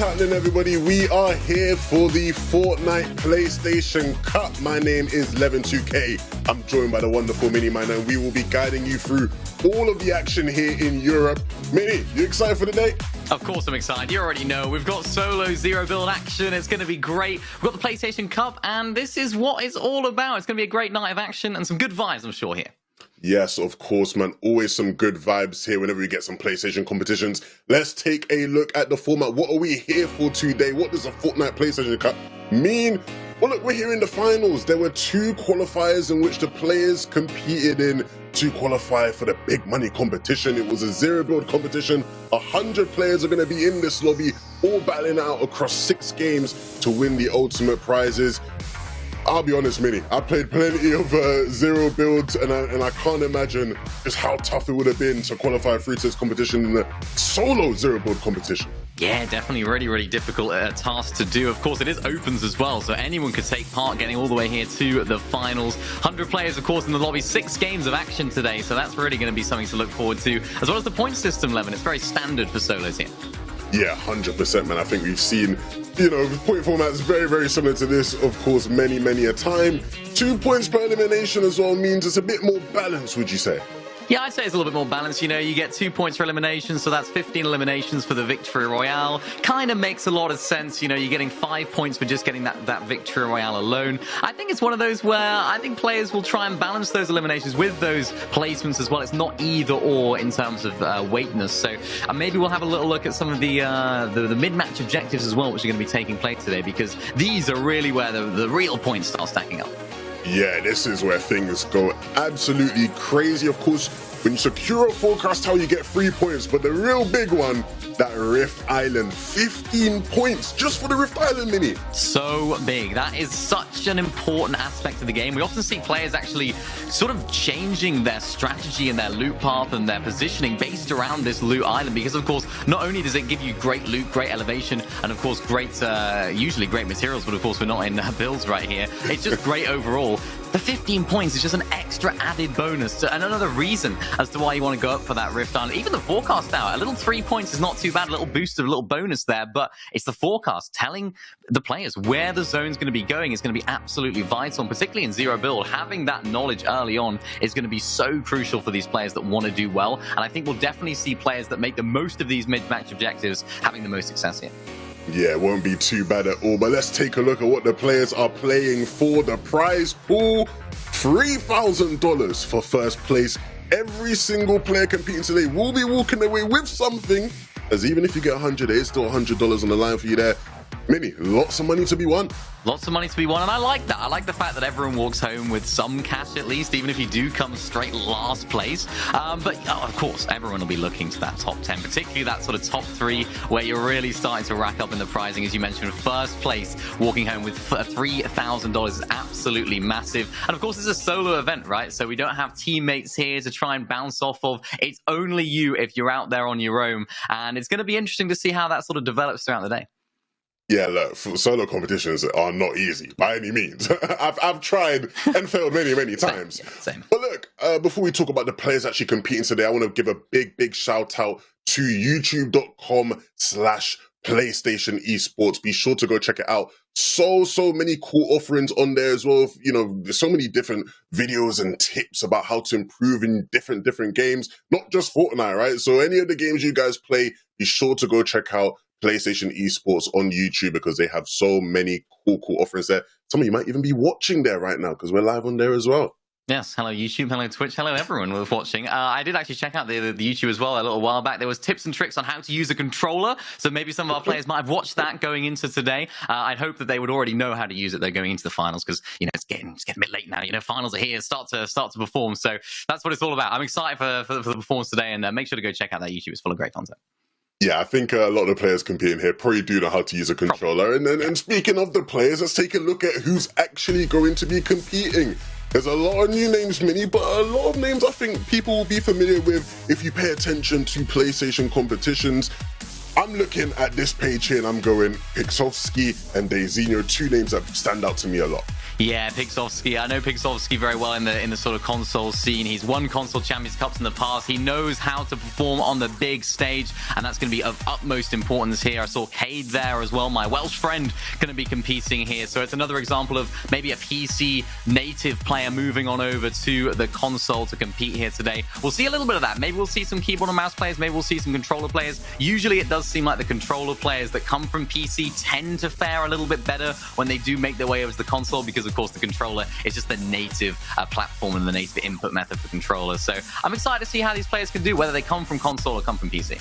happening, everybody? We are here for the Fortnite PlayStation Cup. My name is Levin2K. I'm joined by the wonderful Mini Man, and we will be guiding you through all of the action here in Europe. Mini, you excited for the day? Of course I'm excited. You already know. We've got solo zero build action. It's going to be great. We've got the PlayStation Cup, and this is what it's all about. It's going to be a great night of action and some good vibes, I'm sure, here. Yes, of course, man. Always some good vibes here whenever we get some PlayStation competitions. Let's take a look at the format. What are we here for today? What does the Fortnite PlayStation Cup mean? Well, look, we're here in the finals. There were 2 qualifiers in which the players competed in to qualify for the big money competition. It was a zero build competition. 100 players are going to be in this lobby, all battling out across 6 games to win the ultimate prizes. I'll be honest, Mini, I played plenty of zero builds, and I can't imagine just how tough it would have been to qualify through to this competition in the solo zero build competition. Yeah, definitely really difficult task to do. Of course, it is opens as well, so anyone could take part, getting all the way here to the finals. 100 players, of course, in the lobby. 6 games of action today, so that's really going to be something to look forward to, as well as the point system, Levin. It's very standard for solos here. Yeah, 100%, man. I think we've seen, point formats very similar to this, of course, many a time. 2 points per elimination as well means it's a bit more balanced, would you say? Yeah, I'd say it's a little bit more balanced. You get 2 points for elimination, so that's 15 eliminations for the victory royale. Kind of makes a lot of sense. You're getting 5 points for just getting that victory royale alone. I think it's one of those where I think players will try and balance those eliminations with those placements as well. It's not either or in terms of weightness. So maybe we'll have a little look at some of the mid-match objectives as well, which are going to be taking place today, because these are really where the real points start stacking up. Yeah, this is where things go absolutely crazy. Of course, when you secure a forecast tower, you get 3 points, but the real big one, that Rift Island, 15 points just for the Rift Island, Mini. So big. That is such an important aspect of the game. We often see players actually sort of changing their strategy and their loot path and their positioning based around this loot island, because of course, not only does it give you great loot, great elevation, and of course usually great materials, but of course we're not in builds right here. It's just great overall. The 15 points is just an extra added bonus and another reason as to why you want to go up for that Rift Island. Even the forecast now, a little 3 points is not too bad, a little boost, a little bonus there, but it's the forecast telling the players where the zone's going to be going is going to be absolutely vital, and particularly in zero build, having that knowledge early on is going to be so crucial for these players that want to do well, and I think we'll definitely see players that make the most of these mid-match objectives having the most success here. Yeah, it won't be too bad at all, but let's take a look at what the players are playing for. The prize pool, $3,000 for first place. Every single player competing today will be walking away with something, as even if you get 100, it is still $100 on the line for you there. Mini, lots of money to be won. Lots of money to be won, and I like that. I like the fact that everyone walks home with some cash at least, even if you do come straight last place. But of course, everyone will be looking to that top 10, particularly that sort of top 3, where you're really starting to rack up in the prizing. As you mentioned, first place, walking home with $3,000 is absolutely massive. And of course, it's a solo event, right? So we don't have teammates here to try and bounce off of. It's only you if you're out there on your own, and it's going to be interesting to see how that sort of develops throughout the day. Yeah, look, solo competitions are not easy by any means. I've tried and failed many times. Same. But look, before we talk about the players actually competing today, I want to give a big shout out to youtube.com/PlayStation Esports. Be sure to go check it out. So many cool offerings on there as well. There's so many different videos and tips about how to improve in different games, not just Fortnite, right? So any of the games you guys play, be sure to go check out PlayStation Esports on YouTube, because they have so many cool offerings there. Some of you might even be watching there right now, because we're live on there as well. Yes, hello YouTube, hello Twitch, hello everyone who's watching. I did actually check out the YouTube as well a little while back. There was tips and tricks on how to use a controller, so maybe some of our players might have watched that going into today. I'd hope that they would already know how to use it. They're going into the finals, because it's getting a bit late now. Finals are here, start to perform. So that's what it's all about. I'm excited for the performance today, and make sure to go check out that YouTube. It's full of great content. Yeah, I think a lot of the players competing here probably do know how to use a controller. And speaking of the players, let's take a look at who's actually going to be competing. There's a lot of new names, Mini, but a lot of names I think people will be familiar with if you pay attention to PlayStation competitions. I'm looking at this page here and I'm going Pixovsky and Daizinho, two names that stand out to me a lot. Yeah, Pixovsky. I know Pixovsky very well in the sort of console scene. He's won console Champions Cups in the past. He knows how to perform on the big stage, and that's going to be of utmost importance here. I saw Cade there as well, my Welsh friend, going to be competing here. So it's another example of maybe a PC native player moving on over to the console to compete here today. We'll see a little bit of that. Maybe we'll see some keyboard and mouse players. Maybe we'll see some controller players. Usually it does seem like the controller players that come from PC tend to fare a little bit better when they do make their way over to the console, because of course the controller is just the native platform and the native input method for controllers. So I'm excited to see how these players can do, whether they come from console or come from PC.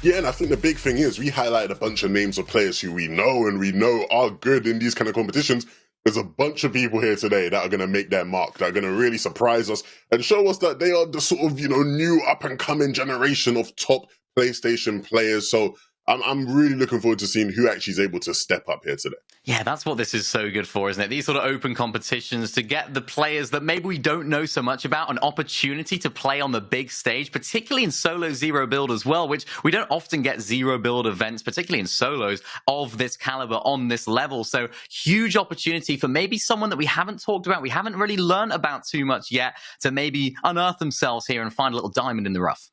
Yeah, and I think the big thing is we highlighted a bunch of names of players who we know are good in these kind of competitions. There's a bunch of people here today that are going to make their mark, that are going to really surprise us and show us that they are the sort of, new up-and-coming generation of top PlayStation players. So I'm really looking forward to seeing who actually is able to step up here today. Yeah, that's what this is so good for, isn't it? These sort of open competitions to get the players that maybe we don't know so much about an opportunity to play on the big stage, particularly in solo zero build as well, which we don't often get zero build events, particularly in solos of this caliber on this level. So huge opportunity for maybe someone that we haven't talked about, we haven't really learned about too much yet, to maybe unearth themselves here and find a little diamond in the rough.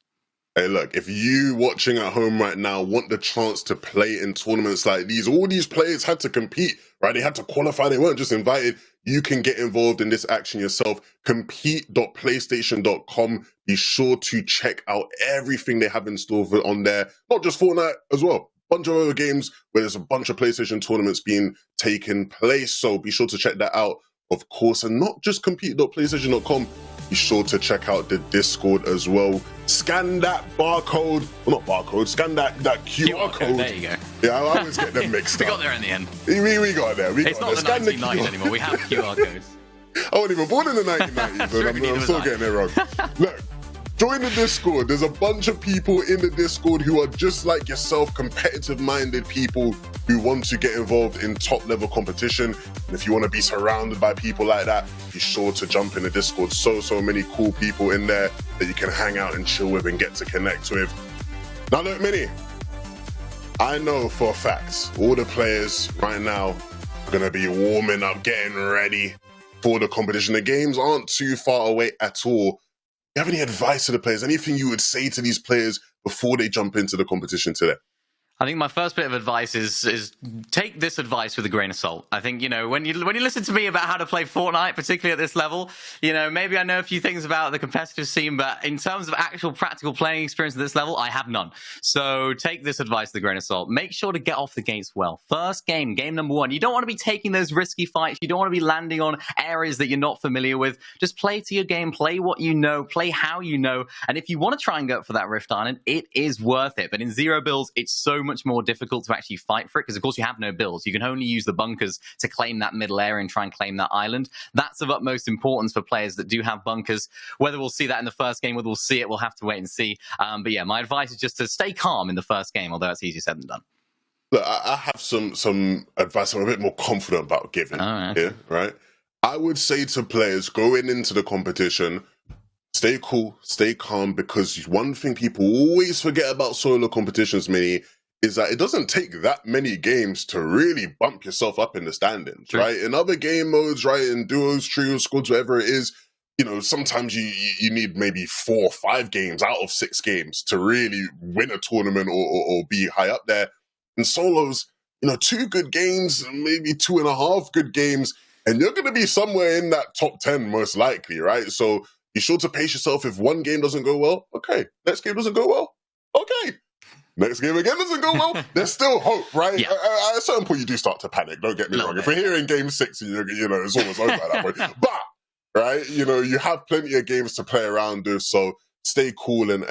Hey, look, if you watching at home right now want the chance to play in tournaments like these, all these players had to compete, right? They had to qualify. They weren't just invited. You can get involved in this action yourself. Compete.playstation.com. Be sure to check out everything they have in store on there. Not just Fortnite as well. Bunch of other games where there's a bunch of PlayStation tournaments being taken place. So be sure to check that out, of course. And not just compete.playstation.com. Be sure to check out the Discord as well. Scan that barcode, well, not barcode, scan that QR code. There you go. Yeah, I always get them mixed We up. got there in the end. We got there. It's not the 1990s anymore. We have QR codes. I wasn't even born in the 1990s, and I'm still getting it wrong. Look, join the Discord. There's a bunch of people in the Discord who are just like yourself, competitive-minded people who want to get involved in top-level competition. And if you want to be surrounded by people like that, be sure to jump in the Discord. So many cool people in there that you can hang out and chill with and get to connect with. Now look, Mini, I know for a fact all the players right now are going to be warming up, getting ready for the competition. The games aren't too far away at all. Do you have any advice to the players? Anything you would say to these players before they jump into the competition today? I think my first bit of advice is take this advice with a grain of salt. I think, when you listen to me about how to play Fortnite, particularly at this level, maybe I know a few things about the competitive scene, but in terms of actual practical playing experience at this level, I have none. So take this advice with a grain of salt. Make sure to get off the gates well. First game number one. You don't want to be taking those risky fights. You don't want to be landing on areas that you're not familiar with. Just play to your game, play what you know, play how you know. And if you want to try and go for that Rift Island, it is worth it. But in zero builds, it's so much more difficult to actually fight for it, because of course you have no builds. You can only use the bunkers to claim that middle area and try and claim that island. That's of utmost importance for players that do have bunkers. Whether we'll see that in the first game, whether we'll see it, we'll have to wait and see. But yeah, my advice is just to stay calm in the first game, although it's easier said than done. Look, I have some advice I'm a bit more confident about giving. Here, right? I would say to players going into the competition, stay cool, stay calm, because one thing people always forget about solo competitions, Mini, is that it doesn't take that many games to really bump yourself up in the standings, True. right? In other game modes, right, in duos, trios, squads, whatever it is, sometimes you need maybe 4 or 5 games out of 6 games to really win a tournament or be high up there. In solos, 2 good games, maybe 2.5 good games, and you're going to be somewhere in that top 10 most likely, right? So be sure to pace yourself. If one game doesn't go well, okay. Next game doesn't go well, okay. Next game again doesn't go well, there's still hope, right? Yeah. At a certain point, you do start to panic, don't get me wrong. If we're here in game 6, it's almost over at that point. But, right, you have plenty of games to play around with, so stay cool and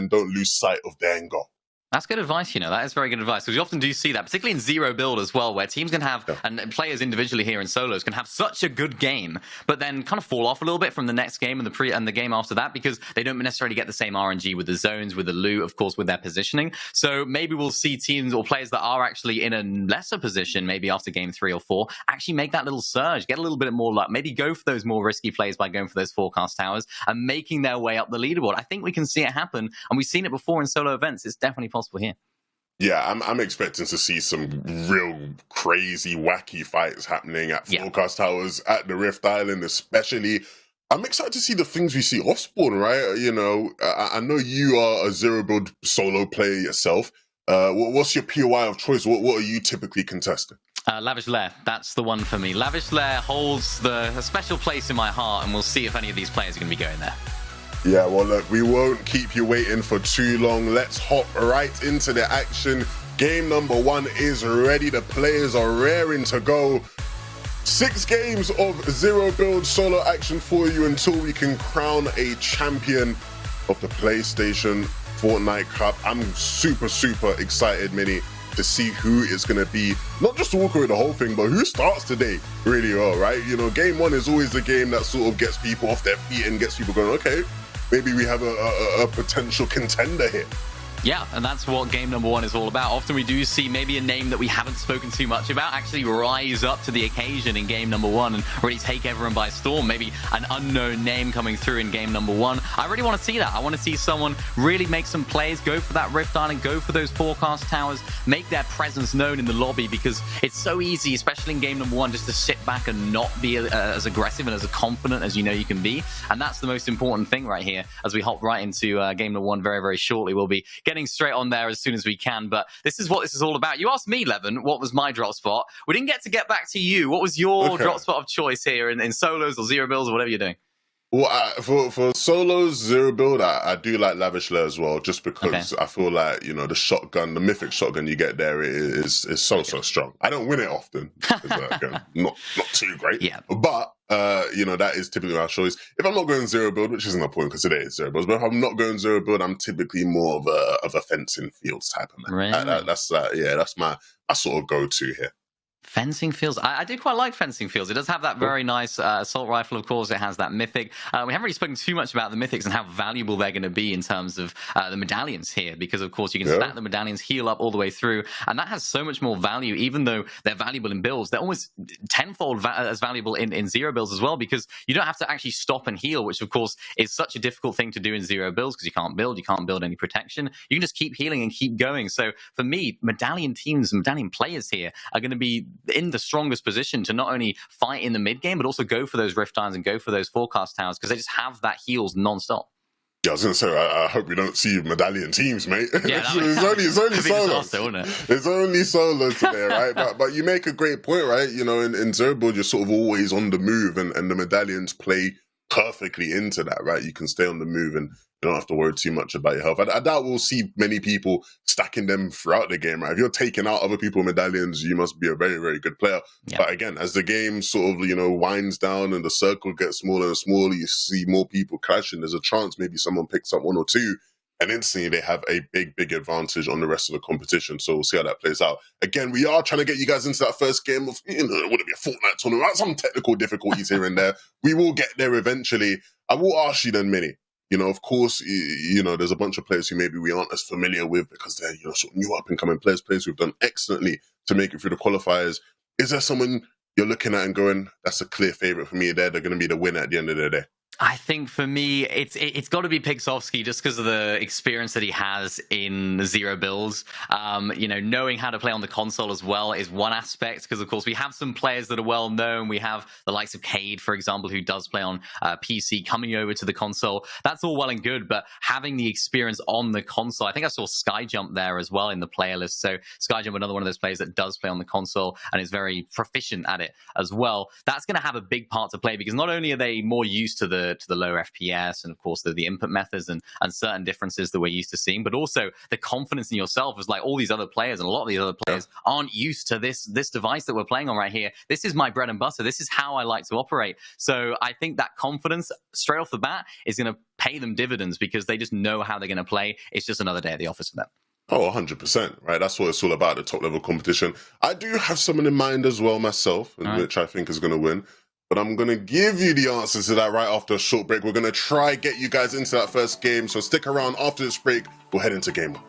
don't lose sight of the end goal. That's good advice, That is very good advice, because you often do see that, particularly in zero build as well, where teams can have, and players individually here in solos can have such a good game, but then kind of fall off a little bit from the next game and the game after that, because they don't necessarily get the same RNG with the zones, with the loot, of course, with their positioning. So maybe we'll see teams or players that are actually in a lesser position, maybe after game 3 or 4, actually make that little surge, get a little bit more luck, maybe go for those more risky plays by going for those forecast towers and making their way up the leaderboard. I think we can see it happen, and we've seen it before in solo events. It's definitely possible here. Yeah, I'm expecting to see some real crazy, wacky fights happening at Forecast Towers at the Rift Island, especially. I'm excited to see the things we see off spawn, right? You know, I know you are a zero build solo player yourself. What's your POI of choice? What are you typically contesting? Lavish Lair, that's the one for me. Lavish Lair holds a special place in my heart, and we'll see if any of these players are going to be going there. Yeah, well, look, we won't keep you waiting for too long. Let's hop right into the action. Game number 1 is ready. The players are raring to go. 6 games of zero build solo action for you until we can crown a champion of the PlayStation Fortnite Cup. I'm super, super excited, Mini, to see who is going to be, not just to walk away the whole thing, but who starts today really well, right? You know, game 1 is always the game that sort of gets people off their feet and gets people going, okay, maybe we have a potential contender here. Yeah, and that's what game number 1 is all about. Often we do see maybe a name that we haven't spoken too much about actually rise up to the occasion in game number 1 and really take everyone by storm. Maybe an unknown name coming through in game number 1. I really want to see that. I want to see someone really make some plays, go for that Rift Island, go for those Forecast Towers, make their presence known in the lobby, because it's so easy, especially in game number 1, just to sit back and not be as aggressive and as confident as you know you can be. And that's the most important thing right here as we hop right into game number 1 very, very shortly. We'll be getting straight on there as soon as we can, but this is what this is all about. You asked me, Levin, what was my drop spot. We didn't get back to you. What was your drop spot of choice here in solos or zero builds or whatever you're doing? Well, for solos, zero build, I do like Lavish Lair as well, just because I feel like, you know, the shotgun, the mythic shotgun you get there is so strong. I don't win it often, again, not too great, but you know, that is typically my choice. If I'm not going zero build, which isn't the point because today is zero builds, but if I'm not going zero build, I'm typically more of a fencing fields type of man. Really? That's my sort of go-to here. Fencing fields. I do quite like fencing fields. It does have that very nice assault rifle, of course. It has that mythic. We haven't really spoken too much about the mythics and how valuable they're going to be in terms of the medallions here, because, of course, you can stack the medallions, heal up all the way through, and that has so much more value. Even though they're valuable in builds, they're almost tenfold as valuable in zero builds as well, because you don't have to actually stop and heal, which, of course, is such a difficult thing to do in zero builds because you can't build any protection. You can just keep healing and keep going. So, for me, medallion teams, medallion players here are going to be in the strongest position to not only fight in the mid game, but also go for those Rift Irons and go for those Forecast Towers, because they just have that heals non-stop. Yeah, I was going to say, I hope we don't see medallion teams, mate. Yeah, it's only solos. It's only solos today, right? But you make a great point, right? You know, in zero build, you're sort of always on the move, and the medallions play perfectly into that, right? You can stay on the move and you don't have to worry too much about your health. I doubt we'll see many people stacking them throughout the game, right? If you're taking out other people's medallions, you must be a very, very good player. Yeah. But again, as the game sort of, you know, winds down and the circle gets smaller and smaller, you see more people clashing. There's a chance maybe someone picks up 1 or 2 and instantly they have a big advantage on the rest of the competition. So we'll see how that plays out. Again, we are trying to get you guys into that first game of, you know, would it be a Fortnite tournament? Right? Some technical difficulties here and there. We will get there eventually. I will ask you then, Minnie. You know, of course, you know, there's a bunch of players who maybe we aren't as familiar with because they're, you know, sort of new up and coming players who've done excellently to make it through the qualifiers. Is there someone you're looking at and going, that's a clear favorite for me? They're going to be the winner at the end of the day. I think for me, it's got to be Pixovsky, just because of the experience that he has in zero builds. You know, knowing how to play on the console as well is one aspect, because of course we have some players that are well known. We have the likes of Cade, for example, who does play on PC, coming over to the console. That's all well and good, but having the experience on the console, I think I saw Skyjump there as well in the player list. So Skyjump, another one of those players that does play on the console and is very proficient at it as well. That's going to have a big part to play, because not only are they more used to the lower FPS and of course the input methods and certain differences that we're used to seeing, but also the confidence in yourself is like all these other players, and a lot of these other players aren't used to this device that we're playing on right here. This is my bread and butter. This is how I like to operate. So I think that confidence straight off the bat is going to pay them dividends, because they just know how they're going to play. It's just another day at the office for them. Oh, 100%, right? That's what it's all about, the top-level competition. I do have someone in mind as well myself, which I think is going to win. But I'm going to give you the answers to that right after a short break. We're going to try get you guys into that first game. So stick around. After this break, we'll head into game 1.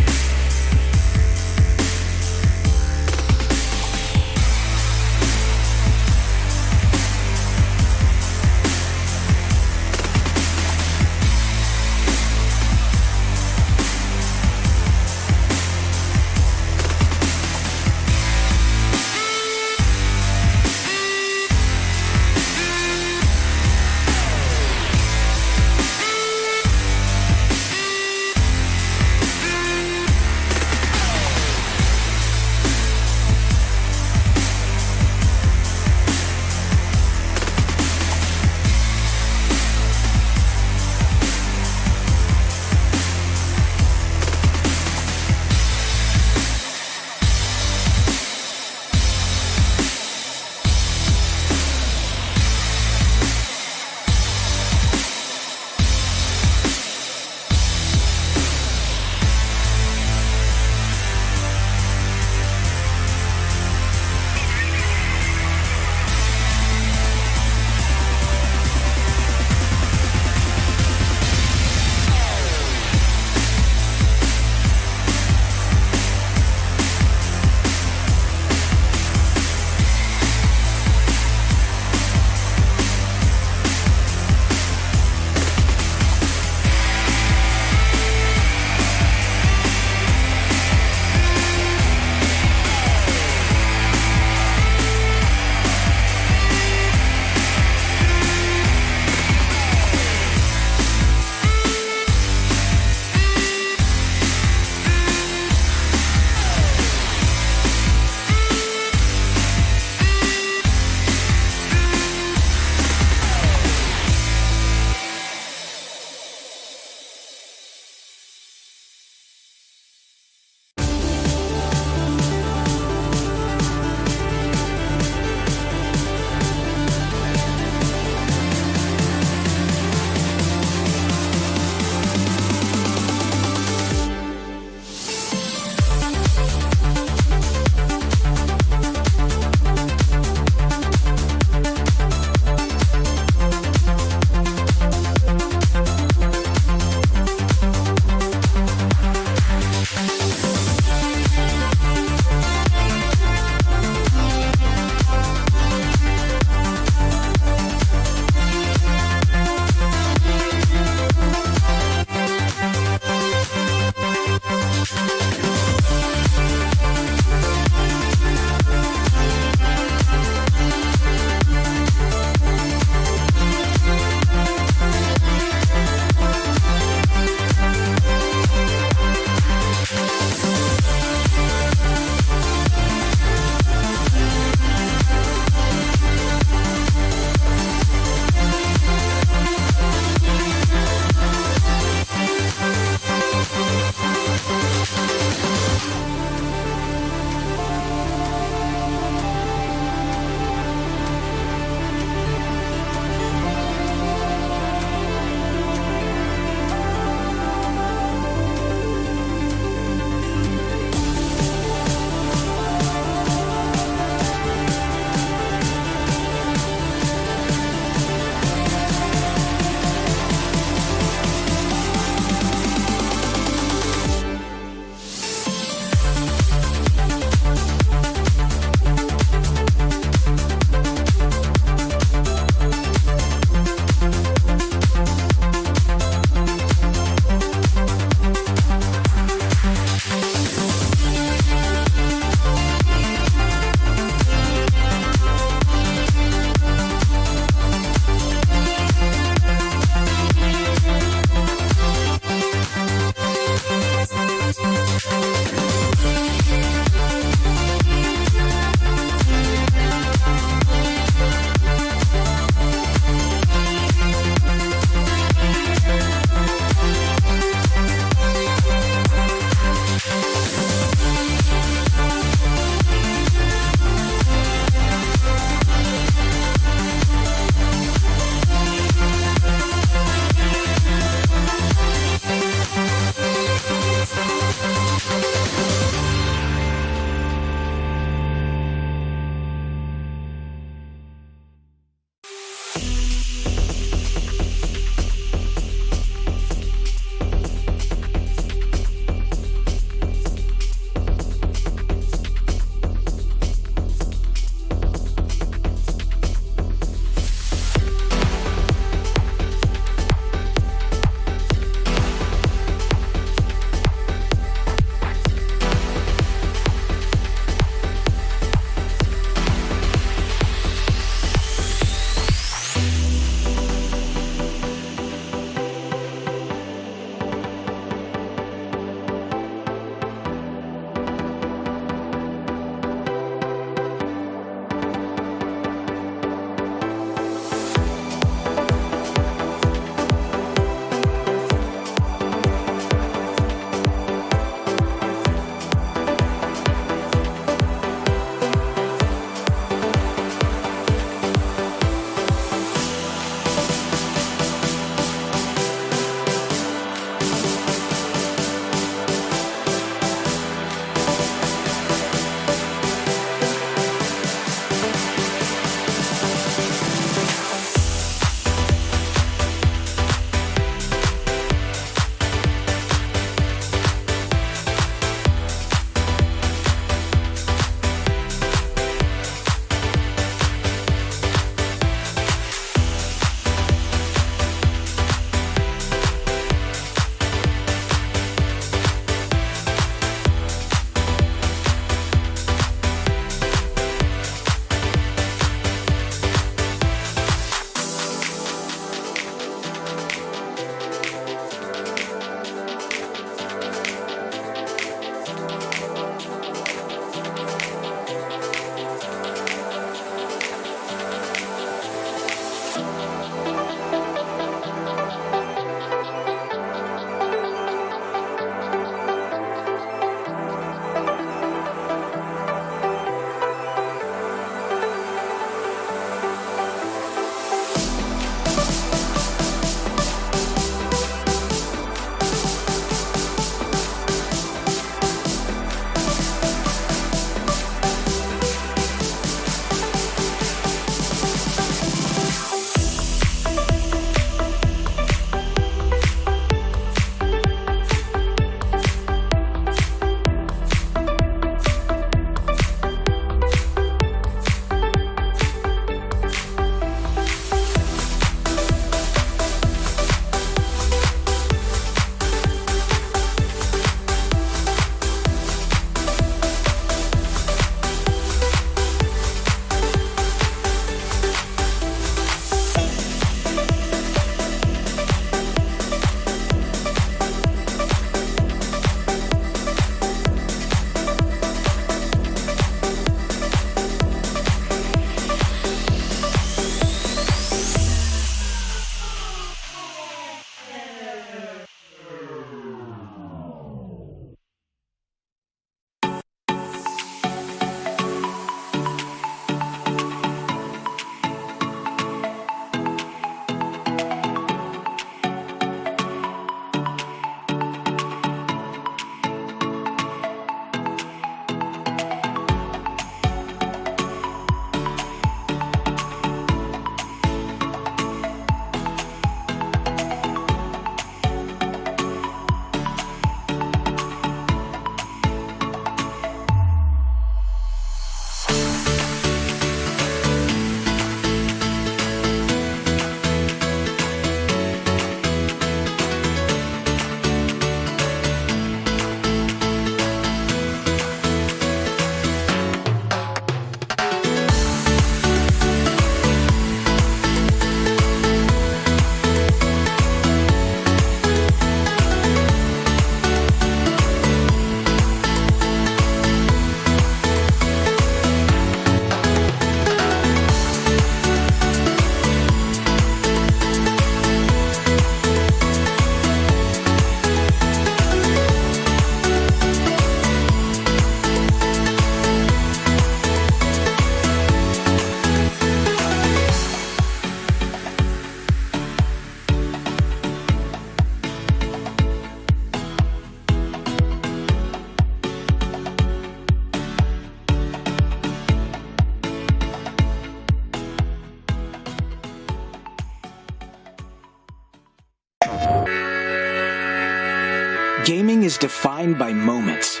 Gaming is defined by moments.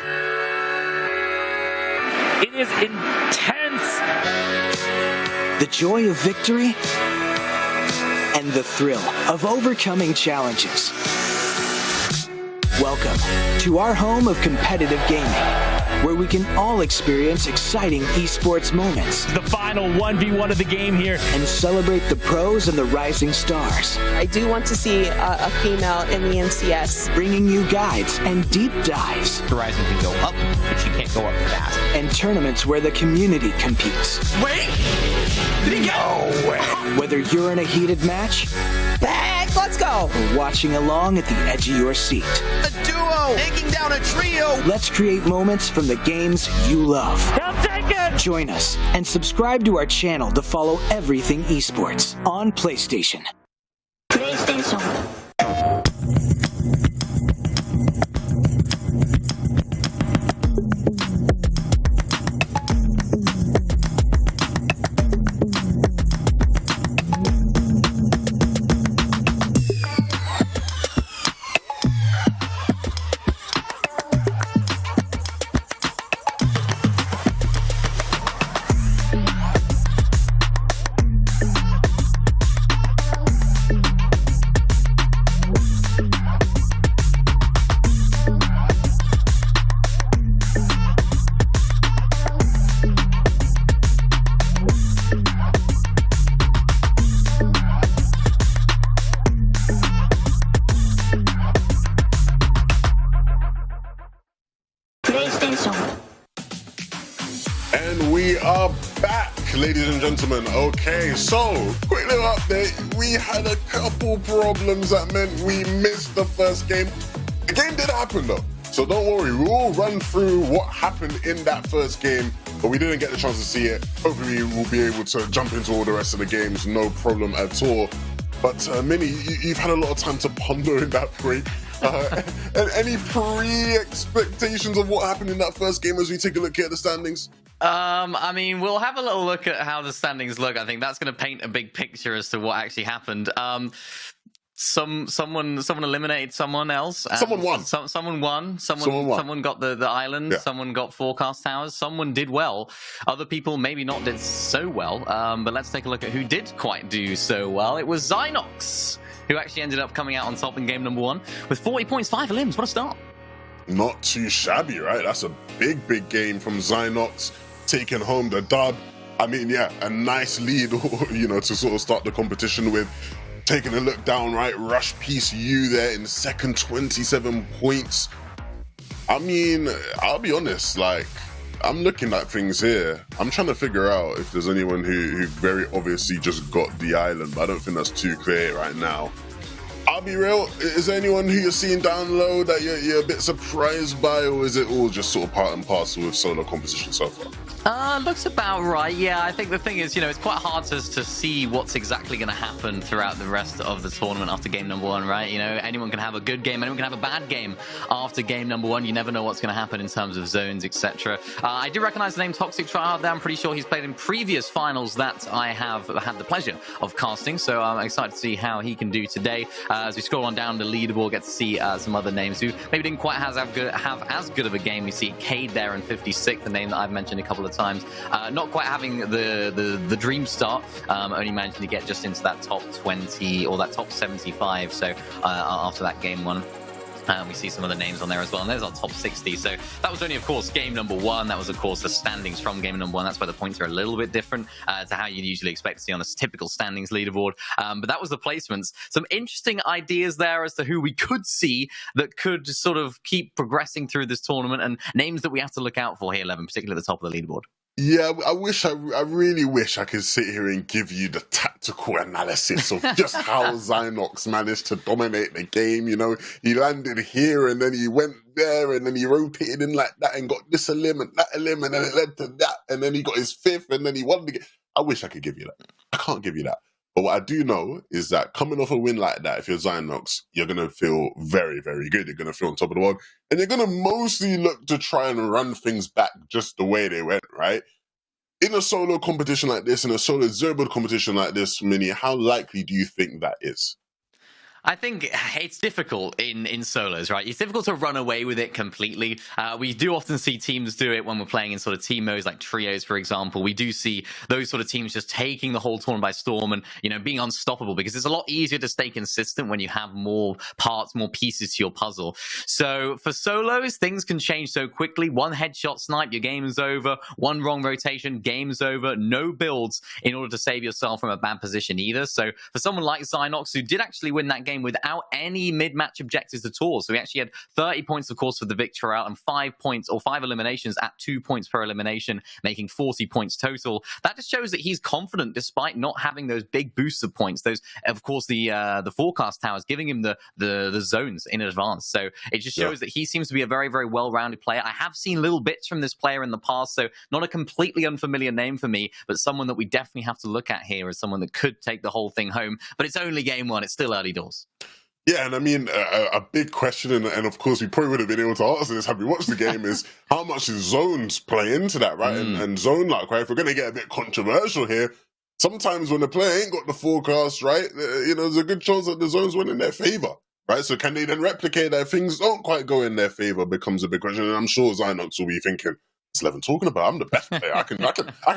It is intense. The joy of victory and the thrill of overcoming challenges. Welcome to our home of competitive gaming, where we can all experience exciting esports moments. The final 1v1 of the game here. And celebrate the pros and the rising stars. I do want to see a female in the NCS. Bringing you guides and deep dives. Horizon can go up, but she can't go up fast. And tournaments where the community competes. Wait! Did he go? No way! Whether you're in a heated match, Back, let's go! or watching along at the edge of your seat. A duo taking down a trio! Let's create moments from the games you love. He'll take it! Join us and subscribe to our channel to follow everything esports on PlayStation. PlayStation. And we are back, ladies and gentlemen. Okay, so quick little update. We had a couple problems that meant we missed the first game. The game did happen though, so don't worry. We'll run through what happened in that first game, but we didn't get the chance to see it. Hopefully we'll be able to jump into all the rest of the games, no problem at all. But Minnie, you've had a lot of time to ponder in that break. And any pre-expectations of what happened in that first game as we take a look at the standings? I mean, we'll have a little look at how the standings look. I think that's going to paint a big picture as to what actually happened. Someone eliminated someone else. Someone won. Someone won. Someone got the island. Yeah. Someone got forecast towers. Someone did well. Other people maybe not did so well. But let's take a look at who did quite do so well. It was Zynox, who actually ended up coming out on top in game number 1 with 40 points, 5 limbs. What a start. Not too shabby, right? That's a big game from Zynox, taking home the dub. I mean, yeah, a nice lead, you know, to sort of start the competition with. Taking a look down, right? Rush Piece U there in second, 27 points. I mean, I'll be honest, like, I'm looking at things here. I'm trying to figure out if there's anyone who very obviously just got the island, but I don't think that's too clear right now. I'll be real, is there anyone who you're seeing down low that you're a bit surprised by, or is it all just sort of part and parcel with solo competition so far? Looks about right. Yeah, I think the thing is, you know, it's quite hard to see what's exactly going to happen throughout the rest of the tournament after game number 1, right? You know, anyone can have a good game, anyone can have a bad game after game number 1. You never know what's going to happen in terms of zones, etc. I do recognize the name Toxic Tryhard there. I'm pretty sure he's played in previous finals that I have had the pleasure of casting, so I'm excited to see how he can do today. As we scroll on down the leaderboard, get to see some other names who maybe didn't quite have as good of a game. We see Cade there in 56, the name that I've mentioned a couple of times. Not quite having the dream start, only managing to get just into that top 20 or that top 75. So after that game 1. We see some other names on there as well, and there's our top 60. So that was only, of course, game number 1. That was, of course, the standings from game number 1. That's where the points are a little bit different to how you'd usually expect to see on a typical standings leaderboard. But that was the placements. Some interesting ideas there as to who we could see that could sort of keep progressing through this tournament, and names that we have to look out for here, 11, particularly at the top of the leaderboard. Yeah, I really wish I could sit here and give you the tactical analysis of just how Zynox managed to dominate the game. You know, he landed here and then he went there and then he rotated in like that and got this elim and that elim and then it led to that and then he got his 5th and then he won the game. I wish I could give you that. I can't give you that. But what I do know is that coming off a win like that, if you're Zynox, you're going to feel very, very good. You're going to feel on top of the world. And you're going to mostly look to try and run things back just the way they went, right? In a solo competition like this, in a solo zero-build competition like this, Minnie, how likely do you think that is? I think it's difficult in solos, right? It's difficult to run away with it completely. We do often see teams do it when we're playing in sort of team modes like trios, for example. We do see those sort of teams just taking the whole tournament by storm and, you know, being unstoppable, because it's a lot easier to stay consistent when you have more parts, more pieces to your puzzle. So for solos, things can change so quickly. One headshot snipe, your game is over. One wrong rotation, game's over. No builds in order to save yourself from a bad position either. So for someone like Zynox, who did actually win that game without any mid-match objectives at all. So he actually had 30 points, of course, for the victory out, and 5 points or 5 eliminations at 2 points per elimination, making 40 points total. That just shows that he's confident despite not having those big boosts of points. Those, of course, the forecast towers giving him the zones in advance. So it just shows that he seems to be a very, very well-rounded player. I have seen little bits from this player in the past, so not a completely unfamiliar name for me, but someone that we definitely have to look at here as someone that could take the whole thing home. But it's only game one. It's still early doors. Yeah, and I mean, a big question, and of course we probably would have been able to answer this had we watched the game, is how much does zones play into that, right? And zone luck, right? If we're going to get a bit controversial here, sometimes when the player ain't got the forecast, right, you know, there's a good chance that the zones went in their favor, right? So can they then replicate that if things don't quite go in their favor becomes a big question, and I'm sure Zynox will be thinking, what's Levin talking about? I'm the best player. I can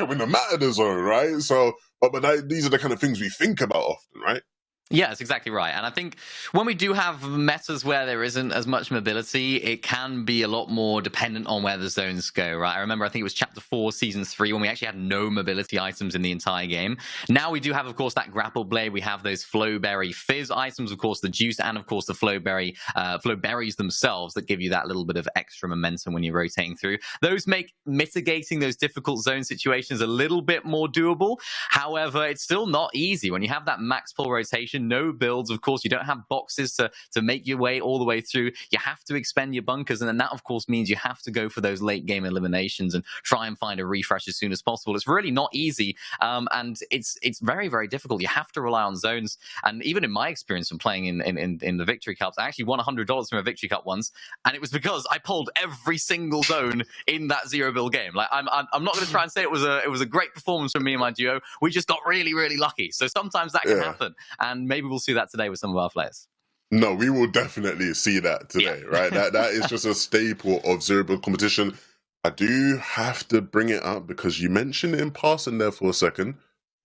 win the map of the zone, right? So, but these are the kind of things we think about often, right? Yeah, that's exactly right. And I think when we do have metas where there isn't as much mobility, it can be a lot more dependent on where the zones go, right? I remember, I think it was Chapter 4, Season 3, when we actually had no mobility items in the entire game. Now we do have, of course, that grapple blade. We have those flowberry fizz items, of course, the juice, and, of course, the flowberries themselves that give you that little bit of extra momentum when you're rotating through. Those make mitigating those difficult zone situations a little bit more doable. However, it's still not easy. When you have that max pull rotation, no builds, of course, you don't have boxes to make your way all the way through. You have to expend your bunkers, and then that, of course, means you have to go for those late game eliminations and try and find a refresh as soon as possible. It's really not easy, and it's very, very difficult. You have to rely on zones, and even in my experience from playing in the Victory Cups, I actually won $100 from a Victory Cup once, and it was because I pulled every single zone in that zero build game. Like, I'm not going to try and say it was a great performance from me and my duo. We just got really, really lucky. So sometimes that can happen, and maybe we'll see that today with some of our players. No, we will definitely see that today, right? That is just a staple of zero build competition. I do have to bring it up because you mentioned it in passing there for a second.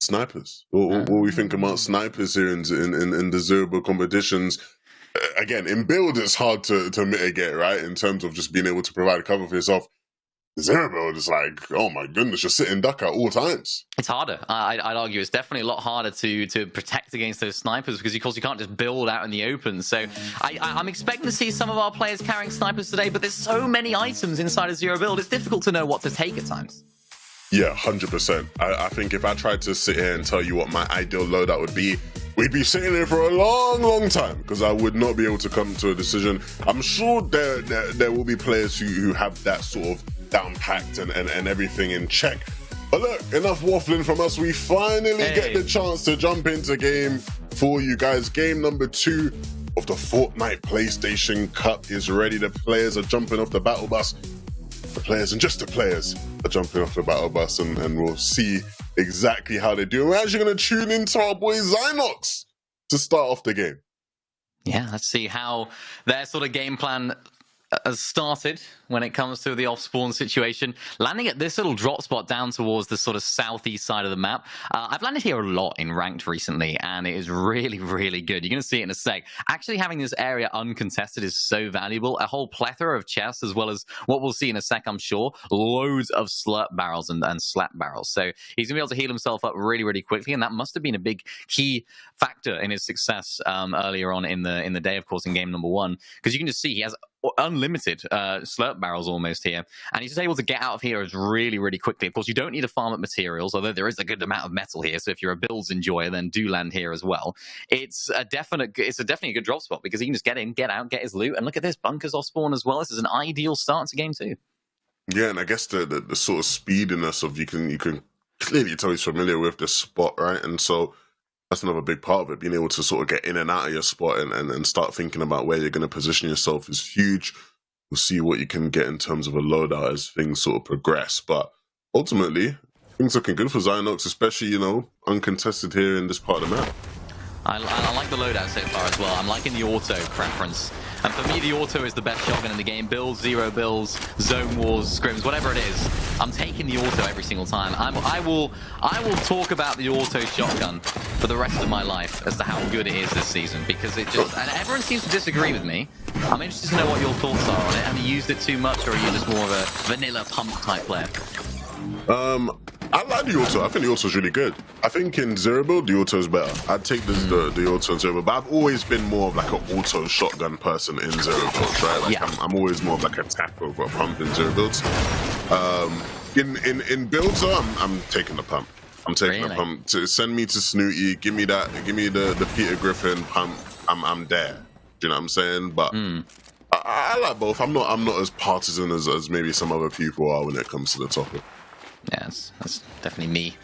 Snipers. What we think about snipers here in the zero build competitions? Again, in build, it's hard to mitigate, right? In terms of just being able to provide cover for yourself. Zero build is like, oh my goodness, you're sitting duck at all times. It's harder. I'd argue it's definitely a lot harder to protect against those snipers because, of course, you can't just build out in the open. So I'm expecting to see some of our players carrying snipers today, but there's so many items inside a zero build, it's difficult to know what to take at times. Yeah, 100%. I think if I tried to sit here and tell you what my ideal loadout would be, we'd be sitting here for a long, long time because I would not be able to come to a decision. I'm sure there will be players who have that sort of down packed and everything in check. But look, enough waffling from us. We finally get the chance to jump into game for you guys. Game number 2 of the Fortnite PlayStation Cup is ready. The players are jumping off the battle bus. The players and just the players are jumping off the battle bus, and we'll see exactly how they do. We're actually going to tune into our boy Zynox to start off the game. Yeah, let's see how their sort of game plan has started when it comes to the off-spawn situation. Landing at this little drop spot down towards the sort of southeast side of the map. I've landed here a lot in ranked recently, and it is really, really good. You're going to see it in a sec. Actually having this area uncontested is so valuable. A whole plethora of chests, as well as what we'll see in a sec, I'm sure. Loads of slurp barrels and slap barrels. So he's going to be able to heal himself up really, really quickly, and that must have been a big key factor in his success earlier on in the day, of course, in game number 1. Because you can just see he has unlimited slurp barrels almost here, and he's just able to get out of here really, really quickly. Of course, you don't need to farm up materials, although there is a good amount of metal here, so if you're a builds enjoyer, then do land here as well. It's definitely a good drop spot because he can just get in, get out, get his loot, and look at this, bunkers off spawn as well. This is an ideal start to game 2. Yeah, and I guess the sort of speediness of you can clearly tell he's familiar with the spot, right? And so that's another big part of it. Being able to sort of get in and out of your spot and start thinking about where you're going to position yourself is huge. We'll see what you can get in terms of a loadout as things sort of progress. But ultimately, things looking good for Zynox, especially, uncontested here in this part of the map. I like the loadout so far as well. I'm liking the auto preference. And for me, the auto is the best shotgun in the game. Bills, zero bills, zone wars, scrims, whatever it is. I'm taking the auto every single time. I will talk about the auto shotgun for the rest of my life as to how good it is this season, because it just, and everyone seems to disagree with me. I'm interested to know what your thoughts are on it. Have you used it too much, or are you just more of a vanilla pump type player? I like the auto. I think the auto is really good. I think in zero build, the auto is better. I'd take the auto in zero build, but I've always been more of like an auto shotgun person in zero builds, right? Like Yeah. I'm always more of like a tap over a pump in zero builds. In builds though, I'm taking the pump. I'm taking the pump. To send me to Snooty, give me the Peter Griffin pump. I'm there. Do you know what I'm saying? But I like both. I'm not as partisan as maybe some other people are when it comes to the topic. Yeah, that's definitely me.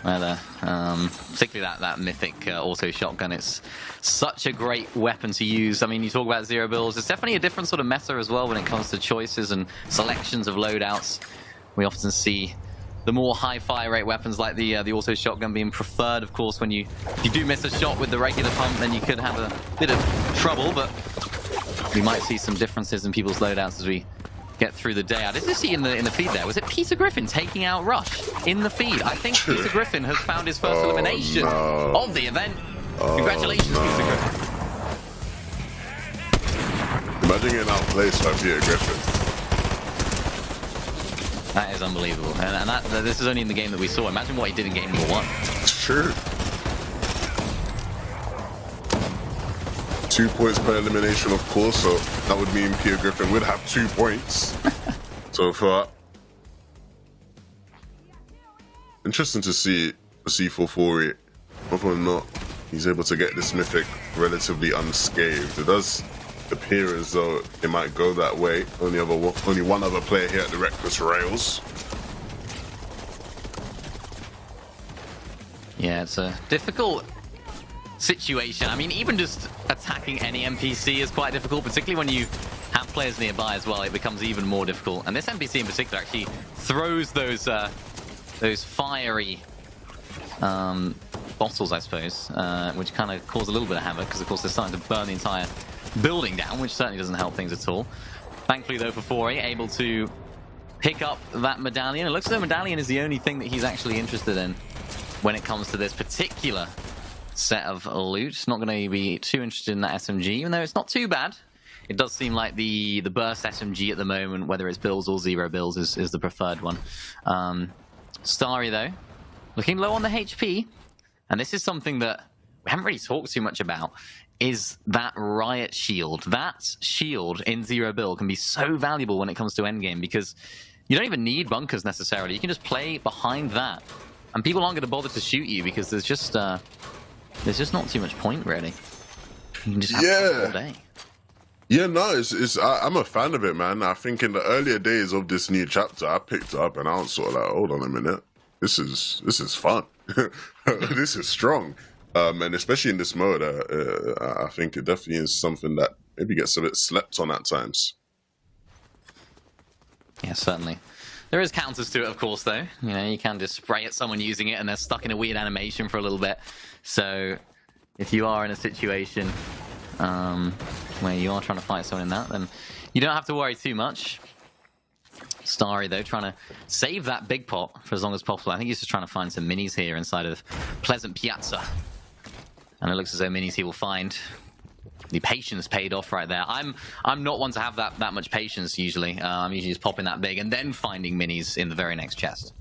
Particularly that mythic auto shotgun. It's such a great weapon to use. I mean, you talk about zero builds. It's definitely a different sort of meta as well when it comes to choices and selections of loadouts. We often see the more high fire rate weapons like the auto shotgun being preferred. Of course, when you do miss a shot with the regular pump, then you could have a bit of trouble. But we might see some differences in people's loadouts as we get through the day. I did see in the feed there, was it Peter Griffin taking out Rush in the feed? I think Peter Griffin has found his first elimination of the event. Congratulations, Peter Griffin. Imagine getting outplaced by Peter Griffin. That is unbelievable. And this is only in the game that we saw. Imagine what he did in game number 1. Sure. 2 points per elimination, of course, so that would mean Peter Griffin would have 2 points so far. Interesting to see C440. Whether or not he's able to get this mythic relatively unscathed. It does appear as though it might go that way. Only one other player here at the Reckless Rails. Yeah, it's a difficult situation. I mean, even just attacking any NPC is quite difficult, particularly when you have players nearby as well. It becomes even more difficult. And this NPC in particular actually throws those fiery bottles, I suppose, which kind of cause a little bit of havoc because, of course, they're starting to burn the entire building down, which certainly doesn't help things at all. Thankfully, though, for Fori, able to pick up that medallion. It looks as though medallion is the only thing that he's actually interested in when it comes to this particular set of loot. Not going to be too interested in that SMG, even though it's not too bad. It does seem like the burst SMG at the moment, whether it's bills or zero bills, is the preferred one. Starry, though, looking low on the HP. And this is something that we haven't really talked too much about, is that riot shield. That shield in zero build can be so valuable when it comes to endgame, because you don't even need bunkers necessarily. You can just play behind that, and people aren't going to bother to shoot you because there's just not too much point, really. You can just have it all day. Yeah, no, I'm a fan of it, man. I think in the earlier days of this new chapter, I picked it up and I was sort of like, hold on a minute, this is fun. This is strong. And especially in this mode, I think it definitely is something that maybe gets a bit slept on at times. Yeah, certainly. There is counters to it, of course, though. You know, you can just spray at someone using it and they're stuck in a weird animation for a little bit. So if you are in a situation where you are trying to fight someone in that, then you don't have to worry too much. Starry, though, trying to save that big pot for as long as possible. I think he's just trying to find some minis here inside of Pleasant Piazza. And it looks as though minis he will find. The patience paid off right there. I'm not one to have that much patience usually. I'm usually just popping that big and then finding minis in the very next chest.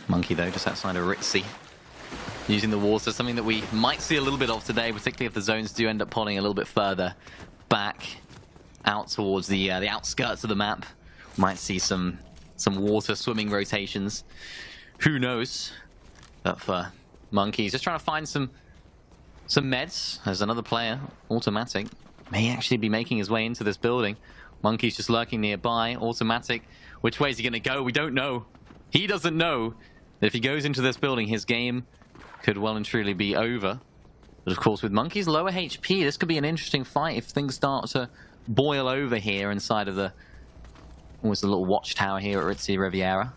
Monkey, though, just outside of Ritzy, using the water, something that we might see a little bit of today, particularly if the zones do end up pulling a little bit further back out towards the outskirts of the map. Might see some water swimming rotations. Who knows? But for Monkey, he's just trying to find some meds. There's another player, Automatic, may actually be making his way into this building. Monkey's just lurking nearby. Automatic, which way is he going to go? We don't know. He doesn't know that if he goes into this building, his game could well and truly be over. But of course, with Monkey's lower HP, this could be an interesting fight if things start to boil over here inside of the almost a little watchtower here at Ritzy Riviera.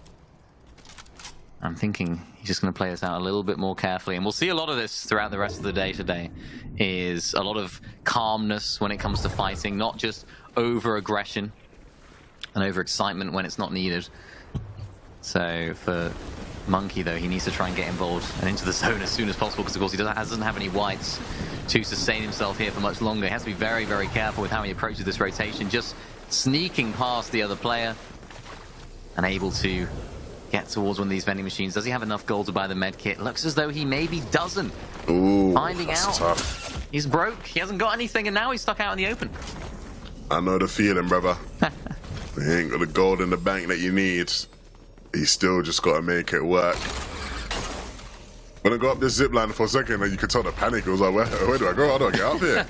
I'm thinking he's just going to play this out a little bit more carefully, and we'll see a lot of this throughout the rest of the day today. Is a lot of calmness when it comes to fighting, not just over aggression and over excitement when it's not needed. So for Monkey, though, he needs to try and get involved and into the zone as soon as possible, because of course he doesn't have any whites to sustain himself here for much longer. He has to be very, very careful with how he approaches this rotation, just sneaking past the other player and able to get towards one of these vending machines. Does he have enough gold to buy the med kit? Looks as though he maybe doesn't. Ooh, finding out. Tough. He's broke. He hasn't got anything, and now he's stuck out in the open. I know the feeling, brother. You ain't got the gold in the bank that you need. You still just got to make it work. When I go up this zip line for a second, and you could tell the panic. It was like, where do I go? How do I get up here?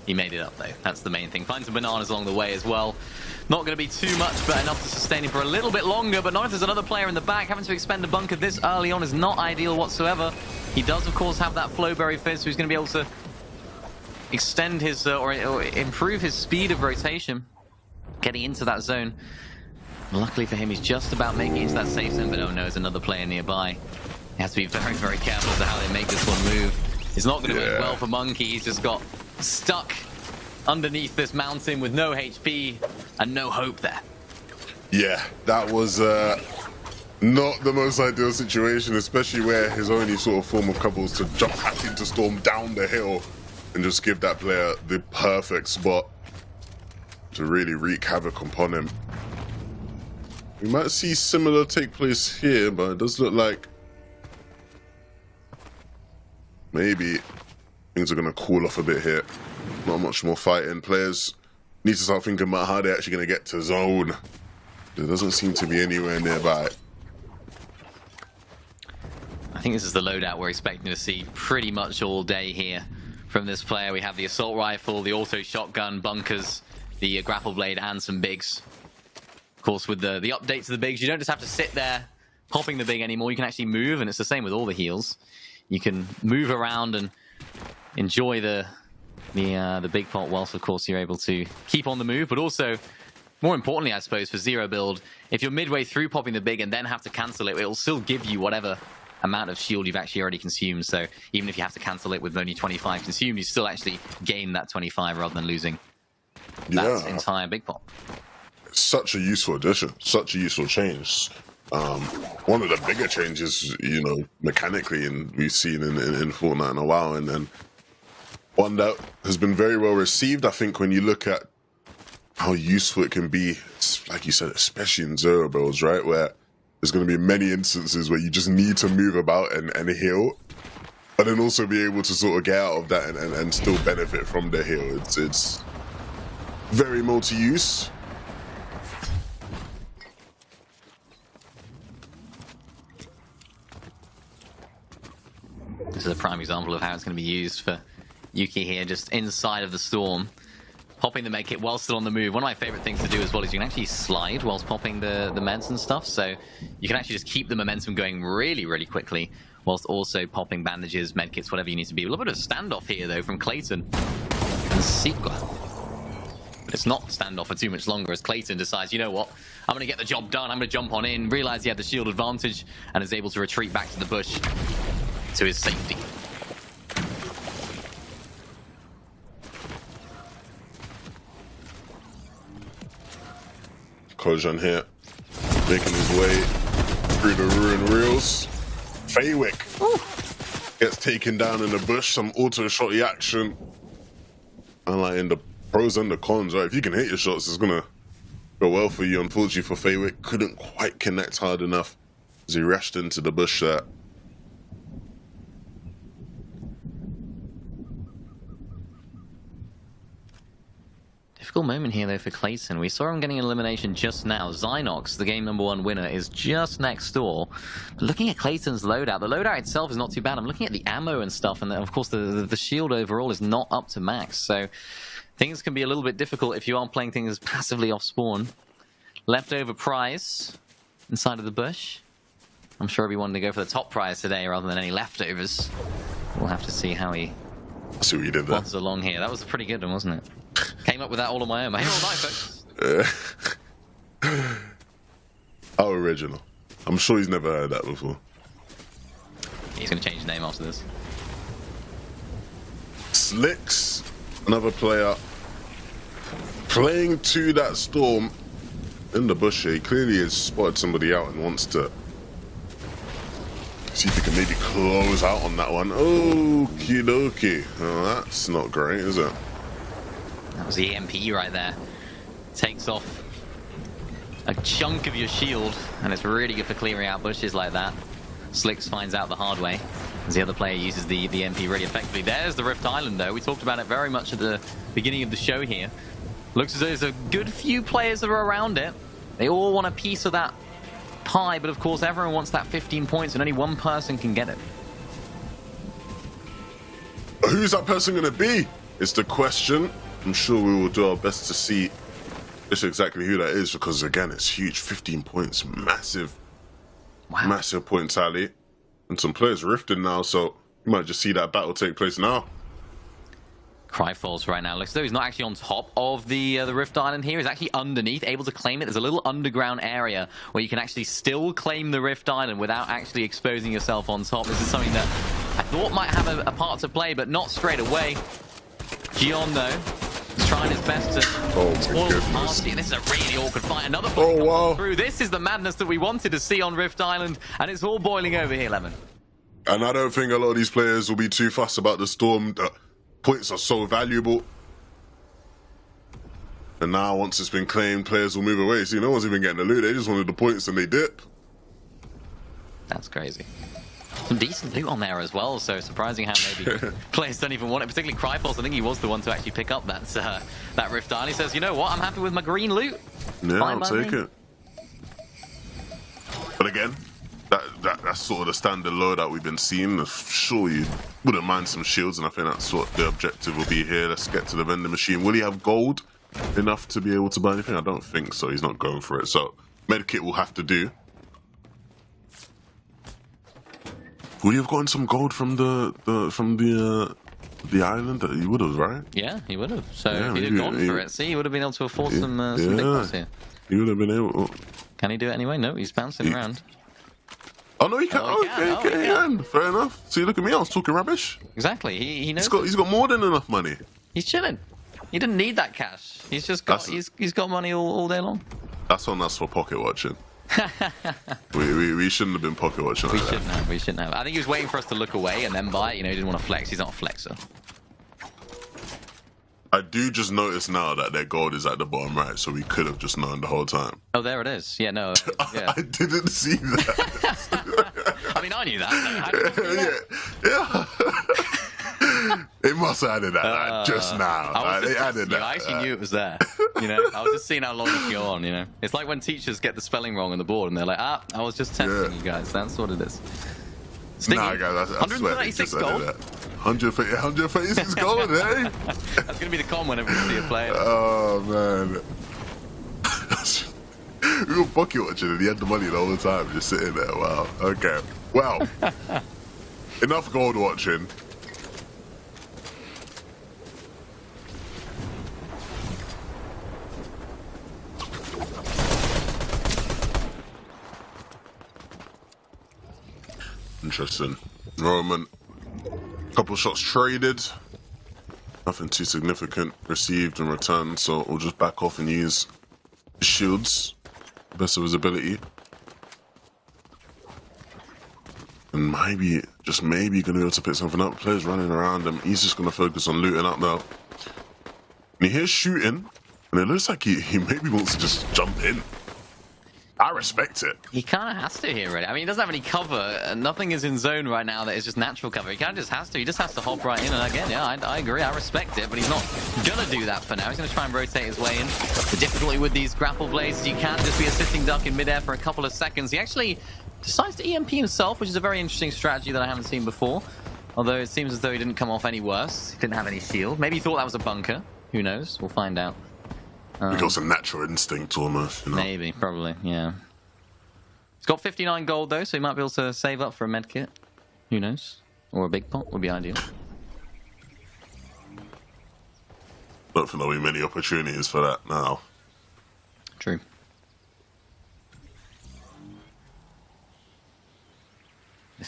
He made it up, though. That's the main thing. Find some bananas along the way as well. Not going to be too much, but enough to sustain him for a little bit longer. But not if there's another player in the back. Having to expend a bunker this early on is not ideal whatsoever. He does, of course, have that Flowberry Fizz, so he's going to be able to extend his, or improve his speed of rotation, getting into that zone. Luckily for him, he's just about making it into that safe zone, but oh no, there's another player nearby. He has to be very, very careful as to how they make this one move. It's not going to work well for Monkey. He's just got stuck underneath this mountain with no HP and no hope there. Yeah, that was not the most ideal situation, especially where his only sort of form of cover was to jump back into Storm down the hill and just give that player the perfect spot to really wreak havoc upon him. We might see similar take place here, but it does look like maybe things are going to cool off a bit here. Not much more fighting. Players need to start thinking about how they're actually going to get to zone. There doesn't seem to be anywhere nearby. I think this is the loadout we're expecting to see pretty much all day here from this player. We have the assault rifle, the auto shotgun, bunkers, the grapple blade, and some bigs. Of course, with the update to the bigs, you don't just have to sit there popping the big anymore. You can actually move, and it's the same with all the heals. You can move around and enjoy the big pot whilst, of course, you're able to keep on the move. But also, more importantly, I suppose, for zero build, if you're midway through popping the big and then have to cancel it, it'll still give you whatever amount of shield you've actually already consumed. So even if you have to cancel it with only 25 consumed, you still actually gain that 25 rather than losing that entire big pot. Such a useful addition, such a useful change. One of the bigger changes, you know, mechanically, and we've seen in Fortnite in a while, and then one that has been very well received. I think when you look at how useful it can be, like you said, especially in zero builds, right, where there's going to be many instances where you just need to move about and heal, but then also be able to sort of get out of that and still benefit from the heal. It's very multi-use. This is a prime example of how it's going to be used for Yuki here, just inside of the storm. Popping the med kit while still on the move. One of my favorite things to do as well is you can actually slide whilst popping the meds and stuff. So you can actually just keep the momentum going really, really quickly whilst also popping bandages, med kits, whatever you need to be. A little bit of standoff here, though, from Clayton and Sequel. But it's not standoff for too much longer as Clayton decides, you know what, I'm going to get the job done. I'm going to jump on in, realize he had the shield advantage, and is able to retreat back to the bush to his safety. Kojan here, making his way through the ruined reels. Faywick gets taken down in the bush, some auto shotty action. Unlike in the pros and the cons, right? If you can hit your shots, it's gonna go well for you. Unfortunately for Faywick, couldn't quite connect hard enough as he rushed into the bush there. Difficult moment here, though, for Clayton. We saw him getting an elimination just now. Zynox, the game #1 winner, is just next door. But looking at Clayton's loadout, the loadout itself is not too bad. I'm looking at the ammo and stuff, and of course the shield overall is not up to max. So things can be a little bit difficult if you aren't playing things passively off spawn. Leftover prize inside of the bush. I'm sure everyone to go for the top prize today rather than any leftovers. We'll have to see how he I see what you did there. plods along here. That was a pretty good one, wasn't it? Came up with that all on my own. I'm here all night, folks. How original. I'm sure he's never heard that before. He's going to change his name after this. Slicks, another player playing to that storm in the bush here. He clearly has spotted somebody out and wants to see if he can maybe close out on that one. Okie dokie. Oh, that's not great, is it? That was the EMP right there. Takes off a chunk of your shield, and it's really good for clearing out bushes like that. Slicks finds out the hard way, as the other player uses the MP really effectively. There's the Rift Island, though. We talked about it very much at the beginning of the show here. Looks as though there's a good few players that are around it. They all want a piece of that pie, but of course everyone wants that 15 points, and only one person can get it. Who's that person going to be? Is the question. I'm sure we will do our best to see just exactly who that is, because again, it's huge. 15 points, massive, massive point tally, and some players rifting now, so you might just see that battle take place now. Cry falls right now. Looks as though he's not actually on top of the Rift Island here. He's actually underneath, able to claim it. There's a little underground area where you can actually still claim the Rift Island without actually exposing yourself on top. This is something that I thought might have a part to play, but not straight away. Gion, though, is trying his best to spoil the party. This is a really awkward fight. Another player comes through. This is the madness that we wanted to see on Rift Island, and it's all boiling over here, Lemon. And I don't think a lot of these players will be too fussed about the storm. Points are so valuable. And now, once it's been claimed, players will move away. See, no one's even getting the loot. They just wanted the points and they dip. That's crazy. Some decent loot on there as well, so surprising how maybe players don't even want it, particularly Cryforce. I think he was the one to actually pick up that Rift Island. He says, you know what, I'm happy with my green loot. Yeah, I'll take it. But again, that's sort of the standard low that we've been seeing. I'm sure you wouldn't mind some shields, and I think that's what the objective will be here. Let's get to the vending machine. Will he have gold enough to be able to buy anything? I don't think so. He's not going for it. So medkit will have to do. Would he have gotten some gold from the island? He would have, right? Yeah, he would have. So yeah, if he'd have gone for it, see, he would have been able to afford some big bucks here. He would have been able. Can he do it anyway? No, he's bouncing around. Oh no, he can't. He can. Fair enough. See, look at me. I was talking rubbish. Exactly. He knows. He's got more than enough money. He's chilling. He didn't need that cash. He's just got. He's got money all day long. That's on us for pocket watching. we shouldn't have been pocket watching. We shouldn't have. I think he was waiting for us to look away and then buy it. You know, he didn't want to flex. He's not a flexer. I do just notice now that their gold is at the bottom right, so we could have just known the whole time. Oh, there it is. Yeah, no. Yeah. I didn't see that. I mean, I knew that. Yeah. They must have added that just now. They added that. I actually knew it was there. You know, I was just seeing how long it could go on. You know, it's like when teachers get the spelling wrong on the board and they're like, I was just testing you guys. That's what it is. Stinky. Nah, guys, I swear they just added that. 136 gold, eh? That's gonna be the con whenever we see a player. Oh man. We were pocket watching and he had the money the whole time, just sitting there. Wow. Okay. Well, enough gold watching. Interesting. Roman, couple shots traded. Nothing too significant received and returned, so we'll just back off and use shields, best of his ability. And maybe, just maybe, gonna be able to pick something up. Players running around him. He's just gonna focus on looting up now. And he hears shooting, and it looks like he maybe wants to just jump in. I respect it. He kind of has to here, really. I mean, he doesn't have any cover. Nothing is in zone right now that is just natural cover. He kind of just has to. He just has to hop right in. And again, yeah, I agree. I respect it. But he's not going to do that for now. He's going to try and rotate his way in. The difficulty with these grapple blades, you can just be a sitting duck in midair for a couple of seconds. He actually decides to EMP himself, which is a very interesting strategy that I haven't seen before. Although it seems as though he didn't come off any worse. He didn't have any shield. Maybe he thought that was a bunker. Who knows? We'll find out. He got some natural instinct almost, you know? Maybe, probably, yeah. He's got 59 gold though, so he might be able to save up for a medkit. Who knows? Or a big pot would be ideal. Don't think there'll be many opportunities for that now. True.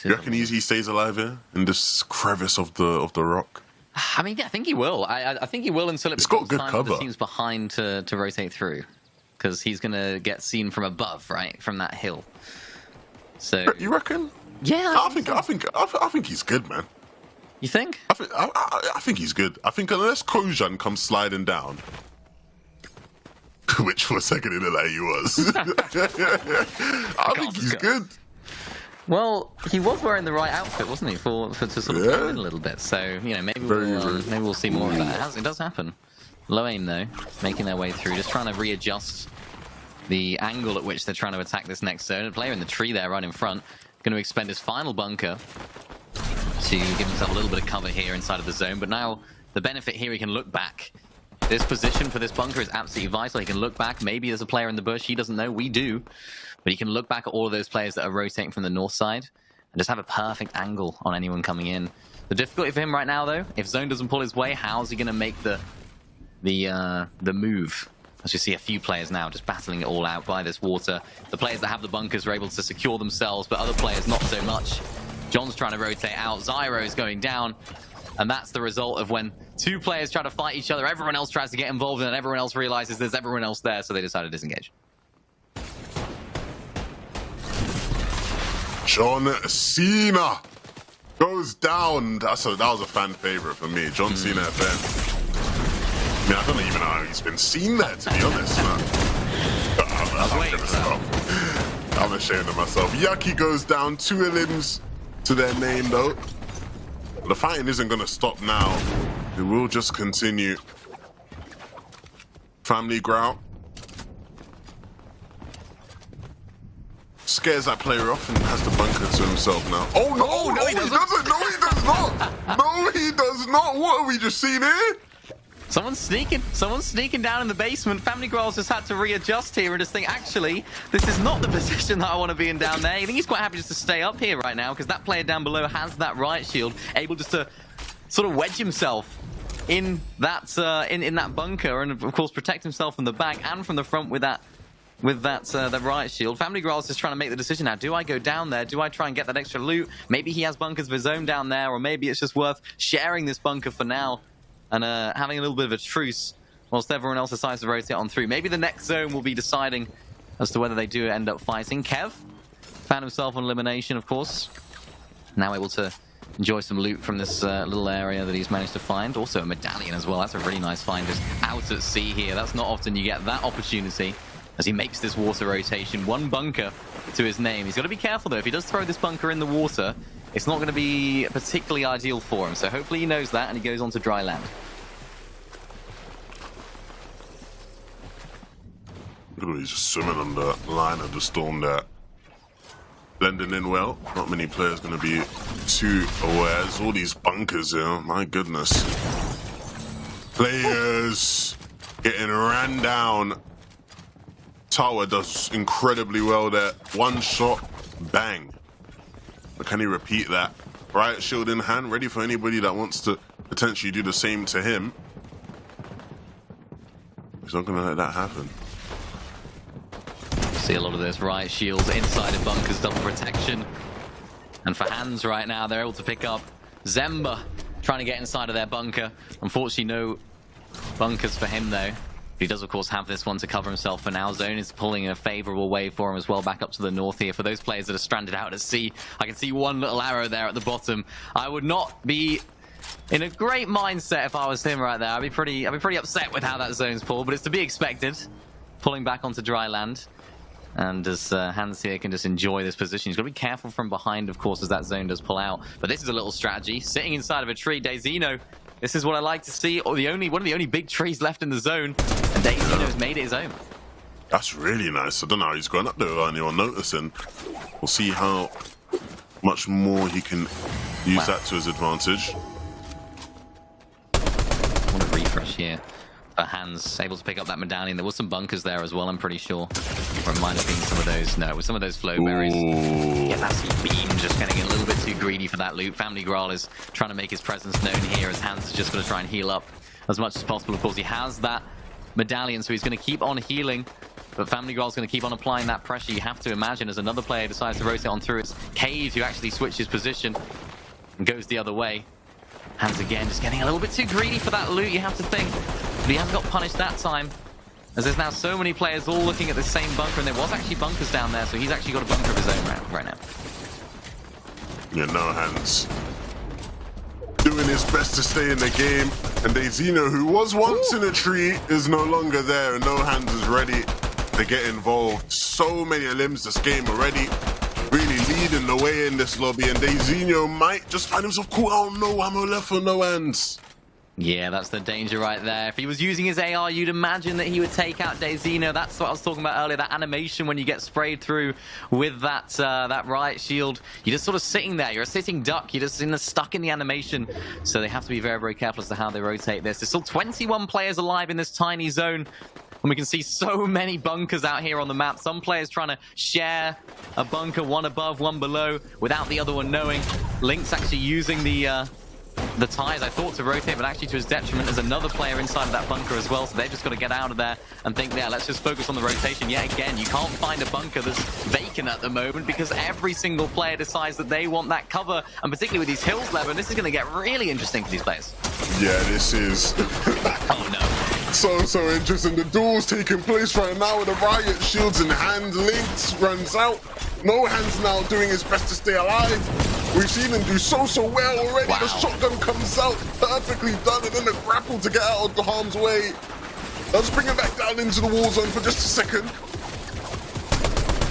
You reckon he stays alive here in this crevice of the rock? I mean, yeah, I think he will. I think he will until it's got good time cover. for the teams behind to rotate through, because he's gonna get seen from above, right, from that hill. So you reckon? Yeah, I think he's good, man. You think? I think he's good. I think unless Kojan comes sliding down, which for a second it looked like he was. I think he's good. Well, he was wearing the right outfit, wasn't he, for to sort of come in a little bit. So you know, maybe we'll see more of that. It does happen. Low aim though, making their way through, just trying to readjust the angle at which they're trying to attack this next zone. A player in the tree there, right in front, going to expend his final bunker to give himself a little bit of cover here inside of the zone. But now the benefit here, he can look back. This position for this bunker is absolutely vital. He can look back. Maybe there's a player in the bush. He doesn't know. We do. But he can look back at all of those players that are rotating from the north side and just have a perfect angle on anyone coming in. The difficulty for him right now, though, if zone doesn't pull his way, how's he going to make the move? As you see a few players now just battling it all out by this water. The players that have the bunkers are able to secure themselves, but other players not so much. John's trying to rotate out. Zyro is going down. And that's the result of when two players try to fight each other, everyone else tries to get involved, and everyone else realizes there's everyone else there, so they decide to disengage. John Cena goes down. That was a fan favorite for me. John Cena FM. I mean, I don't even know how he's been seen there, to be honest, man. I'm ashamed of myself. Yucky goes down. 2 elims to their name, though. The fighting isn't going to stop now. It will just continue. Family grout. Scares that player off and has the bunker to himself now. Oh, no, no, he doesn't. No, he does not. No, he does not. What have we just seen here? Someone's sneaking down in the basement. Family Growl's just had to readjust here and just think, actually, this is not the position that I want to be in down there. I think he's quite happy just to stay up here right now because that player down below has that riot shield, able just to sort of wedge himself in that in that bunker and of course protect himself from the back and from the front with that the riot shield. Family Growl's just trying to make the decision now. Do I go down there? Do I try and get that extra loot? Maybe he has bunkers of his own down there, or maybe it's just worth sharing this bunker for now and having a little bit of a truce whilst everyone else decides to rotate on through. Maybe the next zone will be deciding as to whether they do end up fighting. Kev found himself on elimination, of course. Now able to enjoy some loot from this little area that he's managed to find. Also a medallion as well. That's a really nice find just out at sea here. That's not often you get that opportunity as he makes this water rotation. 1 bunker to his name. He's got to be careful, though. If he does throw this bunker in the water, it's not going to be particularly ideal for him. So hopefully he knows that and he goes on to dry land. He's just swimming on the line of the storm there. Blending in well. Not many players going to be too aware. There's all these bunkers here. My goodness. Players getting ran down. Tower does incredibly well there. 1 shot, bang. But can he repeat that? Riot shield in hand, ready for anybody that wants to potentially do the same to him. He's not going to let that happen. See a lot of those riot shields inside of bunkers, double protection. And for Hands right now, they're able to pick up Zemba trying to get inside of their bunker. Unfortunately, no bunkers for him, though. He does, of course, have this one to cover himself for now. Zone is pulling a favorable way for him as well, back up to the north here. For those players that are stranded out at sea, I can see 1 little arrow there at the bottom. I would not be in a great mindset if I was him right there. I'd be pretty upset with how that zone's pulled, but it's to be expected. Pulling back onto dry land. And as Hans here can just enjoy this position. He's got to be careful from behind, of course, as that zone does pull out. But this is a little strategy. Sitting inside of a tree, Daisino. This is what I like to see. Or one of the only big trees left in the zone. And Daisino's made it his own. That's really nice. I don't know how he's going up there without anyone noticing. We'll see how much more he can use that to his advantage. I want to refresh here. Hands able to pick up that medallion. There was some bunkers there as well, I'm pretty sure. Or it might have been some of those. No, it was some of those flow berries. Yeah, that's Beam just getting a little bit too greedy for that loot. Family Graal is trying to make his presence known here as Hans is just going to try and heal up as much as possible. Of course, he has that medallion, so he's going to keep on healing. But Family Graal's going to keep on applying that pressure. You have to imagine as another player decides to rotate on through, it's Cage who actually switches position and goes the other way. Hans again just getting a little bit too greedy for that loot, you have to think. But he hasn't got punished that time, as there's now so many players all looking at the same bunker, and there was actually bunkers down there, so he's actually got a bunker of his own right now. Yeah, no Hands doing his best to stay in the game, and Dazino, who was once in a tree, is no longer there, and no Hands is ready to get involved. So many limbs this game already, really leading the way in this lobby, and Dazino might just find himself caught. Oh, no ammo left for no Hands. Yeah, that's the danger right there. If he was using his AR, you'd imagine that he would take out Dazino. That's what I was talking about earlier, that animation when you get sprayed through with that that riot shield. You're just sort of sitting there. You're a sitting duck. You're just stuck in the animation. So they have to be very, very careful as to how they rotate this. There's still 21 players alive in this tiny zone. And we can see so many bunkers out here on the map. Some players trying to share a bunker, one above, one below, without the other one knowing. Link's actually using the ties, I thought, to rotate, but actually to his detriment. There's another player inside of that bunker as well, so they've just got to get out of there and think, yeah, let's just focus on the rotation. Yet again, you can't find a bunker that's vacant at the moment because every single player decides that they want that cover, and particularly with these hills, Levin, this is going to get really interesting for these players. Yeah, this is... Oh, no. So interesting. The duel's taking place right now with the riot shields in hand. Lynx runs out. No Hands now doing his best to stay alive. We've seen him do so well already. Wow. The shotgun comes out perfectly done, and then the grapple to get out of the harm's way. Let's bring him back down into the war zone for just a second.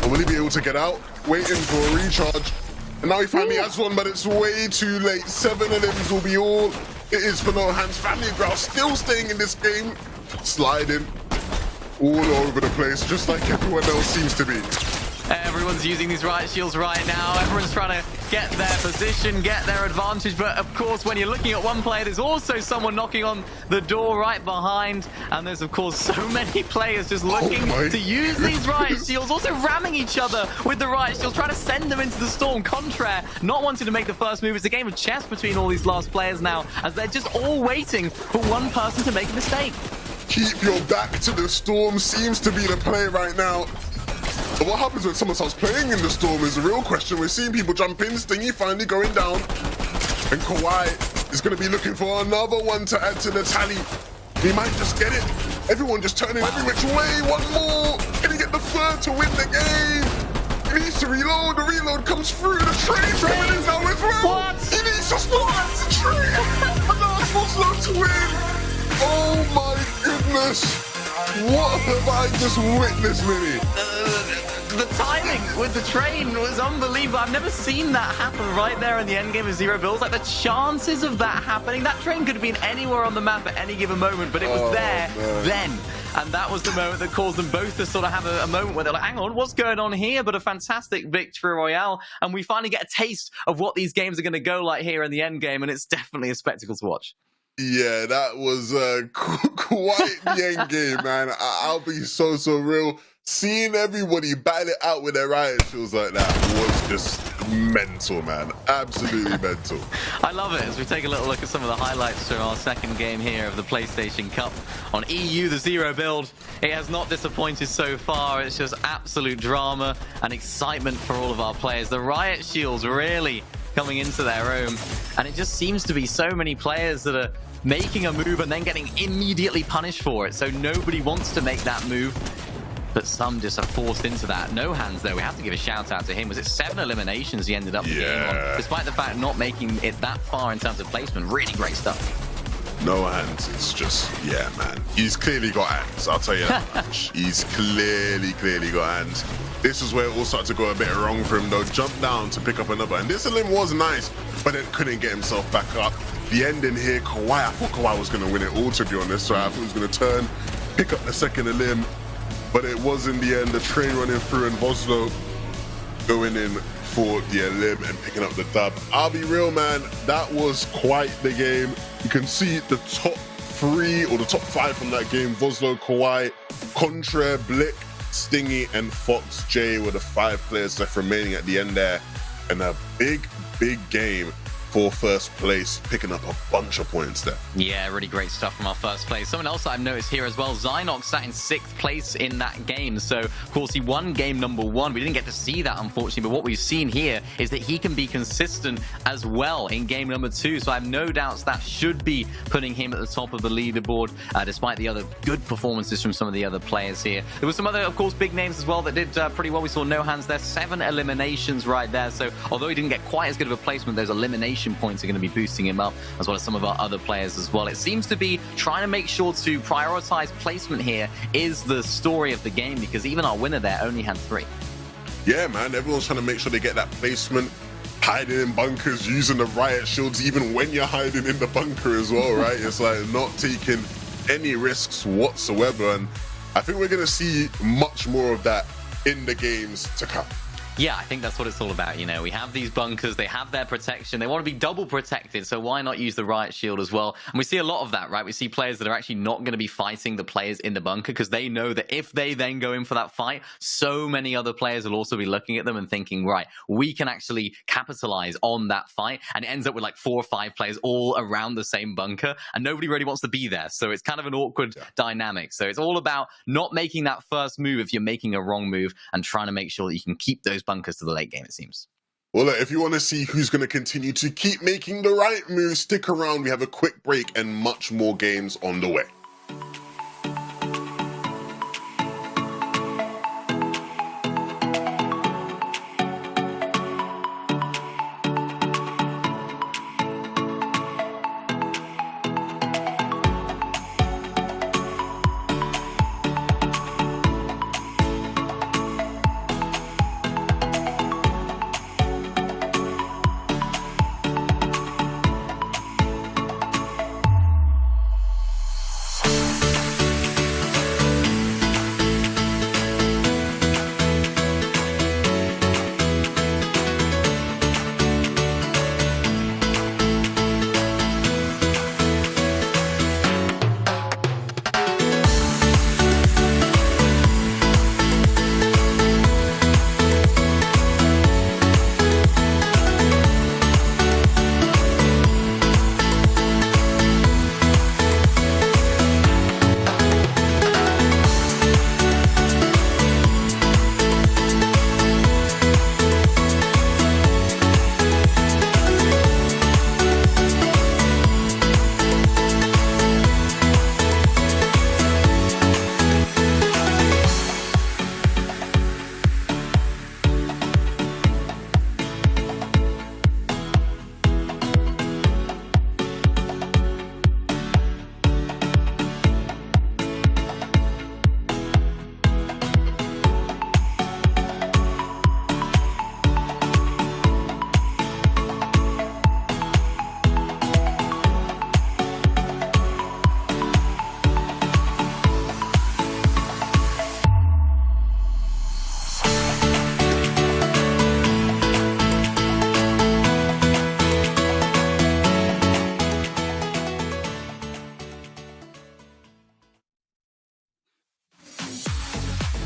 Will he be able to get out? Waiting for a recharge. And now he finally has one, but it's way too late. 7 of them will be all it is for no Hands. Family Graal still staying in this game. Sliding all over the place, just like everyone else seems to be. Everyone's using these riot shields right now. Everyone's trying to get their position, get their advantage. But of course, when you're looking at one player, there's also someone knocking on the door right behind. And there's, of course, so many players just looking to use these riot shields, also ramming each other with the riot shields, trying to send them into the storm. Contraire, not wanting to make the first move. It's a game of chess between all these last players now, as they're just all waiting for one person to make a mistake. Keep your back to the storm seems to be the play right now. But what happens when someone starts playing in the storm is a real question. We're seeing people jump in, Stingy finally going down. And Kawhi is going to be looking for another one to add to the tally. He might just get it. Everyone just turning every which way. One more. Can he get the third to win the game? He needs to reload. The reload comes through. The train's coming in now as well. What? He needs to start the train. And now it's Oslo to win. Oh my goodness. What have I just witnessed, Minnie? The timing with the train was unbelievable. I've never seen that happen right there in the end game of Zero Builds. Like, the chances of that happening, that train could have been anywhere on the map at any given moment, but it was there then. And that was the moment that caused them both to sort of have a moment where they're like, hang on, what's going on here? But a fantastic victory Royale. And we finally get a taste of what these games are going to go like here in the end game. And it's definitely a spectacle to watch. Yeah, that was quite the end game, man. I'll be so real. Seeing everybody battle it out with their riot shields like that was just mental, man. Absolutely mental. I love it. As we take a little look at some of the highlights from our second game here of the PlayStation Cup on EU, the Zero build. It has not disappointed so far. It's just absolute drama and excitement for all of our players. The riot shields really coming into their own, and it just seems to be so many players that are making a move and then getting immediately punished for it. So nobody wants to make that move, but some just are forced into that. No Hands, though, we have to give a shout out to him. Was it 7 eliminations he ended up the game on, despite the fact not making it that far in terms of placement? Really great stuff. No Hands, it's just, yeah, man. He's clearly got hands, I'll tell you that much. He's clearly got hands. This is where it all started to go a bit wrong for him, though. Jump down to pick up another, and this limb was nice, but then couldn't get himself back up. The ending here, Kawhi, I thought Kawhi was going to win it all, to be honest, so I thought he was going to turn, pick up the second limb, but it was in the end, the train running through, and Voslo going in for the limb and picking up the dub. I'll be real, man, that was quite the game. You can see the top three or the top five from that game, Voslo, Kawhi, Contre, Blick, Stingy, and Fox J were the 5 players left remaining at the end there. And a big game for first place, picking up a bunch of points there. Yeah, really great stuff from our first place. Someone else I've noticed here as well, Zynox sat in 6th place in that game. So, of course, he won game number 1. We didn't get to see that, unfortunately, but what we've seen here is that he can be consistent as well in game number 2. So I have no doubts that should be putting him at the top of the leaderboard, despite the other good performances from some of the other players here. There were some other, of course, big names as well that did pretty well. We saw No Hands there, 7 eliminations right there. So although he didn't get quite as good of a placement, those elimination points are going to be boosting him up, as well as some of our other players as well. It seems to be trying to make sure to prioritize placement here is the story of the game, because even our winner there only had 3. Yeah, man, everyone's trying to make sure they get that placement, hiding in bunkers, using the riot shields even when you're hiding in the bunker as well, right? It's like not taking any risks whatsoever, and I think we're going to see much more of that in the games to come. Yeah, I think that's what it's all about. You know, we have these bunkers, they have their protection, they want to be double protected, so why not use the riot shield as well? And we see a lot of that, right? We see players that are actually not going to be fighting the players in the bunker because they know that if they then go in for that fight, so many other players will also be looking at them and thinking, right, we can actually capitalize on that fight, and it ends up with like 4 or 5 players all around the same bunker, and nobody really wants to be there, so it's kind of an awkward dynamic. So it's all about not making that first move if you're making a wrong move, and trying to make sure that you can keep those bunkers to the late game, it seems. Well, look, if you want to see who's going to continue to keep making the right moves, stick around. We have a quick break and much more games on the way.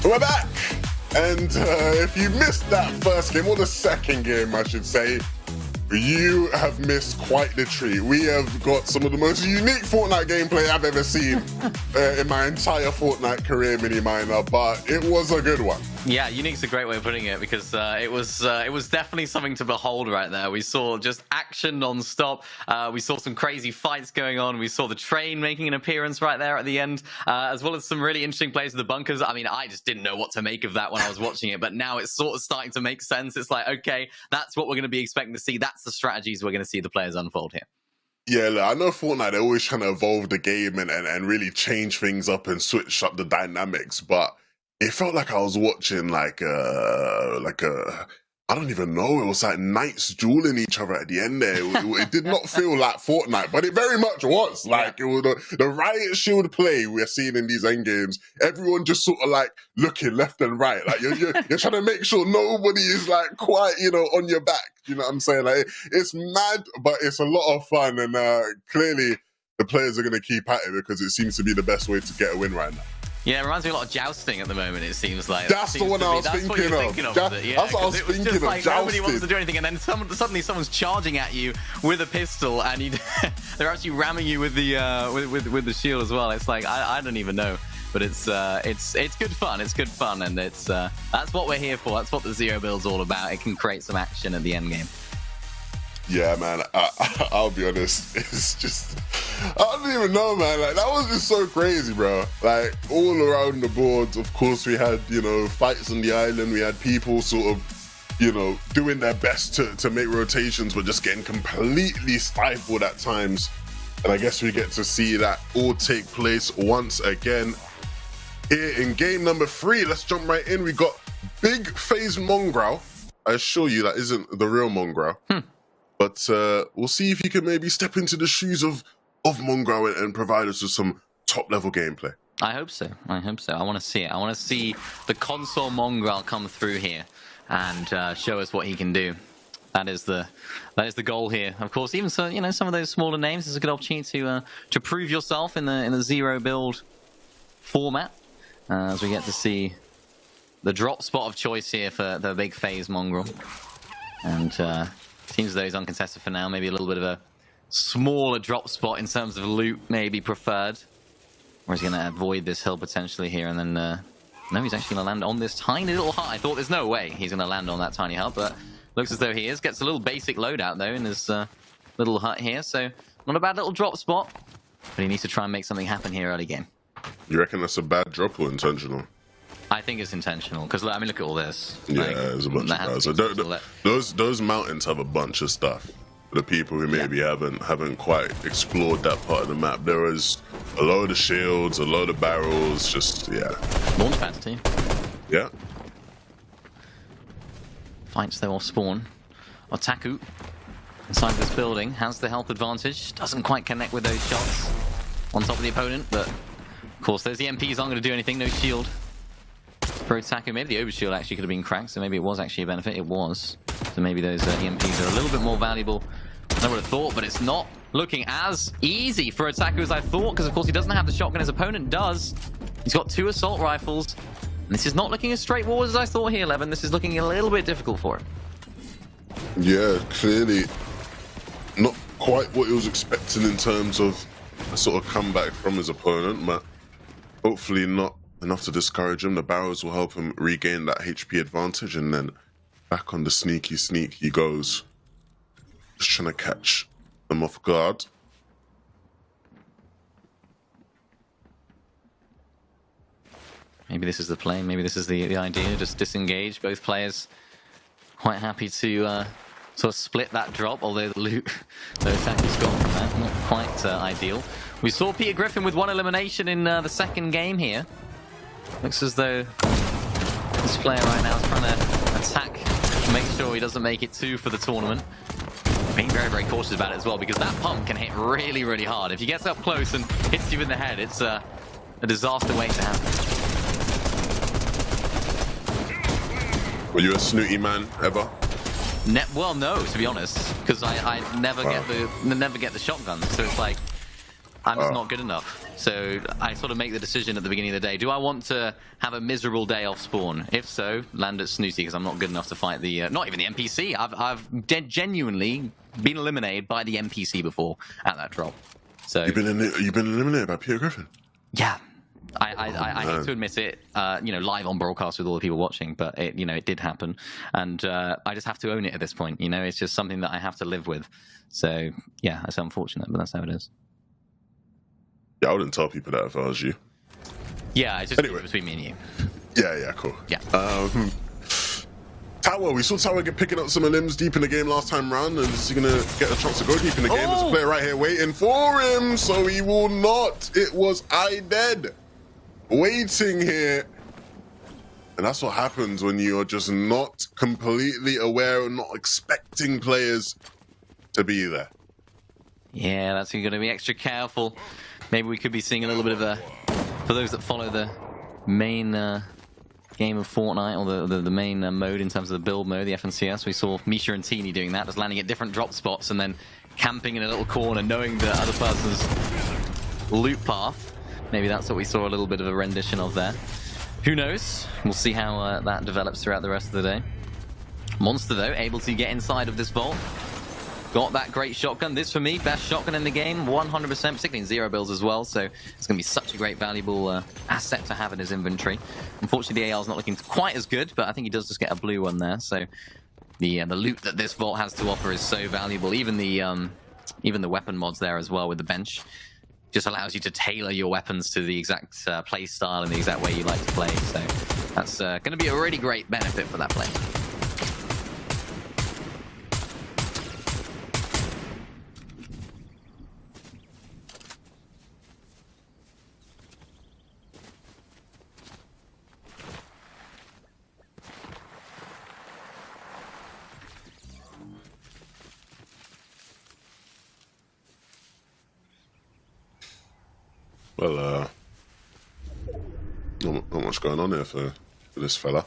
We're back, and if you missed that first game, or the second game I should say, you have missed quite the treat. We have got some of the most unique Fortnite gameplay I've ever seen in my entire Fortnite career, Mini Miner, but it was a good one. Yeah, unique's a great way of putting it, because it was definitely something to behold right there. We saw just action non-stop. We saw some crazy fights going on. We saw the train making an appearance right there at the end, as well as some really interesting plays with the bunkers. I mean, I just didn't know what to make of that when I was watching it, but now it's sort of starting to make sense. It's like, okay, that's what we're going to be expecting to see. That's the strategies we're going to see the players unfold here. Yeah, look, I know Fortnite, they're always trying to evolve the game and really change things up and switch up the dynamics, but it felt like I was watching like a I don't even know. It was like knights dueling each other at the end there. It did not feel like Fortnite, but it very much was. Like, it was the riot shield play we're seeing in these end games. Everyone just sort of like looking left and right. Like you're trying to make sure nobody is like quite, on your back. You know what I'm saying? Like, it's mad, but it's a lot of fun. And clearly the players are going to keep at it because it seems to be the best way to get a win right now. Yeah, it reminds me a lot of jousting at the moment, it seems like. That's the one I was thinking of. That's what I was thinking of, like nobody wants to jousting. do anything, and then suddenly someone's charging at you with a pistol, and they're actually ramming you with the shield as well. It's like, I don't even know. But it's good fun. It's good fun, and that's what we're here for. That's what the Zero build's all about. It can create some action at the end game. Yeah, man, I'll be honest. It's just, I don't even know, man. Like, that was just so crazy, bro. Like, all around the board, of course, we had, you know, fights on the island. We had people sort of, you know, doing their best to make rotations, but just getting completely stifled at times. And I guess we get to see that all take place once again here in game number 3. Let's jump right in. We got Big Phase Mongrel. I assure you that isn't the real Mongrel. But we'll see if he can maybe step into the shoes of Mongrel and provide us with some top-level gameplay. I hope so. I hope so. I want to see it. I want to see the console Mongrel come through here and show us what he can do. That is the goal here. Of course, even so, you know, some of those smaller names is a good opportunity to prove yourself in the Zero build format, as we get to see the drop spot of choice here for the Big Phase Mongrel. And seems as though he's uncontested for now. Maybe a little bit of a smaller drop spot in terms of loot maybe preferred. Or he's going to avoid this hill potentially here, and then no, he's actually going to land on this tiny little hut. I thought there's no way he's going to land on that tiny hut, but looks as though he is. Gets a little basic loadout though in his little hut here, so not a bad little drop spot. But he needs to try and make something happen here early game. You reckon that's a bad drop or intentional? I think it's intentional, because I mean, look at all this. Yeah, like, there's a bunch of guys. Those mountains have a bunch of stuff. For the people who maybe haven't quite explored that part of the map, there is a load of shields, a load of barrels, just Launch pads too. Yeah. Fights though off spawn. Otaku inside this building has the health advantage. Doesn't quite connect with those shots on top of the opponent, but of course those EMPs aren't going to do anything. No shield for Otaku. Maybe the overshield actually could have been cracked, so maybe it was actually a benefit. It was. So maybe those EMPs are a little bit more valuable than I would have thought, but it's not looking as easy for Otaku as I thought, because of course he doesn't have the shotgun. His opponent does. He's got 2 assault rifles. And this is not looking as straightforward as I thought here, Levin. This is looking a little bit difficult for him. Yeah, clearly not quite what he was expecting in terms of a sort of comeback from his opponent, but hopefully not enough to discourage him. The barrels will help him regain that HP advantage, and then back on the sneaky sneak he goes. Just trying to catch them off guard. Maybe this is the play. Maybe this is the idea. Just disengage. Both players quite happy to sort of split that drop, although the loot, the attack is gone from that. Not quite ideal. We saw Peter Griffin with 1 elimination in the second game here. Looks as though this player right now is trying to attack to make sure he doesn't make it 2 for the tournament. Being very, very cautious about it as well, because that pump can hit really, really hard. If he gets up close and hits you in the head, it's a disaster waiting to happen. Were you a snooty man ever? Well, no, to be honest, because I never get the shotgun. So it's like I'm just not good enough. So I sort of make the decision at the beginning of the day: do I want to have a miserable day off spawn? If so, land at snooty, because I'm not good enough to fight the not even the NPC. I've genuinely been eliminated by the NPC before at that drop. So you've been eliminated by Peter Griffin. Yeah. I hate to admit it, you know, live on broadcast with all the people watching, but it, you know, it did happen, and I just have to own it at this point. You know, it's just something that I have to live with. So yeah, it's unfortunate, but that's how it is. Yeah, I wouldn't tell people that if I was you. Yeah, it's just between me and you. Yeah, cool. Yeah. Tower, we saw Tower picking up some limbs deep in the game last time round, and is he gonna get a chance to go deep in the game? There's a player right here waiting for him, so he will not. It was I dead. Waiting here, and that's what happens when you're just not completely aware and not expecting players to be there. Yeah, that's going to be extra careful. Maybe we could be seeing a little bit of a, for those that follow the main game of Fortnite, or the main mode in terms of the build mode, the FNCS, we saw Misha and Teeny doing that, just landing at different drop spots and then camping in a little corner, knowing the other person's loot path. Maybe that's what we saw a little bit of a rendition of there. Who knows? We'll see how that develops throughout the rest of the day. Monster, though, able to get inside of this vault. Got that great shotgun. This, for me, best shotgun in the game, 100%, particularly in zero builds as well. So it's going to be such a great, valuable asset to have in his inventory. Unfortunately, the AR is not looking quite as good, but I think he does just get a blue one there. So the loot that this vault has to offer is so valuable. Even the weapon mods there as well with the bench just allows you to tailor your weapons to the exact play style and the exact way you like to play. So that's going to be a really great benefit for that play. Well, not much going on here for this fella.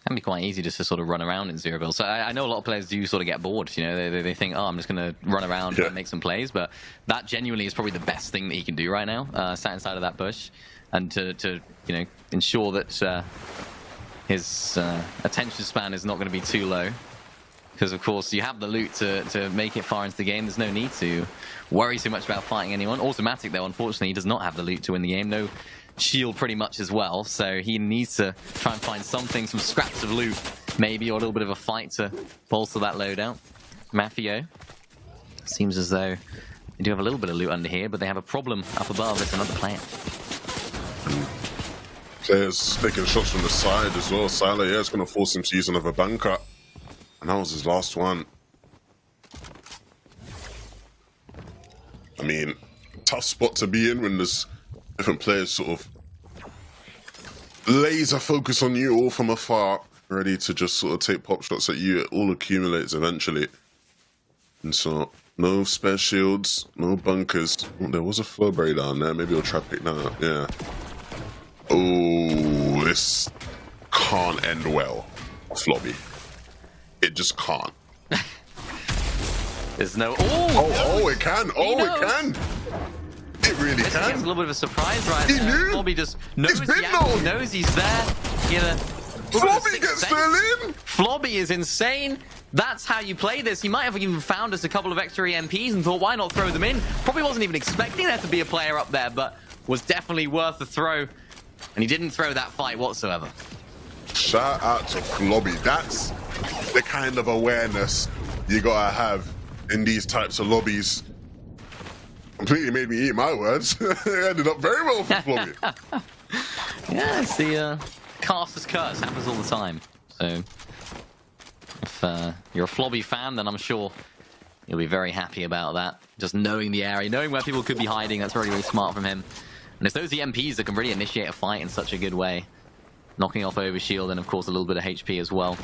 Can be quite easy just to sort of run around in zero build. So I know a lot of players do sort of get bored. You know, they think, oh, I'm just going to run around and make some plays. But that genuinely is probably the best thing that he can do right now, sat inside of that bush, and to you know, ensure that his attention span is not going to be too low. Because, of course, you have the loot to make it far into the game. There's no need to worry too much about fighting anyone. Automatic, though, unfortunately, he does not have the loot to win the game. No shield pretty much as well. So he needs to try and find something, some scraps of loot, maybe, or a little bit of a fight to bolster that loadout. Mafio. Seems as though they do have a little bit of loot under here, but they have a problem up above. It's another player. Players taking shots from the side as well. Silo, yeah, it's going to force him to use another bunker. And that was his last one. I mean, tough spot to be in when there's different players sort of laser focus on you all from afar, ready to just sort of take pop shots at you. It all accumulates eventually. And so, no spare shields, no bunkers. Oh, there was a flowberry down there. Maybe I'll try to pick that up. Yeah. Oh, this can't end well, Flobby. It just can't. There's no... Oh, it can. Oh, it can. It really It's can. a little bit of a surprise right He there. knew. Flobby just knows, It's been he known. knows he's there. Flobby gets still in. Flobby is insane. That's how you play this. He might have even found us a couple of extra EMPs and thought, why not throw them in? Probably wasn't even expecting there to be a player up there, but was definitely worth the throw. And he didn't throw that fight whatsoever. Shout out to Flobby. That's the kind of awareness you gotta have in these types of lobbies. Completely made me eat my words. It ended up very well for Flobby. Yeah, it's the caster's curse. Happens all the time. So if you're a Flobby fan, then I'm sure you'll be very happy about that. Just knowing the area, knowing where people could be hiding, that's really, really smart from him. And it's those EMPs that can really initiate a fight in such a good way. Knocking off Overshield and, of course, a little bit of HP as well.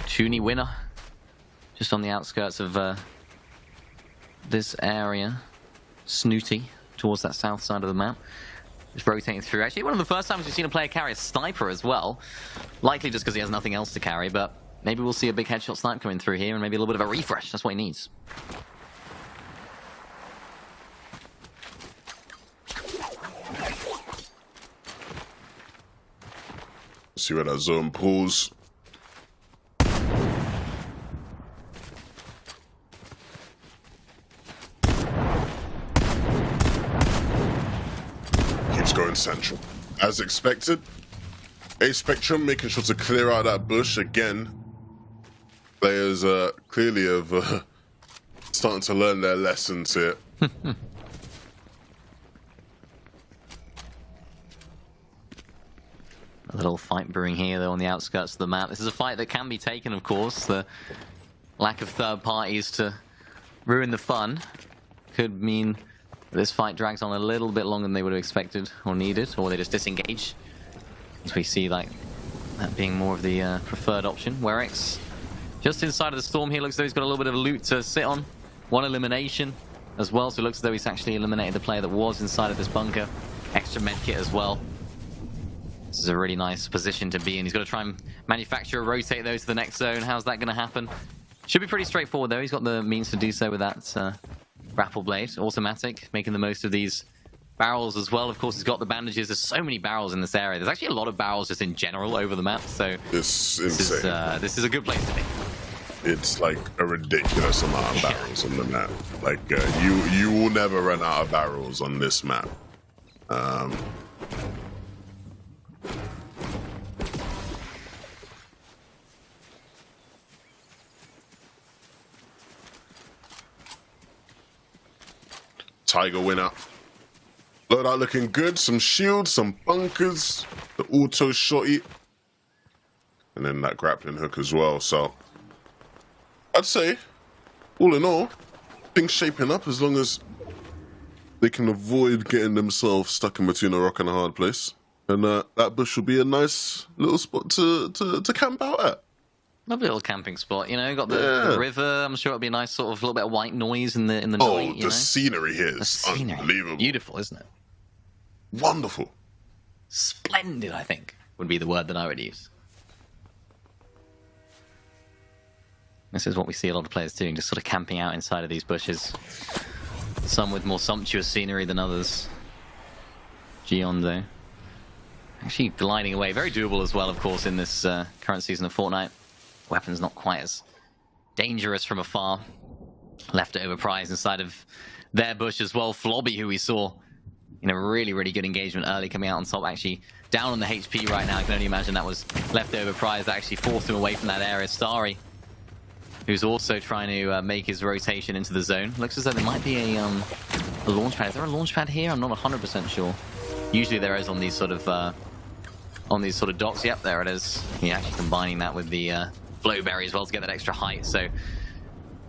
Toonie winner. Just on the outskirts of this area. Snooty towards that south side of the map. Just rotating through. Actually, one of the first times we've seen a player carry a sniper as well. Likely just because he has nothing else to carry, but maybe we'll see a big headshot snipe coming through here and maybe a little bit of a refresh. That's what he needs. See where that zone pulls. Keeps going central. As expected, A Spectrum making sure to clear out that bush again. Players clearly have starting to learn their lessons here. A little fight brewing here, though, on the outskirts of the map. This is a fight that can be taken, of course. The lack of third parties to ruin the fun could mean this fight drags on a little bit longer than they would have expected or needed, or they just disengage. As we see, like, that being more of the preferred option. Werex just inside of the storm here. Looks as though he's got a little bit of loot to sit on. One elimination as well, so it looks as though he's actually eliminated the player that was inside of this bunker. Extra medkit as well. This is a really nice position to be in. He's got to try and manufacture a rotate though to the next zone. How's that going to happen? Should be pretty straightforward though. He's got the means to do so with that grapple blade. Automatic, making the most of these barrels as well. Of course, he's got the bandages. There's so many barrels in this area. There's actually a lot of barrels just in general over the map. So it's insane. This is a good place to be. It's like a ridiculous amount of barrels on the map. Like you will never run out of barrels on this map. Tiger winner. Loadout looking good. Some shields, some bunkers, the auto shotty, and then that grappling hook as well. So I'd say, all in all, things shaping up as long as they can avoid getting themselves stuck in between a rock and a hard place. And that bush will be a nice little spot to camp out at. Lovely little camping spot, you know. Got the river. I'm sure it'll be a nice sort of little bit of white noise in the night. Oh, the scenery here is unbelievable. Beautiful, isn't it? Wonderful. Splendid, I think, would be the word that I would use. This is what we see a lot of players doing, just sort of camping out inside of these bushes. Some with more sumptuous scenery than others. Gion, though, actually gliding away. Very doable as well, of course, in this current season of Fortnite. Weapons not quite as dangerous from afar. Leftover prize inside of their bush as well. Flobby, who we saw in a really, really good engagement early, coming out on top, actually down on the HP right now. I can only imagine that was leftover prize that actually forced him away from that area. Starry, who's also trying to make his rotation into the zone. Looks as though there might be a launch pad. Is there a launch pad here? I'm not 100% sure. Usually there is on these sort of docks. Yep, there it is. He's actually combining that with the flowberry as well to get that extra height. So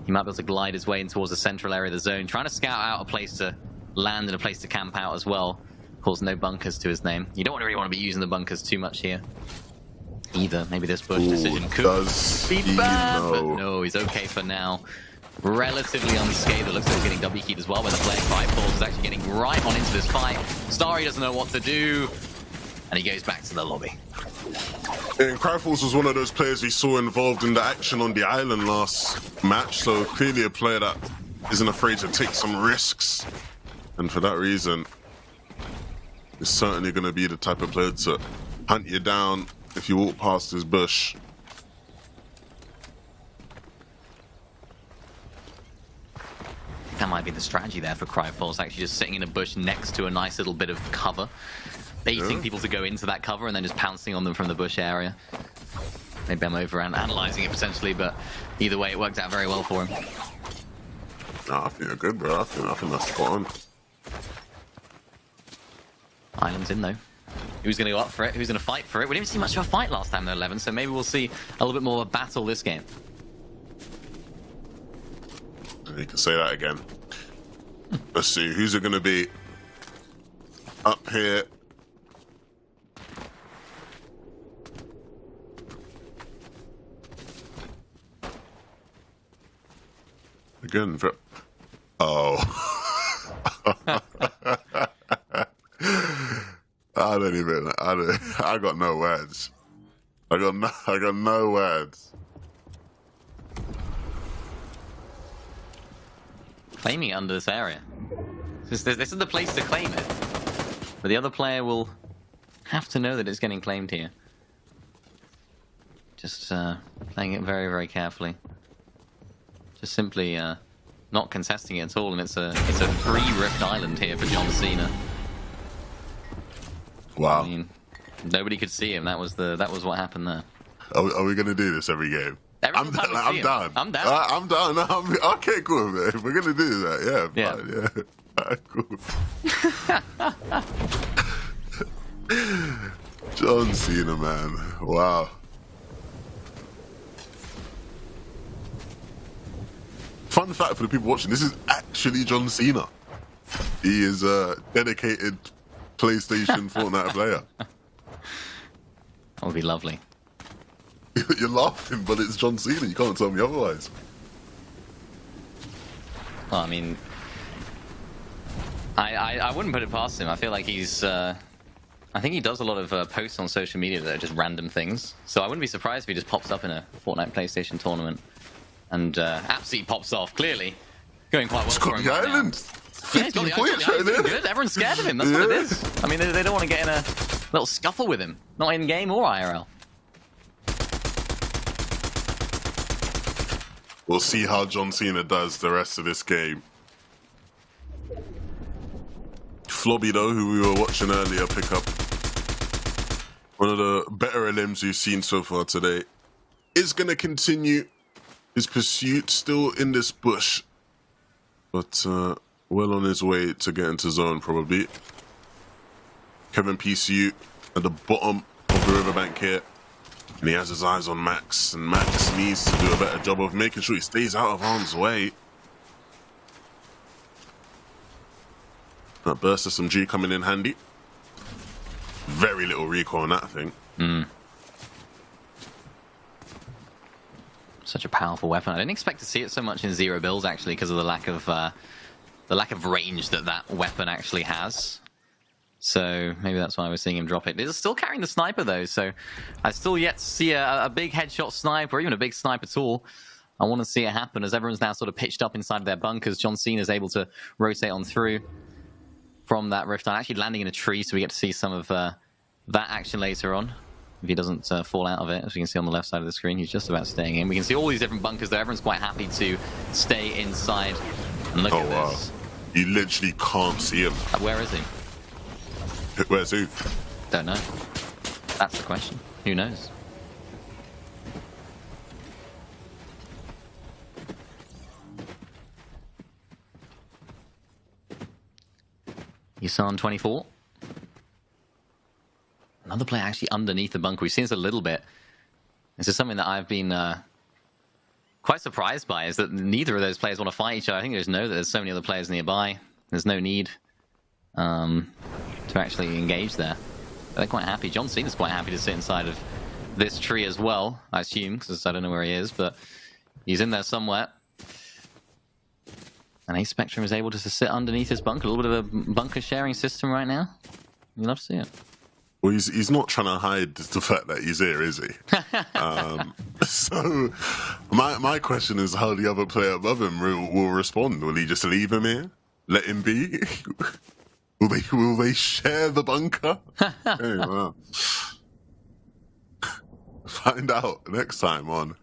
he might be able to glide his way in towards the central area of the zone, trying to scout out a place to land and a place to camp out as well. Of course, no bunkers to his name. You don't really want to be using the bunkers too much here either. Maybe this bush decision could be bad, but no, he's okay for now. Relatively unscathed. It looks like he's getting W keyed as well, when the player Cry Falls is actually getting right on into this fight. Starry doesn't know what to do, and he goes back to the lobby. And Cryfalls was one of those players we saw involved in the action on the island last match, so clearly a player that isn't afraid to take some risks, and for that reason is certainly going to be the type of player to hunt you down if you walk past his bush. That might be the strategy there for Cryfalls, actually just sitting in a bush next to a nice little bit of cover, baiting people to go into that cover and then just pouncing on them from the bush area. Maybe I'm over and analysing it potentially, but either way it worked out very well for him. Nah, I think you're good, bro. I think that's spot on. Island's in though. Who's going to go up for it? Who's going to fight for it? We didn't see much of a fight last time, though, 11, so maybe we'll see a little bit more of a battle this game. You can say that again. Let's see, who's it going to be? Up here. Again, oh. I got no words. I got no words. Claiming it under this area. This is the place to claim it. But the other player will have to know that it's getting claimed here. Just playing it very, very carefully. Just simply not contesting it at all, and it's a free Rift Island here for John Cena. Wow. I mean, nobody could see him. That was what happened there. Are we gonna do this every game? I'm down. I'm down. Okay, cool, man. If we're gonna do that, yeah. Fine, yeah. Cool. John Cena, man. Wow. Fun fact for the people watching, this is actually John Cena. He is a dedicated PlayStation Fortnite player. That would be lovely. You're laughing, but it's John Cena. You can't tell me otherwise. Well, I mean, I wouldn't put it past him. I feel like he's I think he does a lot of posts on social media that are just random things. So I wouldn't be surprised if he just pops up in a Fortnite PlayStation tournament and absolutely pops off. Clearly, going quite well for him right now. Yeah, he's got the island. Yeah, he's doing good. Everyone's scared of him. That's what it is. I mean, they don't want to get in a little scuffle with him. Not in game or IRL. We'll see how John Cena does the rest of this game. Flobby, though, who we were watching earlier, pick up one of the better limbs we've seen so far today, is going to continue his pursuit still in this bush, but well on his way to get into zone, probably. Kevin PCU at the bottom of the riverbank here, and he has his eyes on Max, and Max needs to do a better job of making sure he stays out of harm's way. That burst SMG coming in handy. Very little recoil on that thing. Such a powerful weapon. I didn't expect to see it so much in zero builds, actually, because of the lack of range that weapon actually has. So maybe that's why I was seeing him drop it. He's still carrying the sniper, though, so I still yet to see a big headshot snipe, or even a big snipe at all. I want to see it happen as everyone's now sort of pitched up inside of their bunkers. John Cena is able to rotate on through from that rift line, actually landing in a tree, so we get to see some of that action later on. If he doesn't fall out of it, as you can see on the left side of the screen, he's just about staying in. We can see all these different bunkers, though. Everyone's quite happy to stay inside. And look at this. You literally can't see him. Where is he? Where's who? Don't know. That's the question. Who knows? Yusan 24. Another player actually underneath the bunker. We've seen this a little bit. This is something that I've been quite surprised by, is that neither of those players want to fight each other. I think there's that there's so many other players nearby. There's no need to actually engage there. They're quite happy. John Cena's quite happy to sit inside of this tree as well, I assume, because I don't know where he is, but he's in there somewhere. And Ace Spectrum is able to sit underneath his bunker. A little bit of a bunker sharing system right now. You'd love to see it. Well, he's not trying to hide the fact that he's here, is he? So my question is how the other player above him will respond. Will he just leave him here? Let him be? Will they share the bunker? Hey, wow. Find out next time on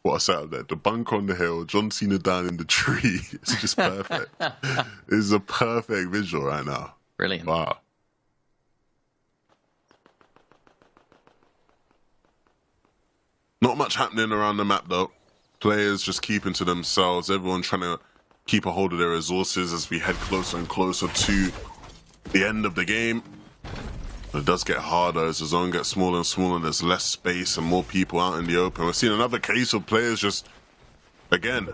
what I said there. The bunker on the hill, John Cena down in the tree. It's just perfect. It's a perfect visual right now. Brilliant. Wow. Not much happening around the map though. Players just keeping to themselves. Everyone trying to keep a hold of their resources as we head closer and closer to the end of the game. It does get harder as the zone gets smaller and smaller. There's less space and more people out in the open. We're seeing another case of players just, again,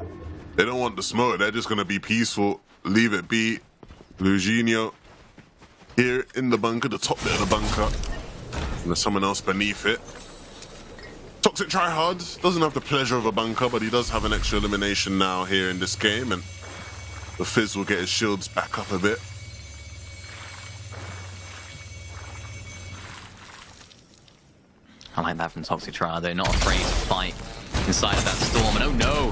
they don't want the smoke. They're just going to be peaceful, leave it be. Luginio here in the bunker, the top bit of the bunker. And there's someone else beneath it. Toxic Tryhard doesn't have the pleasure of a bunker, but he does have an extra elimination now here in this game. And the Fizz will get his shields back up a bit. I like that from Toxic Tryhard, though. Not afraid to fight inside of that storm. And oh no,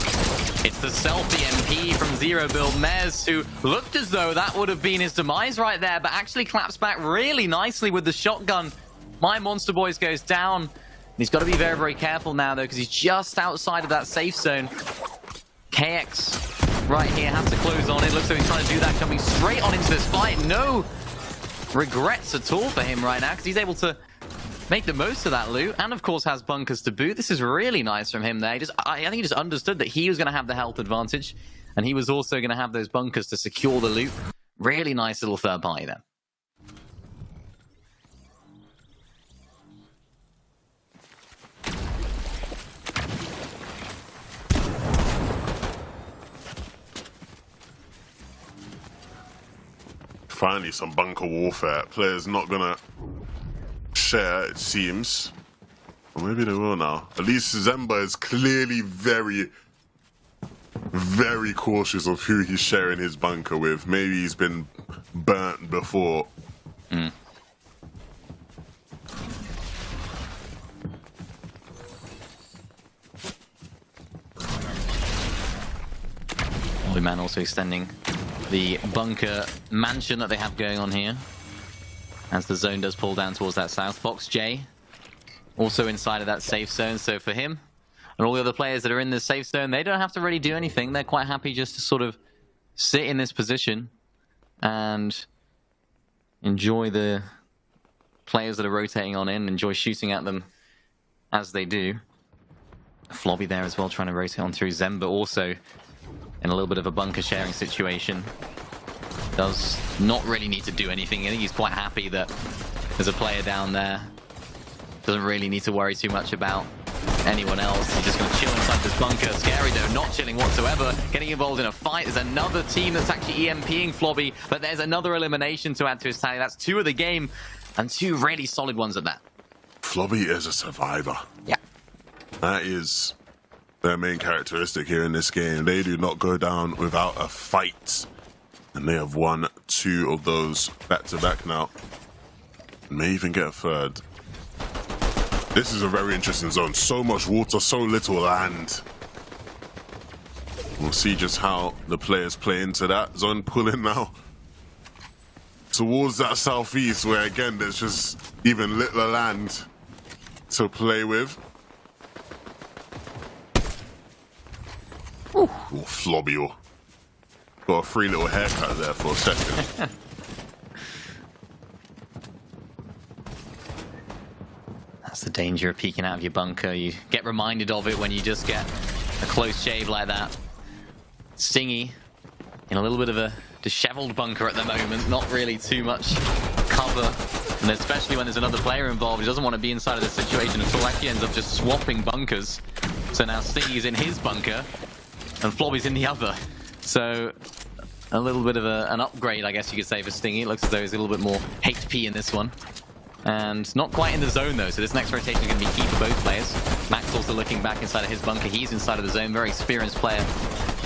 it's the selfie MP from Zero Build Mez, who looked as though that would have been his demise right there, but actually claps back really nicely with the shotgun. My Monster Boys goes down. He's got to be very, very careful now, though, because he's just outside of that safe zone. KX right here has to close on it. Looks like he's trying to do that, coming straight on into this fight. No regrets at all for him right now, because he's able to make the most of that loot, and of course has bunkers to boot. This is really nice from him there. I think he just understood that he was going to have the health advantage, and he was also going to have those bunkers to secure the loot. Really nice little third party there. Finally, some bunker warfare. Players not going to share, it seems. Or maybe they will now. At least Zemba is clearly very very cautious of who he's sharing his bunker with. Maybe he's been burnt before. Man also extending the bunker mansion that they have going on here as the zone does pull down towards that south. Fox J also inside of that safe zone, so for him and all the other players that are in this safe zone, they don't have to really do anything. They're quite happy just to sort of sit in this position and enjoy the players that are rotating on in, enjoy shooting at them as they do. Flobby there as well, trying to rotate on through Zemba also in a little bit of a bunker sharing situation. Does not really need to do anything. I think he's quite happy that there's a player down there. Doesn't really need to worry too much about anyone else. He's just going to chill inside this bunker. Scary though, not chilling whatsoever. Getting involved in a fight. There's another team that's actually EMPing Flobby, but there's another elimination to add to his tally. That's 2 of the game, and 2 really solid ones at that. Flobby is a survivor. Yeah. That is their main characteristic here in this game. They do not go down without a fight. And they have won 2 of those back-to-back now. May even get a 3rd. This is a very interesting zone. So much water, so little land. We'll see just how the players play into that zone. Pulling now towards that southeast, where again there's just even little land to play with. Oh, Flobby. Got a free little haircut there for a second. That's the danger of peeking out of your bunker. You get reminded of it when you just get a close shave like that. Stingy in a little bit of a disheveled bunker at the moment. Not really too much cover. And especially when there's another player involved, he doesn't want to be inside of this situation at all. Actually ends up just swapping bunkers. So now Stingy's in his bunker and Flobby's in the other. So a little bit of an upgrade, I guess you could say, for Stingy. It looks as though he's a little bit more HP in this one. And not quite in the zone, though, so this next rotation is going to be key for both players. Max also looking back inside of his bunker. He's inside of the zone. Very experienced player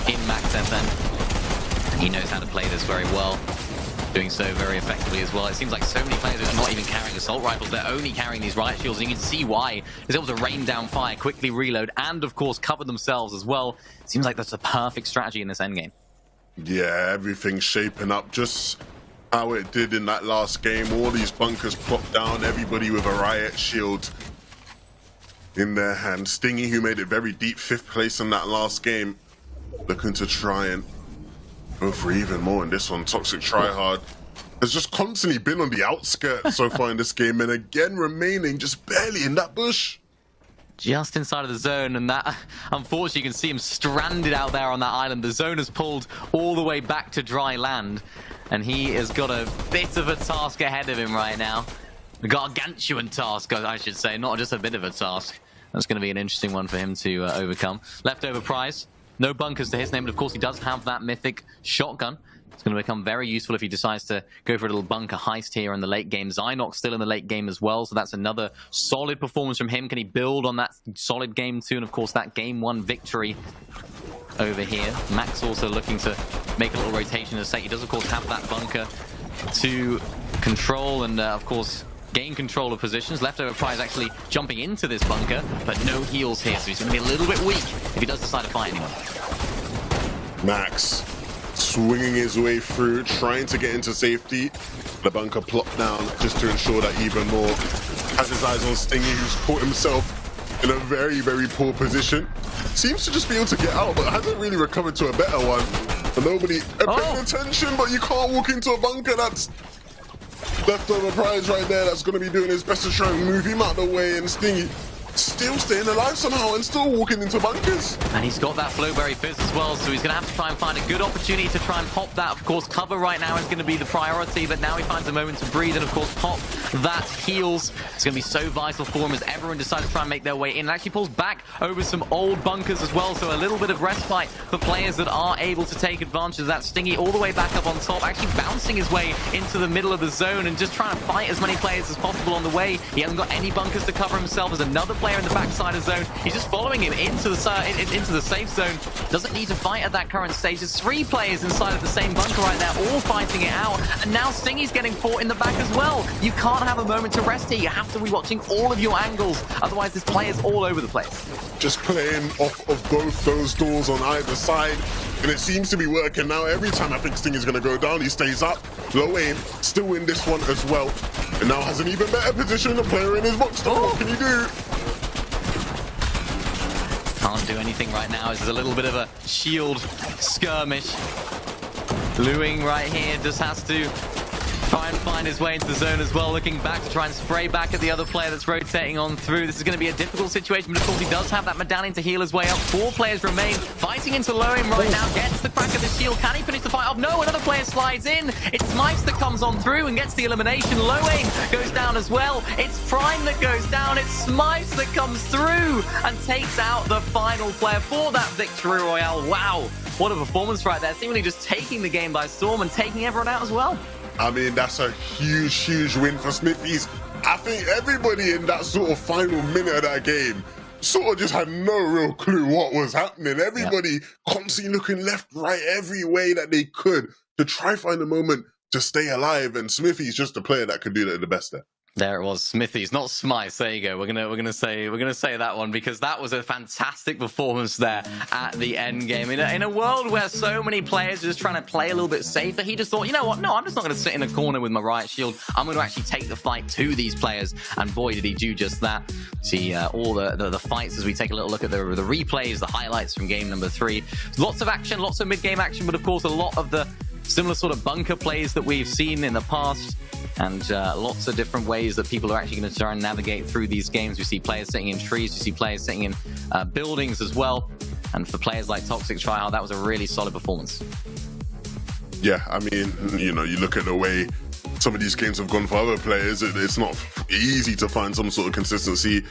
in Max FN. And he knows how to play this very well. Doing so very effectively as well. It seems like so many players are not even carrying assault rifles. They're only carrying these riot shields, and you can see why. He's able to rain down fire, quickly reload, and of course cover themselves as well. Seems like that's the perfect strategy in this endgame. Yeah, everything's shaping up just how it did in that last game. All these bunkers plopped down, everybody with a riot shield in their hand. Stingy, who made it very deep, 5th place in that last game, looking to try and go for even more in this one. Toxic Tryhard has just constantly been on the outskirts so far in this game, and again remaining just barely in that bush. Just inside of the zone, and that, unfortunately, you can see him stranded out there on that island. The zone has pulled all the way back to dry land, and he has got a bit of a task ahead of him right now. A gargantuan task, I should say, not just a bit of a task. That's going to be an interesting one for him to overcome. Leftover prize. No bunkers to his name, but of course he does have that mythic shotgun. It's going to become very useful if he decides to go for a little bunker heist here in the late game. Zynox still in the late game as well, so that's another solid performance from him. Can he build on that solid game 2? And of course that game 1 victory over here. Max also looking to make a little rotation of state. He does of course have that bunker to control and of course gain control of positions. Leftover prize actually jumping into this bunker, but no heals here, so he's going to be a little bit weak if he does decide to fight anyone. Max swinging his way through, trying to get into safety. The bunker plopped down just to ensure that even more. Has his eyes on Stingy, who's caught himself in a very, very poor position. Seems to just be able to get out, but hasn't really recovered to a better one. But nobody paying attention, but you can't walk into a bunker. That's leftover prize right there. That's going to be doing his best to try and move him out of the way, and Stingy still staying alive somehow and still walking into bunkers. And he's got that Flowberry Fizz as well, so he's going to have to try and find a good opportunity to try and pop that. Of course, cover right now is going to be the priority, but now he finds a moment to breathe and, of course, pop that heals. It's going to be so vital for him as everyone decides to try and make their way in. And actually pulls back over some old bunkers as well, so a little bit of respite for players that are able to take advantage of that. Stingy all the way back up on top, actually bouncing his way into the middle of the zone and just trying to fight as many players as possible on the way. He hasn't got any bunkers to cover himself as another player in the backside of zone. He's just following him into the safe zone. Doesn't need to fight at that current stage. There's 3 players inside of the same bunker right now, all fighting it out. And now Stingy's getting fought in the back as well. You can't have a moment to rest here. You have to be watching all of your angles. Otherwise, this player's all over the place. Just playing off of both those doors on either side. And it seems to be working now. Every time I think Stingy's going to go down, he stays up. Low aim, still in this one as well. And now has an even better position. The player in his box. Oh, what can he do? Can't do anything right now. It's a little bit of a shield skirmish. Luing right here just has to try and find his way into the zone as well, looking back to try and spray back at the other player that's rotating on through. This is going to be a difficult situation, but of course he does have that medallion to heal his way up. 4 players remain, fighting into low aim right now, gets the crack of the shield. Can he finish the fight off? No, another player slides in. It's Smipes that comes on through and gets the elimination. Low aim goes down as well. It's Prime that goes down. It's Smipes that comes through and takes out the final player for that victory royale. Wow, what a performance right there. Seemingly just taking the game by storm and taking everyone out as well. I mean, that's a huge, huge win for Smithies. I think everybody in that sort of final minute of that game sort of just had no real clue what was happening. Everybody constantly looking left, right, every way that they could to try find a moment to stay alive. And Smithy's just a player that could do that the best there. There it was, Smithies, not Smythe. There you go. We're gonna say that one because that was a fantastic performance there at the end game. In a world where so many players are just trying to play a little bit safer, he just thought, you know what? No, I'm just not going to sit in a corner with my riot shield. I'm going to actually take the fight to these players, and boy, did he do just that. See all the fights as we take a little look at the replays, the highlights from game number 3. Lots of action, lots of mid-game action, but of course a lot of the similar sort of bunker plays that we've seen in the past. And lots of different ways that people are actually going to try and navigate through these games. We see players sitting in trees, we see players sitting in buildings as well. And for players like Toxic Tryhard, that was a really solid performance. Yeah, I mean, you know, you look at the way some of these games have gone for other players, it's not easy to find some sort of consistency.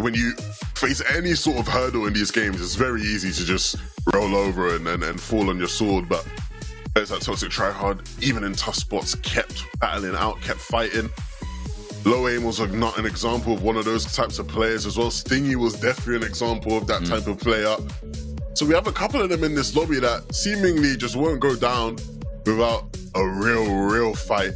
When you face any sort of hurdle in these games, it's very easy to just roll over and fall on your sword. But players like Toxic Tryhard, even in tough spots, kept battling out, kept fighting. Low aim was not an example of one of those types of players as well. Stingy was definitely an example of that type of player. So we have a couple of them in this lobby that seemingly just won't go down without a real fight.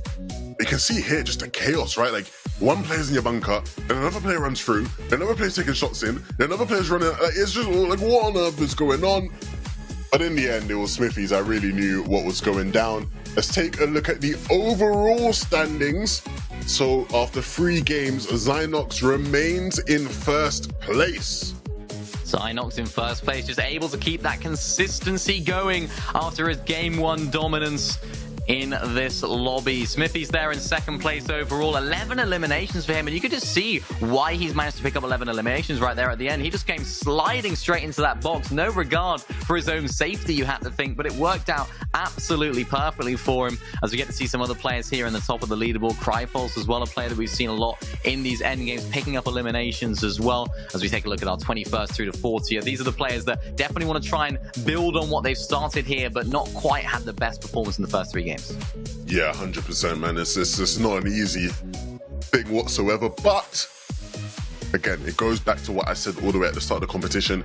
You can see here just the chaos, right? Like, one player's in your bunker, then another player runs through, then another player's taking shots in, then another player's running. Like, it's just like, what on earth is going on? But in the end, it was Smithies. I really knew what was going down. Let's take a look at the overall standings. So after 3 games, Zynox remains in first place. Zynox in first place, just able to keep that consistency going after his game 1 dominance in this lobby. Smithy's there in second place overall. 11 eliminations for him, and you could just see why he's managed to pick up 11 eliminations right there at the end. He just came sliding straight into that box. No regard for his own safety, you had to think, but it worked out absolutely perfectly for him as we get to see some other players here in the top of the leaderboard. Cryfalse as well, a player that we've seen a lot in these end games, picking up eliminations as well as we take a look at our 21st through to 40th. These are the players that definitely want to try and build on what they've started here, but not quite had the best performance in the first 3 games. Yeah, 100%, man. It's not an easy thing whatsoever. But again, it goes back to what I said all the way at the start of the competition.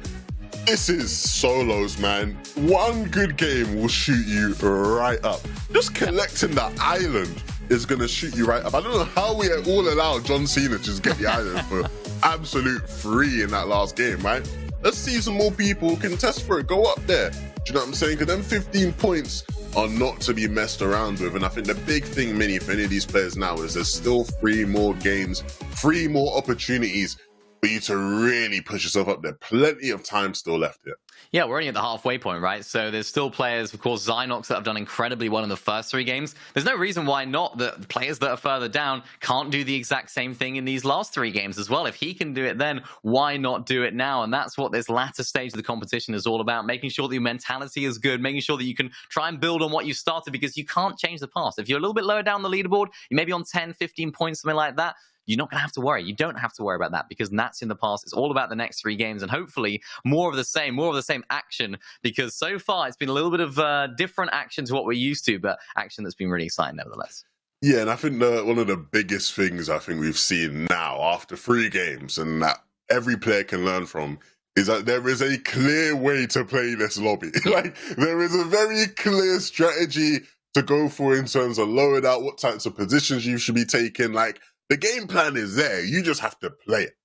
This is solos, man. One good game will shoot you right up. Just collecting that island is going to shoot you right up. I don't know how we all allowed John Cena to just get the island for absolute free in that last game, right? Let's see some more people contest for it. Go up there. Do you know what I'm saying? Because them 15 points are not to be messed around with. And I think the big thing, Mini, for any of these players now is there's still 3 more games, 3 more opportunities for you to really push yourself up there. Plenty of time still left here. Yeah, we're only at the halfway point, right? So there's still players, of course, Zynox, that have done incredibly well in the first 3 games. There's no reason why not the players that are further down can't do the exact same thing in these last 3 games as well. If he can do it then, why not do it now? And that's what this latter stage of the competition is all about, making sure that your mentality is good, making sure that you can try and build on what you started, because you can't change the past. If you're a little bit lower down the leaderboard, you may be on 10, 15 points, something like that. You're not going to have to worry. You don't have to worry about that because that's in the past. It's all about the next 3 games and hopefully more of the same action, because so far it's been a little bit of different action to what we're used to, but action that's been really exciting nevertheless. Yeah, and I think one of the biggest things I think we've seen now after 3 games, and that every player can learn from is that there is a clear way to play this lobby. Like, there is a very clear strategy to go for in terms of load out, what types of positions you should be taking. Like, the game plan is there. You just have to play it.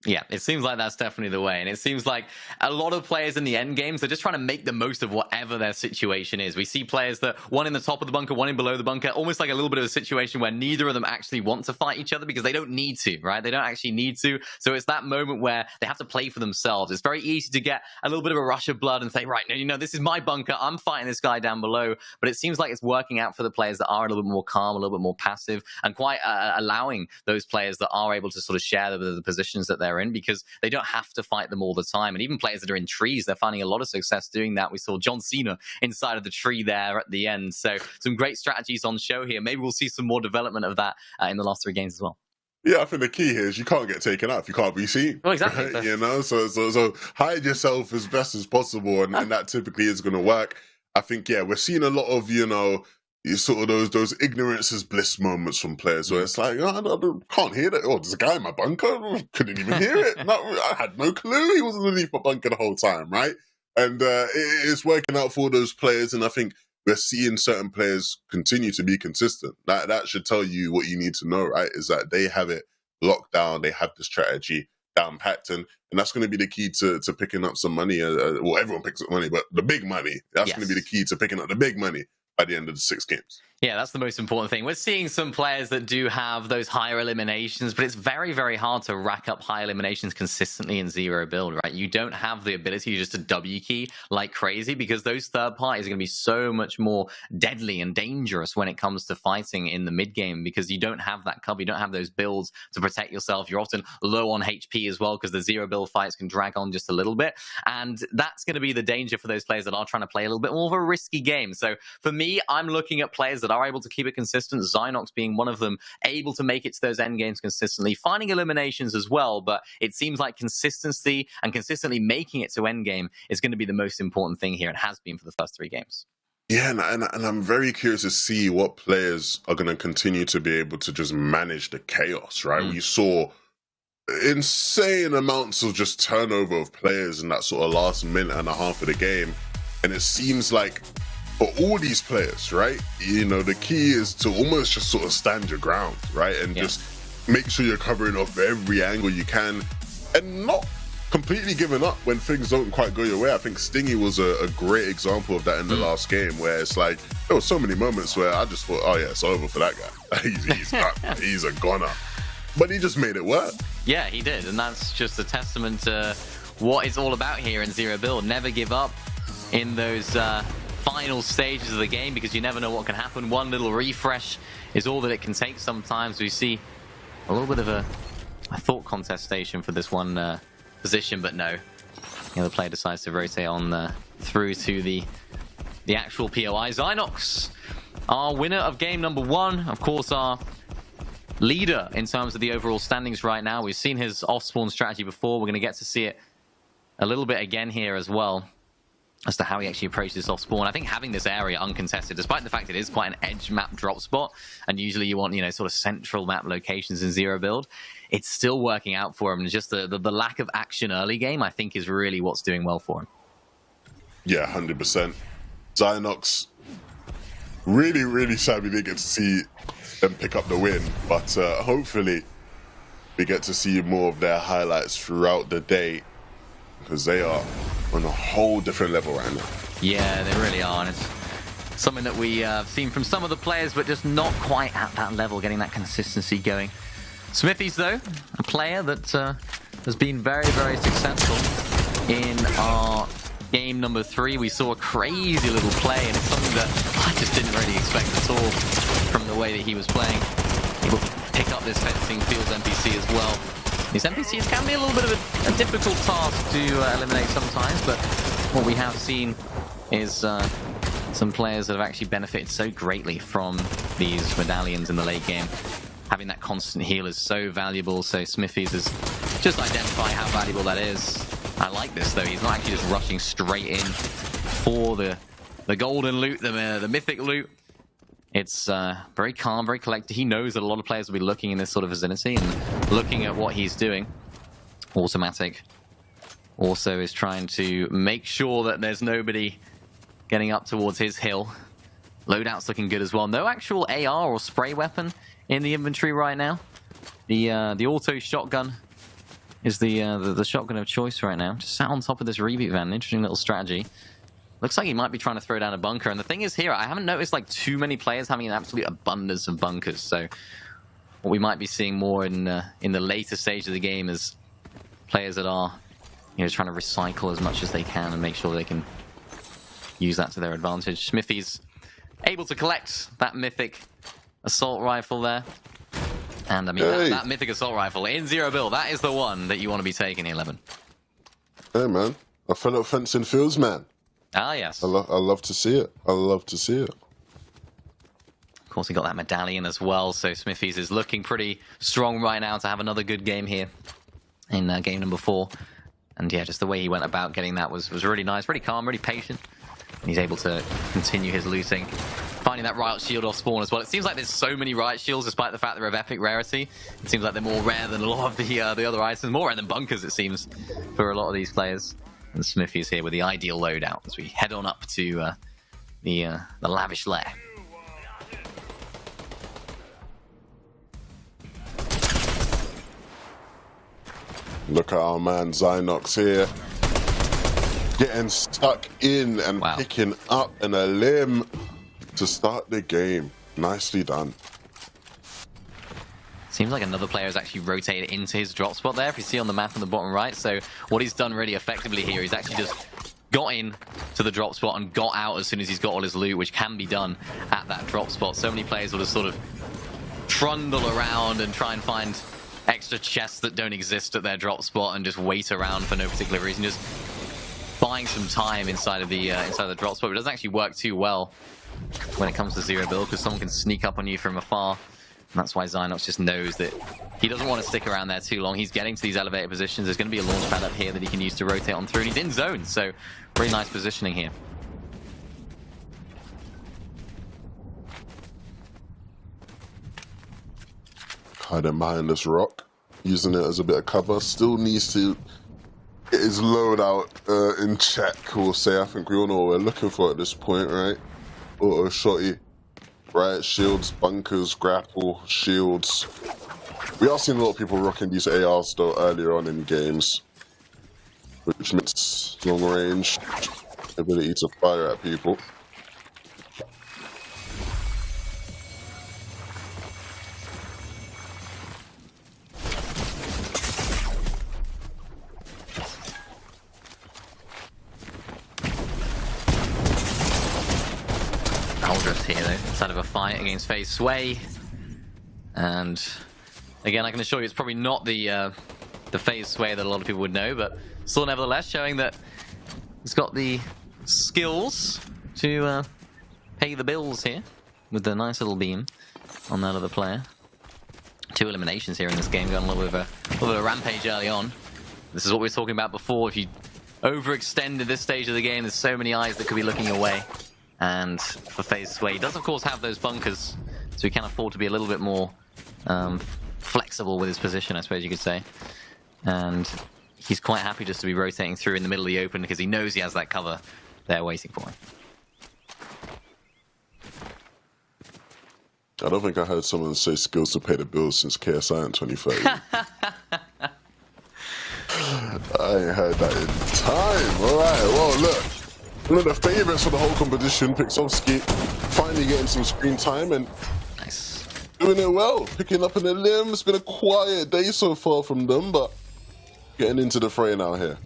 Yeah, it seems like that's definitely the way. And it seems like a lot of players in the end games, they're just trying to make the most of whatever their situation is. We see players that one in the top of the bunker, one in below the bunker, almost like a little bit of a situation where neither of them actually want to fight each other because they don't need to, right? They don't actually need to. So it's that moment where they have to play for themselves. It's very easy to get a little bit of a rush of blood and say, right, no, you know, this is my bunker. I'm fighting this guy down below. But it seems like it's working out for the players that are a little bit more calm, a little bit more passive, and quite allowing those players that are able to sort of share the positions that they're in, because they don't have to fight them all the time. And even players that are in trees, they're finding a lot of success doing that. We saw John Cena inside of the tree there at the end. So some great strategies on show here. Maybe we'll see some more development of that in the last 3 games as well. Yeah, I think the key here is you can't get taken out if you can't be seen. Well, exactly. Right? You know, so hide yourself as best as possible, and that typically is going to work. I think, yeah, we're seeing a lot of, you know, sort of those ignorance is bliss moments from players where it's like, oh, I can't hear that. Oh, there's a guy in my bunker. Couldn't even hear it. No, I had no clue he was underneath my bunker the whole time, right? And it's working out for those players, and I think we're seeing certain players continue to be consistent. That should tell you what you need to know, right? Is that they have it locked down, they have the strategy down packed, and that's going to be the key to picking up some money. Well, everyone picks up money, but the big money, that's going to be the key to picking up the big money at the end of the 6 games. Yeah, that's the most important thing. We're seeing some players that do have those higher eliminations, but it's very, very hard to rack up high eliminations consistently in zero build, right? You don't have the ability just to W key like crazy, because those third parties are going to be so much more deadly and dangerous when it comes to fighting in the mid game, because you don't have that cover, you don't have those builds to protect yourself. You're often low on HP as well, because the zero build fights can drag on just a little bit, and that's going to be the danger for those players that are trying to play a little bit more of a risky game. So for me, I'm looking at players that are able to keep it consistent, Zynox being one of them, able to make it to those end games consistently, finding eliminations as well, but it seems like consistency and consistently making it to end game is going to be the most important thing here. It has been for the first 3 games. Yeah, and I'm very curious to see what players are going to continue to be able to just manage the chaos, right? We saw insane amounts of just turnover of players in that sort of last minute and a half of the game, and it seems like for all these players, right, you know, the key is to almost just sort of stand your ground, right, and just make sure you're covering off every angle you can and not completely giving up when things don't quite go your way. I think Stingy was a great example of that in the last game, where it's like there were so many moments where I just thought, oh yeah, it's over for that guy. he's done. He's a goner. But he just made it work. Yeah, he did, and that's just a testament to what it's all about here in Zero Build. Never give up in those final stages of the game, because you never know what can happen. One little refresh is all that it can take. Sometimes we see a little bit of a thought contestation for this one position, but no, the other player decides to rotate on through to the actual POI. Zynox, our winner of game number 1, of course, our leader in terms of the overall standings right now. We've seen his off-spawn strategy before. We're going to get to see it a little bit again here as well, as to how he actually approaches this off-spawn. I think having this area uncontested, despite the fact it is quite an edge map drop spot, and usually you want, sort of central map locations in Zero Build, it's still working out for him. And just the lack of action early game, I think, is really what's doing well for him. Yeah, 100%. Zynox, really, really sad we didn't get to see them pick up the win, but hopefully we get to see more of their highlights throughout the day, because they are on a whole different level right now. Yeah, they really are, and it's something that we have seen from some of the players, but just not quite at that level, getting that consistency going. Smithies, though, a player that has been very, very successful in our game number 3. We saw a crazy little play, and it's something that I just didn't really expect at all from the way that he was playing. Able to pick up this fencing fields NPC as well. These NPCs can be a little bit of a difficult task to eliminate sometimes, but what we have seen is some players that have actually benefited so greatly from these medallions in the late game. Having that constant heal is so valuable, so Smithies is just identify how valuable that is. I like this, though. He's not actually just rushing straight in for the golden loot, the mythic loot. It's very calm, very collected. He knows that a lot of players will be looking in this sort of vicinity and looking at what he's doing. Automatic also is trying to make sure that there's nobody getting up towards his hill. Loadout's looking good as well. No actual AR or spray weapon in the inventory right now. The auto shotgun is the shotgun of choice right now. Just sat on top of this reboot van. Interesting little strategy. Looks like he might be trying to throw down a bunker. And the thing is here, I haven't noticed like too many players having an absolute abundance of bunkers. So what we might be seeing more in the later stage of the game is players that are, you know, trying to recycle as much as they can and make sure they can use that to their advantage. Smithy's able to collect that mythic assault rifle there. And I mean, that mythic assault rifle in Zero Build, that is the one that you want to be taking, 11. Hey, man. I fell up fencing fields, man. Ah, yes. I love to see it. I love to see it. Of course, he got that medallion as well, so Smithy's is looking pretty strong right now to have another good game here in game number 4. And yeah, just the way he went about getting that was really nice, really calm, really patient. And he's able to continue his looting. Finding that riot shield off spawn as well. It seems like there's so many riot shields despite the fact they're of epic rarity. It seems like they're more rare than a lot of the other items. More rare than bunkers, it seems, for a lot of these players. And Smithy's here with the ideal loadout as we head on up to the lavish lair. Look at our man Zynox here. Getting stuck in and picking up in a limb to start the game. Nicely done. Seems like another player has actually rotated into his drop spot there, if you see on the map on the bottom right. So what he's done really effectively here, he's actually just got in to the drop spot and got out as soon as he's got all his loot, which can be done at that drop spot. So many players will just sort of trundle around and try and find extra chests that don't exist at their drop spot and just wait around for no particular reason, just buying some time inside of the drop spot. But it doesn't actually work too well when it comes to Zero Build, because someone can sneak up on you from afar. And that's why Zynox just knows that he doesn't want to stick around there too long. He's getting to these elevated positions. There's going to be a launch pad up here that he can use to rotate on through. And he's in zone, so very nice positioning here. Hiding behind this rock, using it as a bit of cover. Still needs to get his loadout in check, we'll say. I think we all know what we're looking for at this point, right? Auto shotty. Right, shields, bunkers, grapple, shields. We are seeing a lot of people rocking these ARs though earlier on in games, which means long range, ability to fire at people. Here though, inside of a fight against FaZe Sway, and again I can assure you it's probably not the FaZe Sway that a lot of people would know, but still nevertheless showing that he's got the skills to pay the bills here with the nice little beam on that other player. 2 eliminations here in this game, going a little bit of a rampage early on. This is what we were talking about before. If you overextend at this stage of the game, there's so many eyes that could be looking away. And for FaZe Sway, he does of course have those bunkers, so he can afford to be a little bit more flexible with his position, I suppose you could say. And he's quite happy just to be rotating through in the middle of the open because he knows he has that cover there waiting for him. I don't think I heard someone say skills to pay the bills since KSI in 2030. I ain't heard that in time. Alright, well look. One of the favourites for the whole competition, Pixovsky, finally getting some screen time and nice. Doing it well, picking up in the limb. It's been a quiet day so far from them, but getting into the fray now here.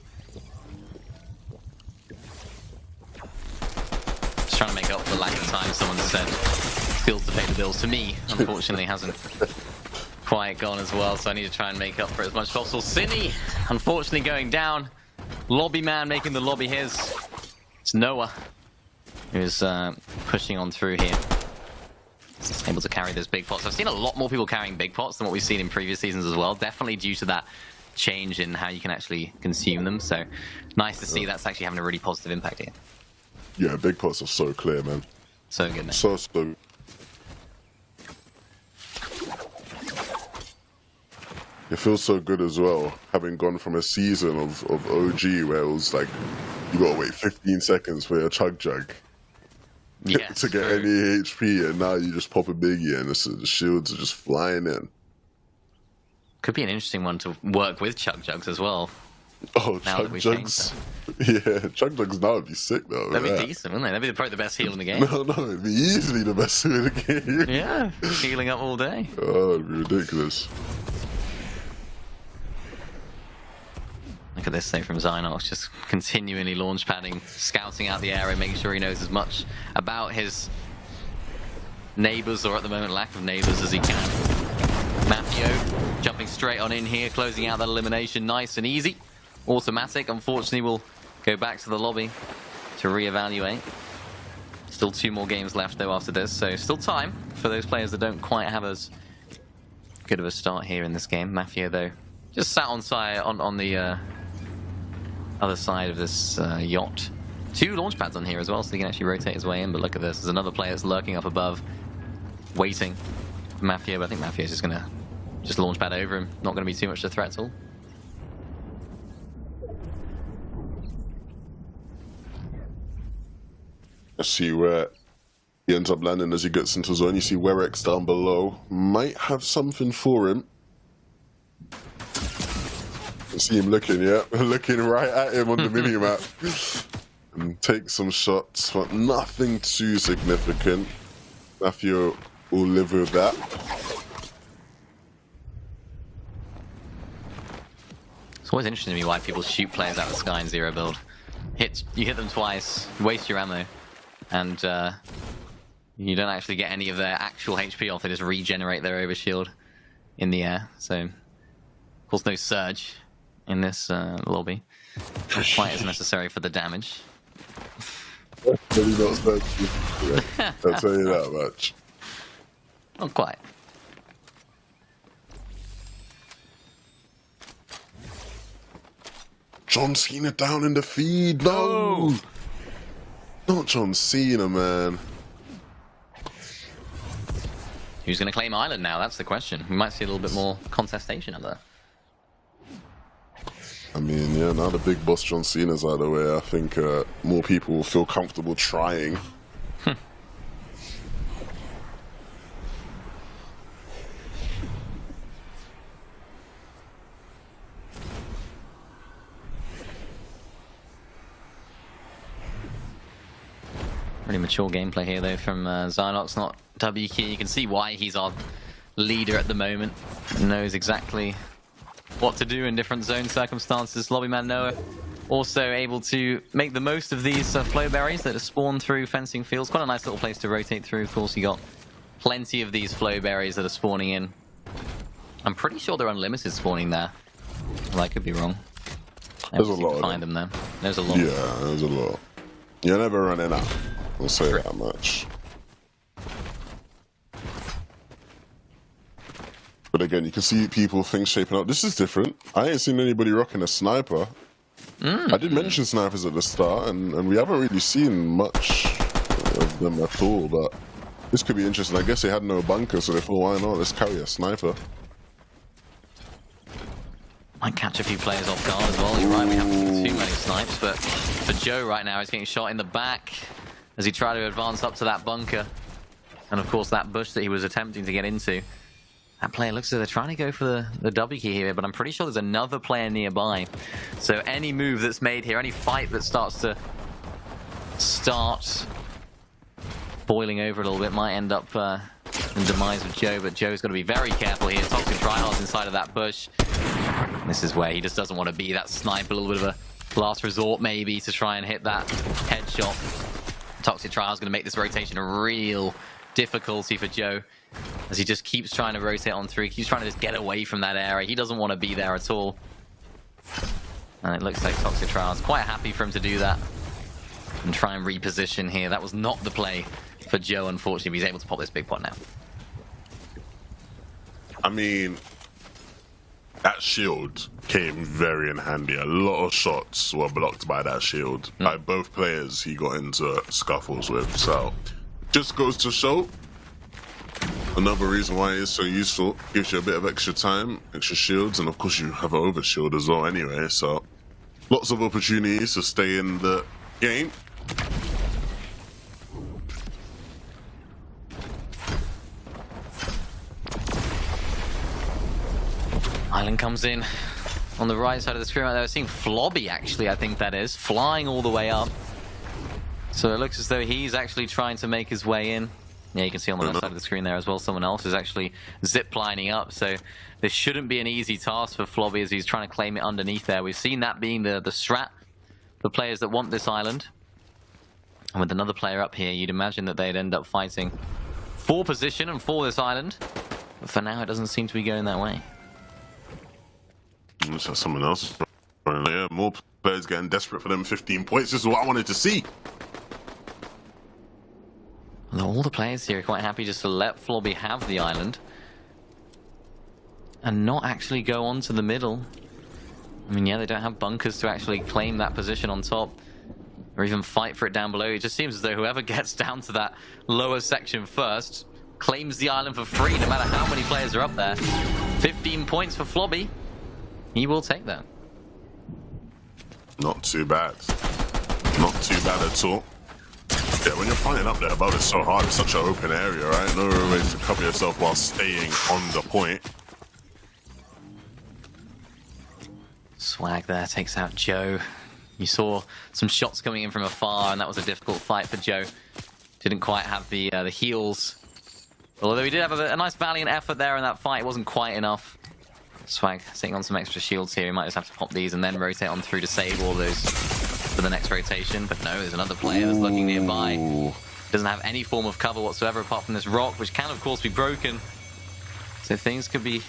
Just trying to make up for the lack of time. Someone said skills to pay the bills. To me, unfortunately, hasn't quite gone as well, so I need to try and make up for it as much as possible. Cine, unfortunately, going down. Lobby man making the lobby his. It's Noah who's pushing on through here. He's able to carry those big pots. I've seen a lot more people carrying big pots than what we've seen in previous seasons as well. Definitely due to that change in how you can actually consume them. So nice to see that's actually having a really positive impact here. Yeah, big pots are so clear, man. So good, man. So. It feels so good as well, having gone from a season of OG where it was like you gotta wait 15 seconds for your chug jug Yes, to get true. any HP, and now you just pop a biggie and the shields are just flying in. Could be an interesting one to work with chug jugs as well. Oh, Now that chug we've jugs. Yeah, chug jugs now would be sick though. That'd yeah. be decent, wouldn't they? That'd be probably the best heal in the game. No, it'd be easily the best suit in the game. Yeah, healing up all day. Oh, it'd be ridiculous. Look at this save from Zynox, just continually launch padding, scouting out the area, making sure he knows as much about his neighbors, or at the moment lack of neighbors, as he can. Mafio jumping straight on in here, closing out that elimination nice and easy. Automatic, unfortunately, will go back to the lobby to reevaluate. Still 2 more games left though after this, so still time for those players that don't quite have as good of a start here in this game. Mafia though, just sat on the other side of this yacht. 2 launch pads on here as well, so he can actually rotate his way in. But look at this, there's another player that's lurking up above, waiting for Mafia. But I think Mafia's just gonna launch pad over him. Not gonna be too much of a threat at all. Let's see where he ends up landing as he gets into zone. You see Werex down below. Might have something for him. You see him looking, yeah? Looking right at him on the mini-map. And take some shots, but nothing too significant. Mafia will live with that. It's always interesting to me why people shoot players out of the sky in zero build. You hit them twice, waste your ammo, and you don't actually get any of their actual HP off. They just regenerate their overshield in the air. So, of course, no surge in this lobby. Not quite as necessary for the damage. Maybe not special. Yeah, I'll tell you that much. Not quite. John Cena down in the feed. No! Not John Cena, man. Who's going to claim Island now? That's the question. We might see a little bit more contestation up there. I mean, yeah, now the big boss John Cena's out of the way, I think more people will feel comfortable trying. Really mature gameplay here, though, from Zynox, not WK. You can see why he's our leader at the moment. Knows exactly what to do in different zone circumstances. Lobbyman Noah also able to make the most of these flow berries that are spawned through fencing fields. Quite a nice little place to rotate through. Of course, you got plenty of these flow berries that are spawning in. I'm pretty sure they're unlimited spawning there. Well, I could be wrong. There's a lot. Find them there. There's a lot. Yeah, there's a lot. You're never running out. I'll say that much. But again, you can see people, things shaping up. This is different. I ain't seen anybody rocking a sniper. I did mention snipers at the start, and we haven't really seen much of them at all, but this could be interesting. I guess they had no bunker, so they thought, why not? Let's carry a sniper. Might catch a few players off guard as well. You're right, we haven't seen too many snipes, but for Joe right now, he's getting shot in the back as he tried to advance up to that bunker. And of course, that bush that he was attempting to get into. That player looks like they're trying to go for the W key here, but I'm pretty sure there's another player nearby. So any move that's made here, any fight that starts boiling over a little bit might end up in demise with Joe, but Joe's got to be very careful here. Toxic Tryhard's inside of that bush. This is where he just doesn't want to be. That snipe, a little bit of a last resort maybe to try and hit that headshot. Toxic Tryhard's going to make this rotation a real difficulty for Joe, as he just keeps trying to rotate on through, keeps trying to just get away from that area. He doesn't want to be there at all. And it looks like Toxic Tryhard's quite happy for him to do that and try and reposition here. That was not the play for Joe, unfortunately, but he's able to pop this big pot now. I mean, that shield came very in handy. A lot of shots were blocked by that shield. By both players he got into scuffles with. So, just goes to show Another reason why it's so useful, gives you a bit of extra time, extra shields, and of course you have an overshield as well anyway, so lots of opportunities to stay in the game. Island comes in on the right side of the screen right there. We're seeing Flobby, actually, I think that is, flying all the way up. So it looks as though he's actually trying to make his way in. Yeah, you can see on the left side of the screen there as well, someone else is actually zip-lining up. So this shouldn't be an easy task for Flobby as he's trying to claim it underneath there. We've seen that being the strat for players that want this island. And with another player up here, you'd imagine that they'd end up fighting for position and for this island. But for now, it doesn't seem to be going that way. Looks like someone else. Yeah, more players getting desperate for them 15 points. This is what I wanted to see. All the players here are quite happy just to let Flobby have the island and not actually go on to the middle. I mean, yeah, they don't have bunkers to actually claim that position on top or even fight for it down below. It just seems as though whoever gets down to that lower section first claims the island for free, no matter how many players are up there. 15 points for Flobby. He will take that. Not too bad. Not too bad at all. Yeah, when you're fighting up there above, it's so hard. It's such an open area, right? No real way to cover yourself while staying on the point. Swag there takes out Joe. You saw some shots coming in from afar, and that was a difficult fight for Joe. Didn't quite have the heals. Although he did have a nice valiant effort there in that fight, it wasn't quite enough. Swag sitting on some extra shields here. He might just have to pop these and then rotate on through to save all those for the next rotation. But no, there's another player that's looking nearby. Doesn't have any form of cover whatsoever apart from this rock, which can of course be broken. So things could be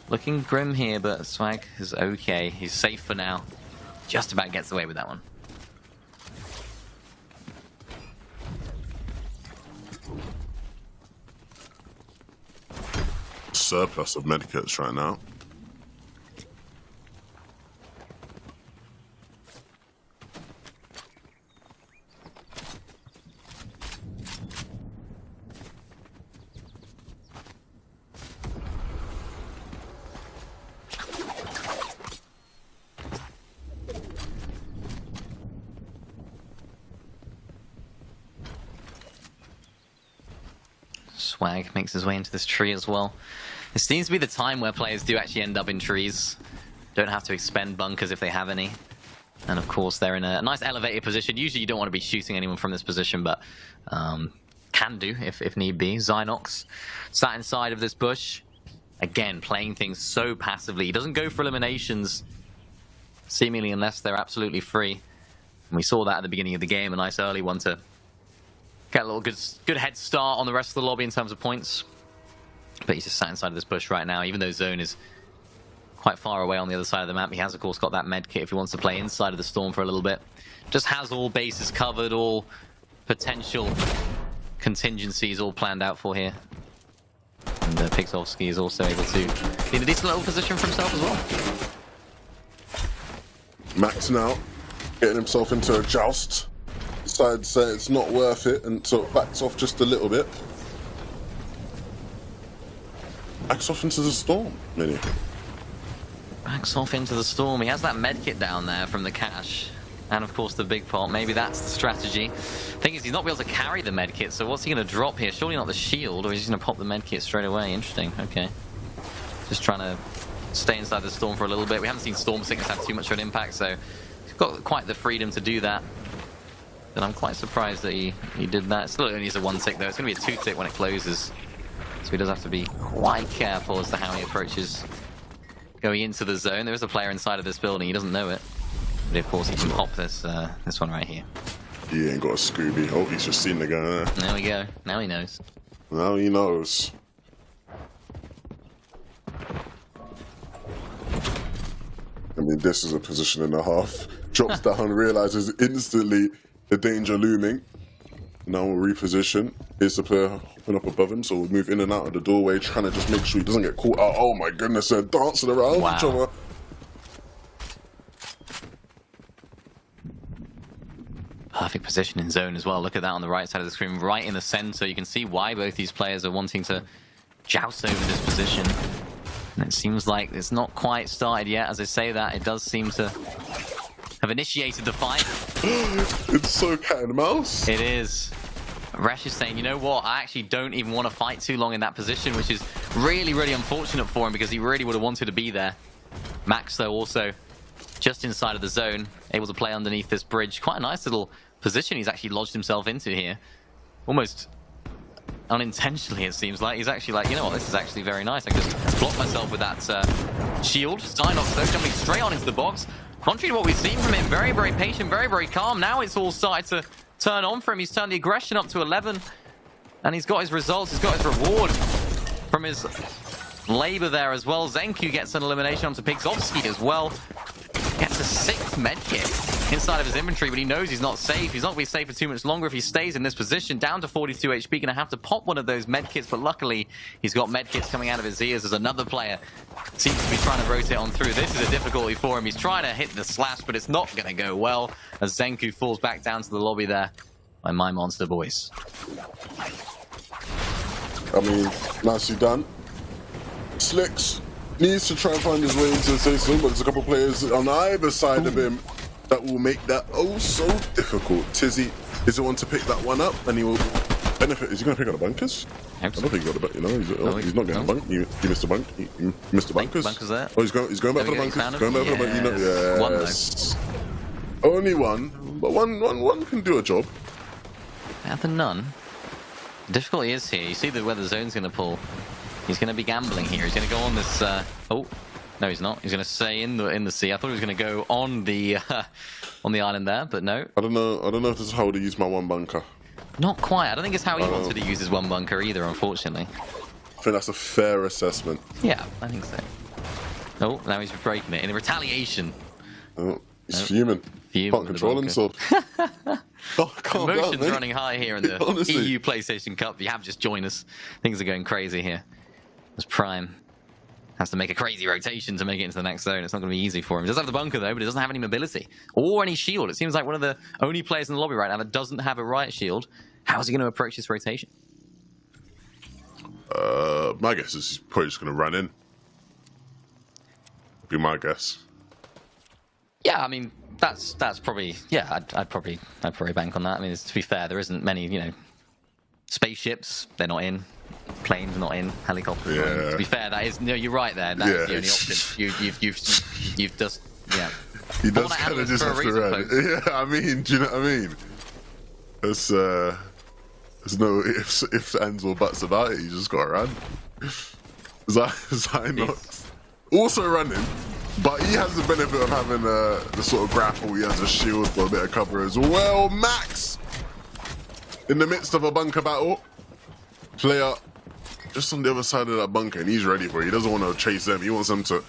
looking grim here, but Swag is okay. He's safe for now. Just about gets away with that one. Surplus of medikits right now. Swag makes his way into this tree as well. This seems to be the time where players do actually end up in trees. Don't have to expend bunkers if they have any. And of course, they're in a nice elevated position. Usually you don't want to be shooting anyone from this position, but can do if need be. Zynox sat inside of this bush. Again, playing things so passively. He doesn't go for eliminations, seemingly unless they're absolutely free. And we saw that at the beginning of the game, a nice early one to get a little good head start on the rest of the lobby in terms of points. But he's just sat inside of this bush right now, even though Zone is quite far away on the other side of the map. He has, of course, got that med kit if he wants to play inside of the storm for a little bit. Just has all bases covered, all potential contingencies all planned out for here. And Pixovsky is also able to be in a decent little position for himself as well. Max now, getting himself into a joust. Decides it's not worth it, and so backs off just a little bit. Backs off into the storm, Mini. Backs off into the storm. He has that medkit down there from the cache. And of course the big pot. Maybe that's the strategy. Thing is, he's not able to carry the medkit, so what's he going to drop here? Surely not the shield, or he's going to pop the medkit straight away. Interesting, okay. Just trying to stay inside the storm for a little bit. We haven't seen Storm Sickness have too much of an impact, so he's got quite the freedom to do that. But I'm quite surprised that he did that. It still only is a 1-tick though. It's going to be a 2-tick when it closes. So he does have to be quite careful as to how he approaches going into the zone. There is a player inside of this building. He doesn't know it. But of course he can pop this one right here. He ain't got a Scooby. Oh, he's just seen the guy there. There we go. Now he knows. Now he knows. I mean, this is a position and a half. Drops down, realizes instantly the danger looming. Now we'll reposition. Here's the player hopping up above him, so we'll move in and out of the doorway, trying to just make sure he doesn't get caught out. Oh my goodness, they're dancing around each other. perfect position in zone as well. Look at that on the right side of the screen, right in the center. You can see why both these players are wanting to joust over this position. And it seems like it's not quite started yet. As I say that, it does seem to have initiated the fight. It's so cat and mouse. It is. Resh is saying, you know what, I actually don't even want to fight too long in that position, which is really, really unfortunate for him because he really would have wanted to be there. Max, though, also just inside of the zone, able to play underneath this bridge. Quite a nice little position he's actually lodged himself into here. Almost unintentionally, it seems like. He's actually like, you know what, this is actually very nice. I can just block myself with that shield. Stynox, though, jumping straight on into the box. Contrary to what we've seen from him, very, very patient, very, very calm. Now it's all started to turn on for him. He's turned the aggression up to 11. And he's got his results. He's got his reward from his labor there as well. Zenku gets an elimination onto Pixovsky as well. Gets a 6th medkit inside of his inventory, but he knows he's not safe. He's not going to be safe for too much longer if he stays in this position. Down to 42 HP, going to have to pop one of those medkits, but luckily he's got medkits coming out of his ears as another player seems to be trying to rotate on through. This is a difficulty for him. He's trying to hit the slash, but it's not going to go well as Zenku falls back down to the lobby there by my monster boys. I mean, nicely done. Slicks needs to try and find his way into the safe zone, but there's a couple players on either side of him that will make that oh so difficult. Tizzy is the one to pick that one up, and he will benefit. Is he going to pick up the bunkers? I don't think he got the bunk. You know, he's not getting a bunk. He missed a bunk. He missed the bunkers. Bunkers there. Oh, he's going back for the bunkers. He's going back for the bunkers. You know, yes. Only one, but one can do a job. At the none. The difficulty is here. You see where the zone's going to pull. He's going to be gambling here. He's going to go on this. Oh, no, he's not. He's going to stay in the sea. I thought he was going to go on the island there, but no. I don't know if this is how to use my one bunker. Not quite. I don't think it's how he wanted to use his one bunker either, unfortunately. I think that's a fair assessment. Yeah, I think so. Oh, now he's breaking it in retaliation. Oh, he's fuming. Can't control himself. Emotions running high here in the EU PlayStation Cup. You have just joined us. Things are going crazy here. As Prime has to make a crazy rotation to make it into the next zone. It's not going to be easy for him. He does have the bunker, though, but he doesn't have any mobility or any shield. It seems like one of the only players in the lobby right now that doesn't have a riot shield. How is he going to approach this rotation? My guess is he's probably just going to run in. Be my guess. Yeah, I mean, that's probably, yeah, I'd probably bank on that. I mean, to be fair, there isn't many, you know, spaceships, they're not in. Planes not in, helicopters. Yeah. To be fair, that is, no, you're right there. That is the only option. You've just, yeah. He does kind of just have to run. Yeah, I mean, do you know what I mean? There's no ifs, ands, or buts about it. You just gotta run. Zynox also running, but he has the benefit of having the sort of grapple. He has a shield for a bit of cover as well. Max in the midst of a bunker battle. Player just on the other side of that bunker, and he's ready for it. He doesn't want to chase them. He wants them to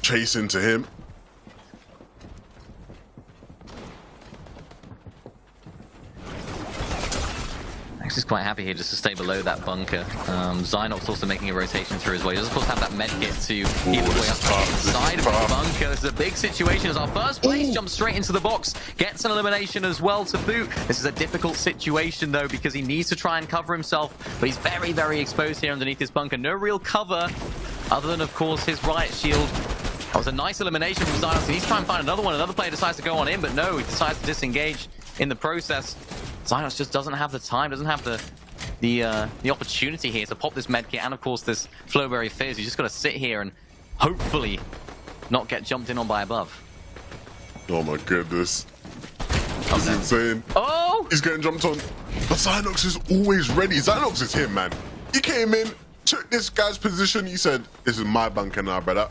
chase into him. He's quite happy here just to stay below that bunker. Zynox also making a rotation through as well. He does, of course, have that medkit to heal his way up to the inside of the bunker. This is a big situation as our first place jumps straight into the box. Gets an elimination as well to boot. This is a difficult situation, though, because he needs to try and cover himself. But he's very, very exposed here underneath this bunker. No real cover other than, of course, his riot shield. That was a nice elimination from Zynox. He needs to try and find another one. Another player decides to go on in, but no, he decides to disengage in the process. Zynox just doesn't have the time, doesn't have the opportunity here to pop this medkit and, of course, this Flowberry Fizz. He's just got to sit here and hopefully not get jumped in on by above. Oh my goodness. This is insane. Oh! He's getting jumped on. But Zynox is always ready. Zynox is him, man. He came in, took this guy's position. He said, this is my bunker now, brother.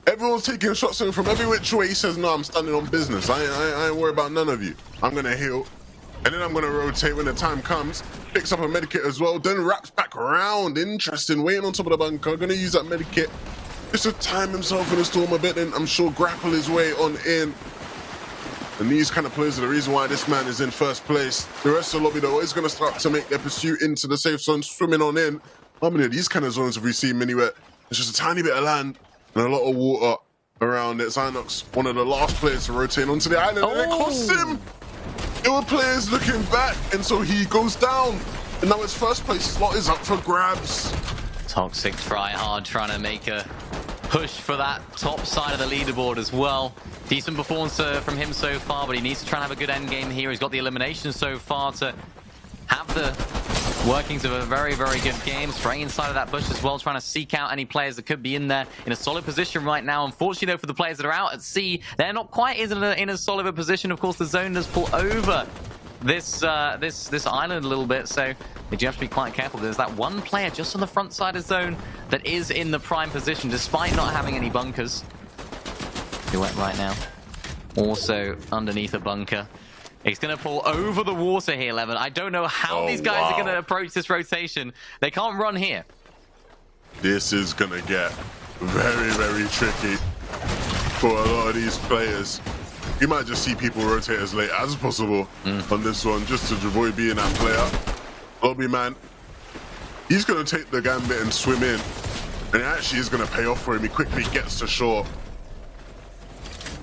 Everyone's taking shots at him from every which way. He says, no, I'm standing on business. I ain't worried about none of you. I'm going to heal. And then I'm going to rotate when the time comes. Picks up a medikit as well. Then wraps back around. Interesting. Waiting on top of the bunker. Going to use that medikit just to time himself in the storm a bit. And I'm sure grapple his way on in. And these kind of players are the reason why this man is in first place. The rest of the lobby, though, is going to start to make their pursuit into the safe zone. Swimming on in. How many of these kind of zones have we seen anywhere? There's just a tiny bit of land and a lot of water around it. Zynox, one of the last players to rotate onto the island. And it costs him There were players looking back, and so he goes down. And now his first place slot is up for grabs. Toxic try hard, trying to make a push for that top side of the leaderboard as well. Decent performance from him so far, but he needs to try and have a good end game here. He's got the elimination so far to have the workings of a very, very good game. Spraying inside of that bush as well, trying to seek out any players that could be in there in a solid position right now. Unfortunately, though, for the players that are out at sea, they're not quite in as solid a position. Of course, the zone does pull over this island a little bit, so you do have to be quite careful. There's that one player just on the front side of zone that is in the prime position, despite not having any bunkers. Duet right now, also underneath a bunker. He's going to pull over the water here, Levin. I don't know how these guys are going to approach this rotation. They can't run here. This is going to get very, very tricky for a lot of these players. You might just see people rotate as late as possible on this one, just to avoid being that player. Lobby man, he's going to take the gambit and swim in. And it actually is going to pay off for him. He quickly gets to shore.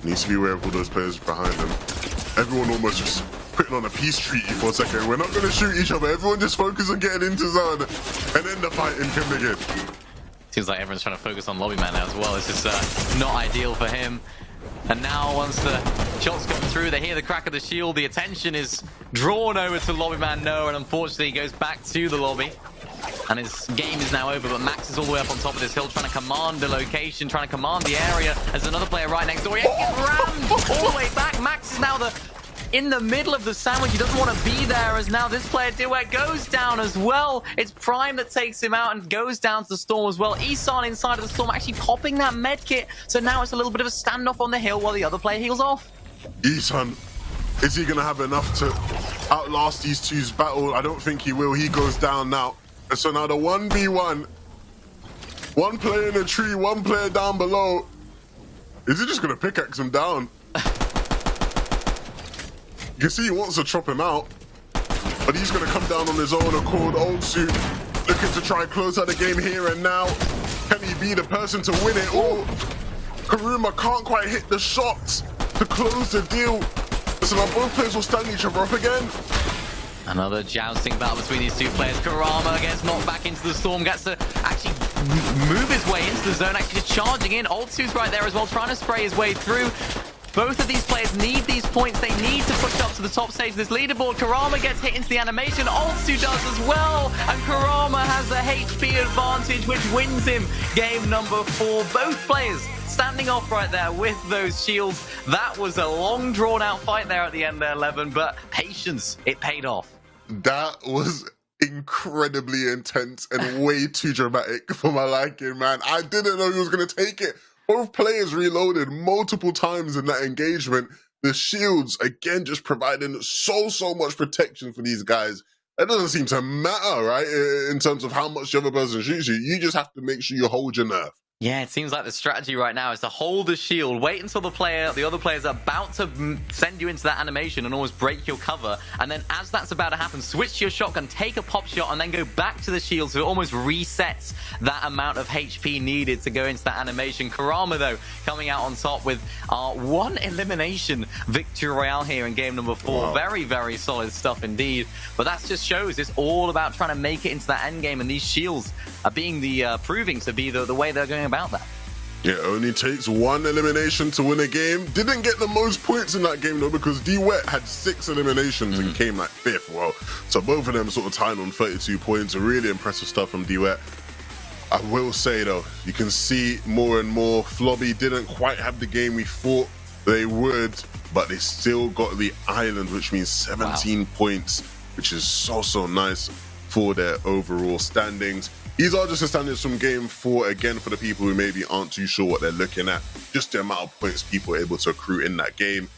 Needs to be aware of all those players behind him. Everyone almost just putting on a peace treaty for a second. We're not going to shoot each other. Everyone just focus on getting into zone. And then the fighting can begin. Seems like everyone's trying to focus on Lobby Man now as well. This is not ideal for him. And now once the shots come through, they hear the crack of the shield. The attention is drawn over to Lobby Man No, and unfortunately he goes back to the lobby. And his game is now over, but Max is all the way up on top of this hill, trying to command the location, trying to command the area. There's another player right next door. He gets rammed all the way back. Max is now in the middle of the sandwich. He doesn't want to be there, as now this player Duet goes down as well. It's Prime that takes him out and goes down to the storm as well. Isan inside of the storm actually popping that med kit. So now it's a little bit of a standoff on the hill while the other player heals off. Isan, is he going to have enough to outlast these two's battle? I don't think he will. He goes down now. And so now the 1v1. One player in the tree, one player down below. Is he just going to pickaxe him down? You can see he wants to chop him out, but he's going to come down on his own accord. Old Suit looking to try and close out the game here and now. Can he be the person to win it? Oh, Karuma can't quite hit the shots to close the deal. So now both players will stand each other up again. Another jousting battle between these two players. Karama gets knocked back into the storm, gets to actually move his way into the zone, actually just charging in. Old Suit's right there as well, trying to spray his way through. Both of these players need these points. They need to push up to the top stage of this leaderboard. Karama gets hit into the animation. Olsu does as well. And Karama has the HP advantage, which wins him game number 4. Both players standing off right there with those shields. That was a long, drawn-out fight there at the end there, Levin, but patience, it paid off. That was incredibly intense and way too dramatic for my liking, man. I didn't know he was going to take it. Both players reloaded multiple times in that engagement. The shields, again, just providing so much protection for these guys. That doesn't seem to matter, right? In terms of how much the other person shoots you. You just have to make sure you hold your nerve. Yeah, it seems like the strategy right now is to hold the shield, wait until the other player's about to send you into that animation and almost break your cover, and then as that's about to happen, switch to your shotgun, take a pop shot, and then go back to the shield, so it almost resets that amount of HP needed to go into that animation. Karama, though, coming out on top with our 1 elimination victory royale here in game number 4. Wow. Very, very solid stuff indeed. But that just shows it's all about trying to make it into that end game, and these shields are being proving to be the way they're going about that. It only takes 1 elimination to win a game. Didn't get the most points in that game though, because D-Wet had 6 eliminations and came like 5th. Well, so both of them sort of tied on 32 points. Really impressive stuff from D-Wet. I will say though, you can see more and more Flobby didn't quite have the game we thought they would, but they still got the island, which means 17 points, which is so nice for their overall standings. These are just the standings from game 4, again, for the people who maybe aren't too sure what they're looking at. Just the amount of points people are able to accrue in that game.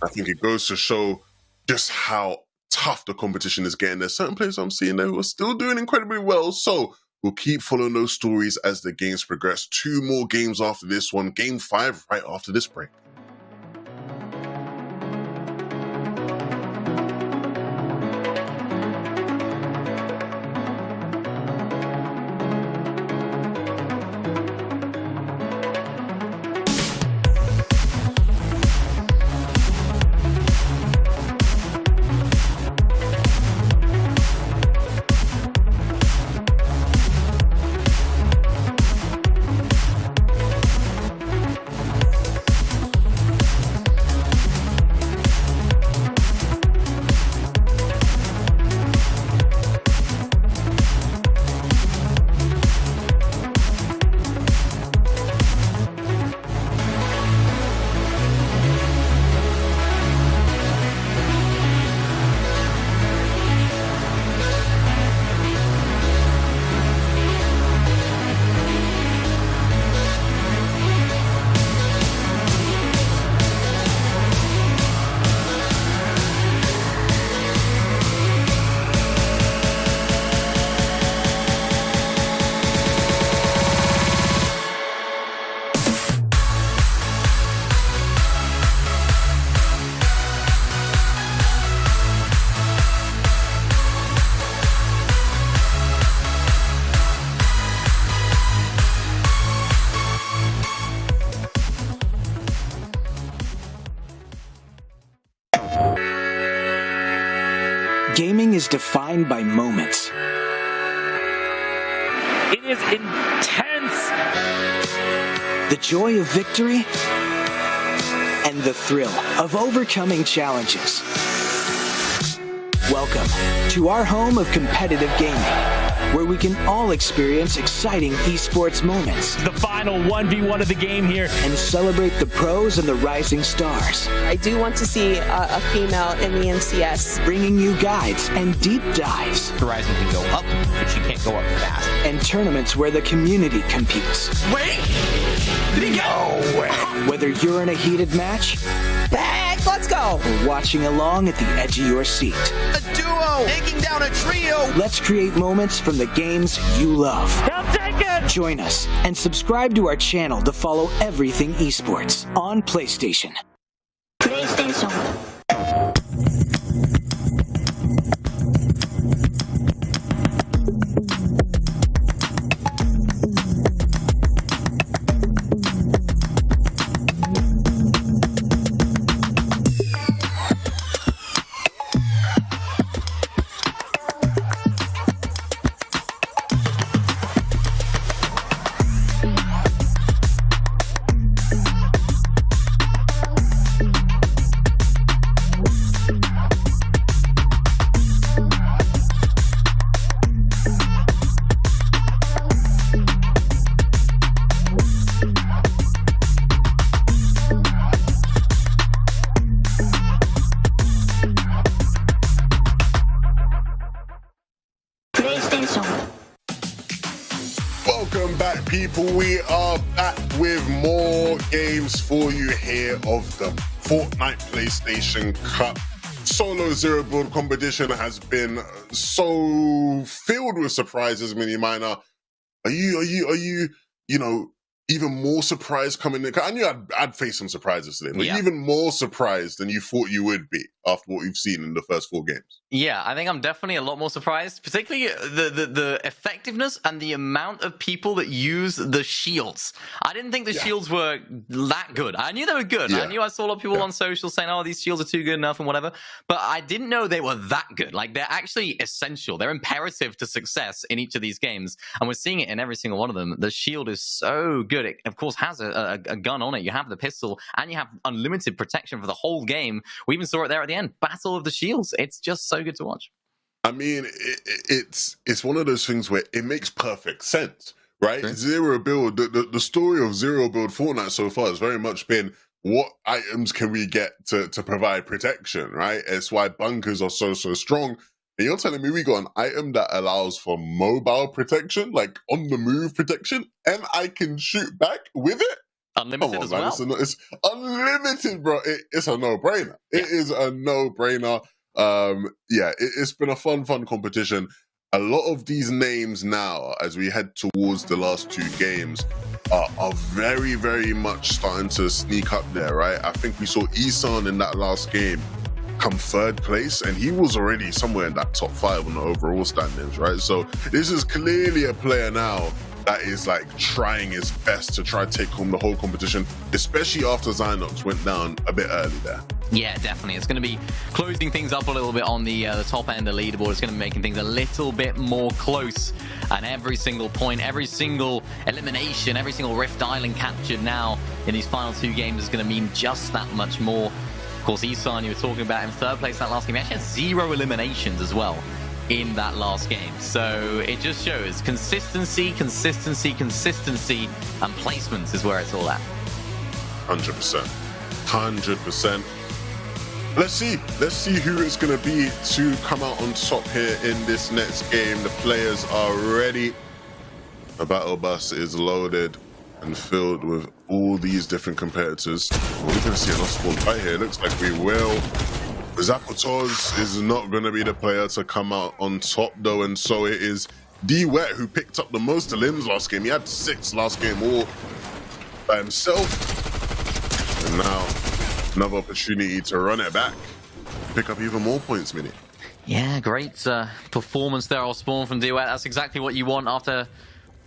I think it goes to show just how tough the competition is getting. There's certain players I'm seeing there who are still doing incredibly well. So we'll keep following those stories as the games progress. 2 more games after this one. Game 5 right after this break. is defined by moments. It is intense. The joy of victory and the thrill of overcoming challenges. Welcome to our home of competitive gaming, where we can all experience exciting esports moments The final 1v1 of the game here. and celebrate the pros and the rising stars, I do want to see a female in the NCS. bringing you guides and deep dives Horizon can go up, but she can't go up fast. and tournaments where the community competes. Wait! Did he get? No way! Whether you're in a heated match Back, let's go. or watching along at the edge of your seat, A duo taking down a trio. let's create moments from the games you love. He'll take it. Join us and subscribe to our channel to follow everything esports on PlayStation. PlayStation. PlayStation. Welcome back, people. We are back with more games for you here of the Fortnite PlayStation Cup. Solo zero build competition has been so filled with surprises, Mini Minor. Are you even more surprised coming in? I knew I'd face some surprises today, but Yeah. even more surprised than you thought you would be after what you've seen in the first 4 games. Yeah, I think I'm definitely a lot more surprised, particularly the effectiveness and the amount of people that use the shields. I didn't think the shields were that good. I knew they were good. Yeah. I knew I saw a lot of people on social saying, oh, these shields are too good enough and whatever, but I didn't know they were that good. Like, they're actually essential. They're imperative to success in each of these games, and we're seeing it in every single one of them. The shield is so good. It, of course, has a gun on it. You have the pistol, and you have unlimited protection for the whole game. We even saw it there at the end. Battle of the Shields. It's just so good to watch. I mean, it's one of those things where it makes perfect sense, right? Sure. Zero build, the story of zero build Fortnite so far has very much been what items can we get to provide protection, right? It's why bunkers are so strong. And you're telling me we got an item that allows for mobile protection, like on the move protection, and I can shoot back with it? Unlimited as well. It's unlimited, bro. It's a no-brainer. It is a no-brainer. It's been a fun competition. A lot of these names now, as we head towards the last 2 games, are very, very much starting to sneak up there, right? I think we saw Isan in that last game come 3rd place, and he was already somewhere in that top 5 on the overall standings, right? So this is clearly a player now that is like trying his best to try to take home the whole competition, especially after Zynox went down a bit early there. Yeah, definitely. It's going to be closing things up a little bit on the top end of the leaderboard. It's going to be making things a little bit more close. And every single point, every single elimination, every single Rift Island captured now in these final 2 games is going to mean just that much more. Of course, Isan, you were talking about in 3rd place that last game. He actually had 0 eliminations as well in that last game. So it just shows consistency, and placements is where it's all at. 100%. 100%. Let's see who it's going to be to come out on top here in this next game. The players are ready. The battle bus is loaded and filled with all these different competitors. We're going to see an off-spawn fight here. Looks like we will. Zapotoz is not going to be the player to come out on top, though, and so it is D-Wet who picked up the most limbs last game. He had 6 last game all by himself. And now, another opportunity to run it back, pick up even more points, Mini. Yeah, great performance there off spawn from D-Wet. That's exactly what you want after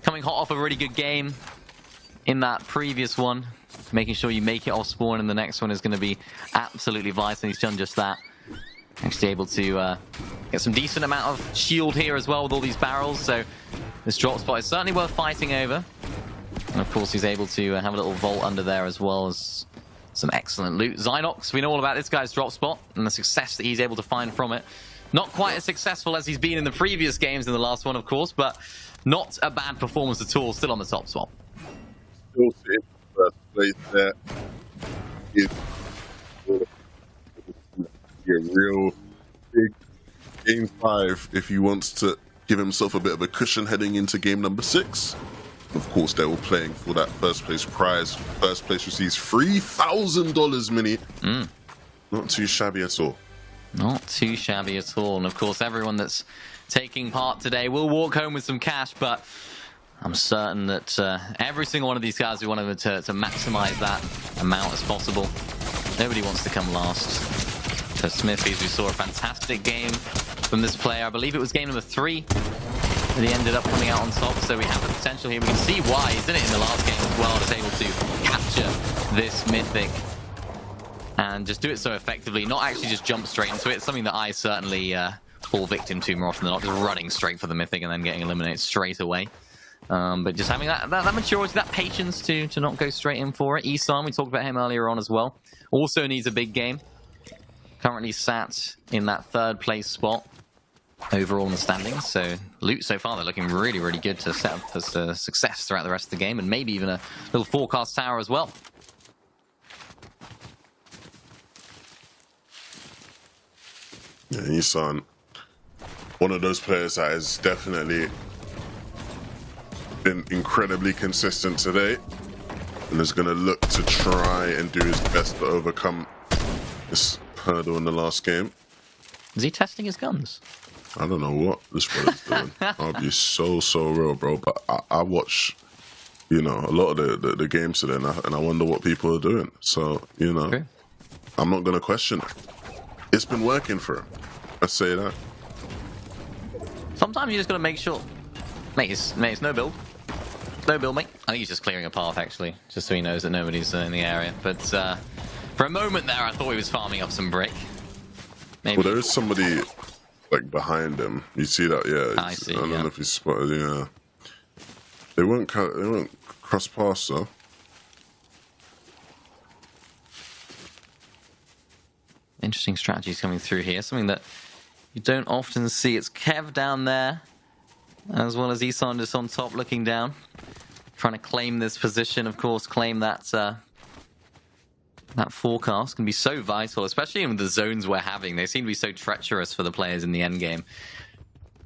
coming hot off a really good game in that previous one. Making sure you make it off spawn in the next one is going to be absolutely vital. He's done just that. Actually able to get some decent amount of shield here as well with all these barrels, so this drop spot is certainly worth fighting over. And of course he's able to have a little vault under there as well as some excellent loot. Zynox, we know all about this guy's drop spot and the success that he's able to find from it. Not quite as successful as he's been in the previous games, in the last one of course, but not a bad performance at all, still on the top spot. Still sitting first place there. Is a real big game 5 if he wants to give himself a bit of a cushion heading into game number 6. Of course, they're all playing for that first place prize. First place receives $3,000 mini. Not too shabby at all. Not too shabby at all. And of course, everyone that's taking part today will walk home with some cash, but I'm certain that every single one of these guys, we want them to maximize that amount as possible. Nobody wants to come last. So Smithies, we saw a fantastic game from this player. I believe it was game number 3 that he ended up coming out on top. So we have the potential here. We can see why he's in it in the last game as well, just able to capture this mythic and just do it so effectively, not actually just jump straight into it. Something that I certainly fall victim to more often than not, just running straight for the mythic and then getting eliminated straight away. But just having that maturity, that patience to not go straight in for it. Isan, we talked about him earlier on as well, also needs a big game. Currently sat in that 3rd place spot overall in the standings. So loot so far, they're looking really, really good to set up as success throughout the rest of the game, and maybe even a little forecast tower as well. Yeah, Isan, one of those players that has definitely been incredibly consistent today, and is going to look to try and do his best to overcome this hurdle in the last game. Is he testing his guns? I don't know what this brother's doing. I'll be so real, bro. But I watch, you know, a lot of the games today, and I wonder what people are doing. So, you know, Okay. I'm not going to question it. It's been working for him. I say that. Sometimes you just got to make sure. Mate, it's no build. No build, mate. I think he's just clearing a path, actually, just so he knows that nobody's in the area. But for a moment there, I thought he was farming up some brick. Maybe. Well, there is somebody like behind him. You see that? Yeah. I see. I don't know if he's spotted. Yeah. They won't cross paths though. Interesting strategies coming through here. Something that you don't often see. It's Kev down there, as well as Isan just on top looking down. Trying to claim this position, of course, claim that that forecast can be so vital, especially in the zones we're having. They seem to be so treacherous for the players in the end game.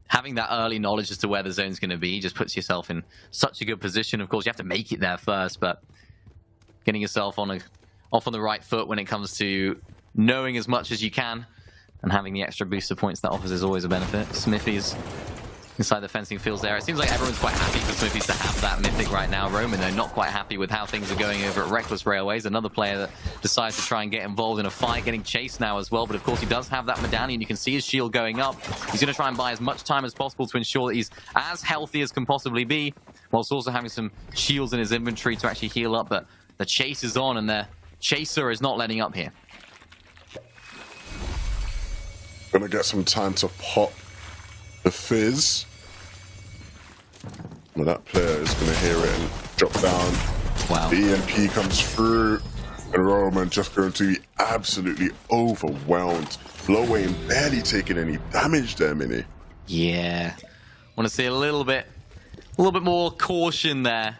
Having that early knowledge as to where the zone's going to be just puts yourself in such a good position. Of course, you have to make it there first, but getting yourself off on the right foot when it comes to knowing as much as you can and having the extra booster points that offers is always a benefit. Smithies inside the fencing fields there. It seems like everyone's quite happy for Smithies to have that mythic right now. Roman, though, not quite happy with how things are going over at Reckless Railways. Another player that decides to try and get involved in a fight, getting chased now as well. But of course, he does have that medallion. You can see his shield going up. He's going to try and buy as much time as possible to ensure that he's as healthy as can possibly be, whilst also having some shields in his inventory to actually heal up. But the chase is on, and the chaser is not letting up here. Gonna get some time to pop the fizz. Well, that player is going to hear it and drop down. Wow. The EMP comes through, and Roman just going to be absolutely overwhelmed. Blowway barely taking any damage there, Mini. Yeah. Want to see a little bit more caution there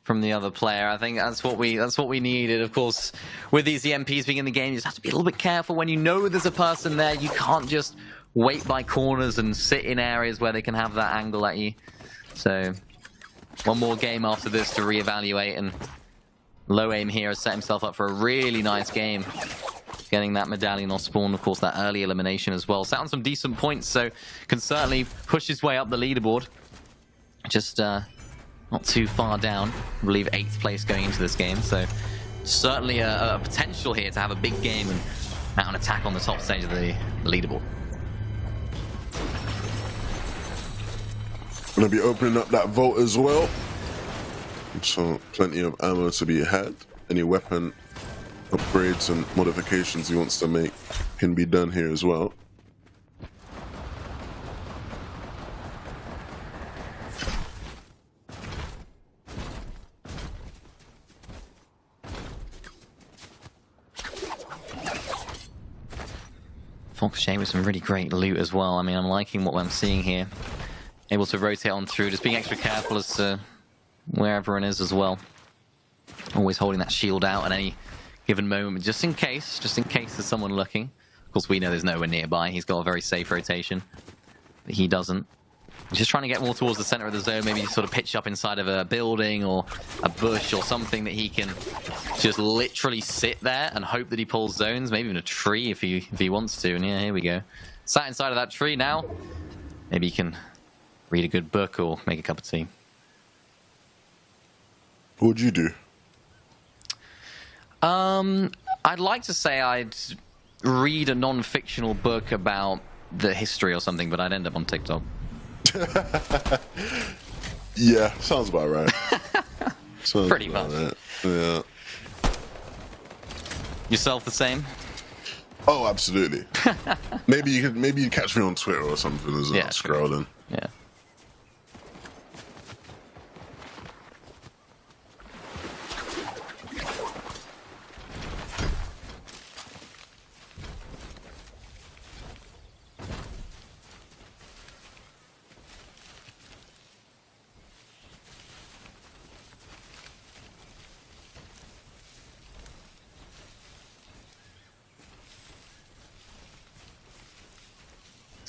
from the other player. I think that's what we needed. Of course, with these EMPs being in the game, you just have to be a little bit careful. When you know there's a person there, you can't just wait by corners and sit in areas where they can have that angle at you. So one more game after this to reevaluate, and Low Aim here has set himself up for a really nice game, getting that medallion off spawn. Of course, that early elimination as well. Sounds some decent points, so can certainly push his way up the leaderboard. Just not too far down. I believe 8th place going into this game, so certainly a potential here to have a big game and mount an attack on the top stage of the leaderboard. Gonna be opening up that vault as well. So plenty of ammo to be had. Any weapon upgrades and modifications he wants to make can be done here as well. Fox Shane with some really great loot as well. I mean, I'm liking what I'm seeing here. Able to rotate on through, just being extra careful as to where everyone is as well. Always holding that shield out at any given moment, just in case there's someone looking. Of course, we know there's nowhere nearby. He's got a very safe rotation, but he doesn't. He's just trying to get more towards the center of the zone, maybe sort of pitch up inside of a building or a bush or something that he can just literally sit there and hope that he pulls zones, maybe even a tree if he wants to. And yeah, here we go. Sat inside of that tree now. Maybe he can read a good book or make a cup of tea. What would you do? I'd like to say I'd read a non-fictional book about the history or something, but I'd end up on TikTok. Yeah, sounds about right. Sounds Pretty about much. Right. Yeah. Yourself the same? Oh, absolutely. maybe you catch me on Twitter or something as well, scrolling. Yeah.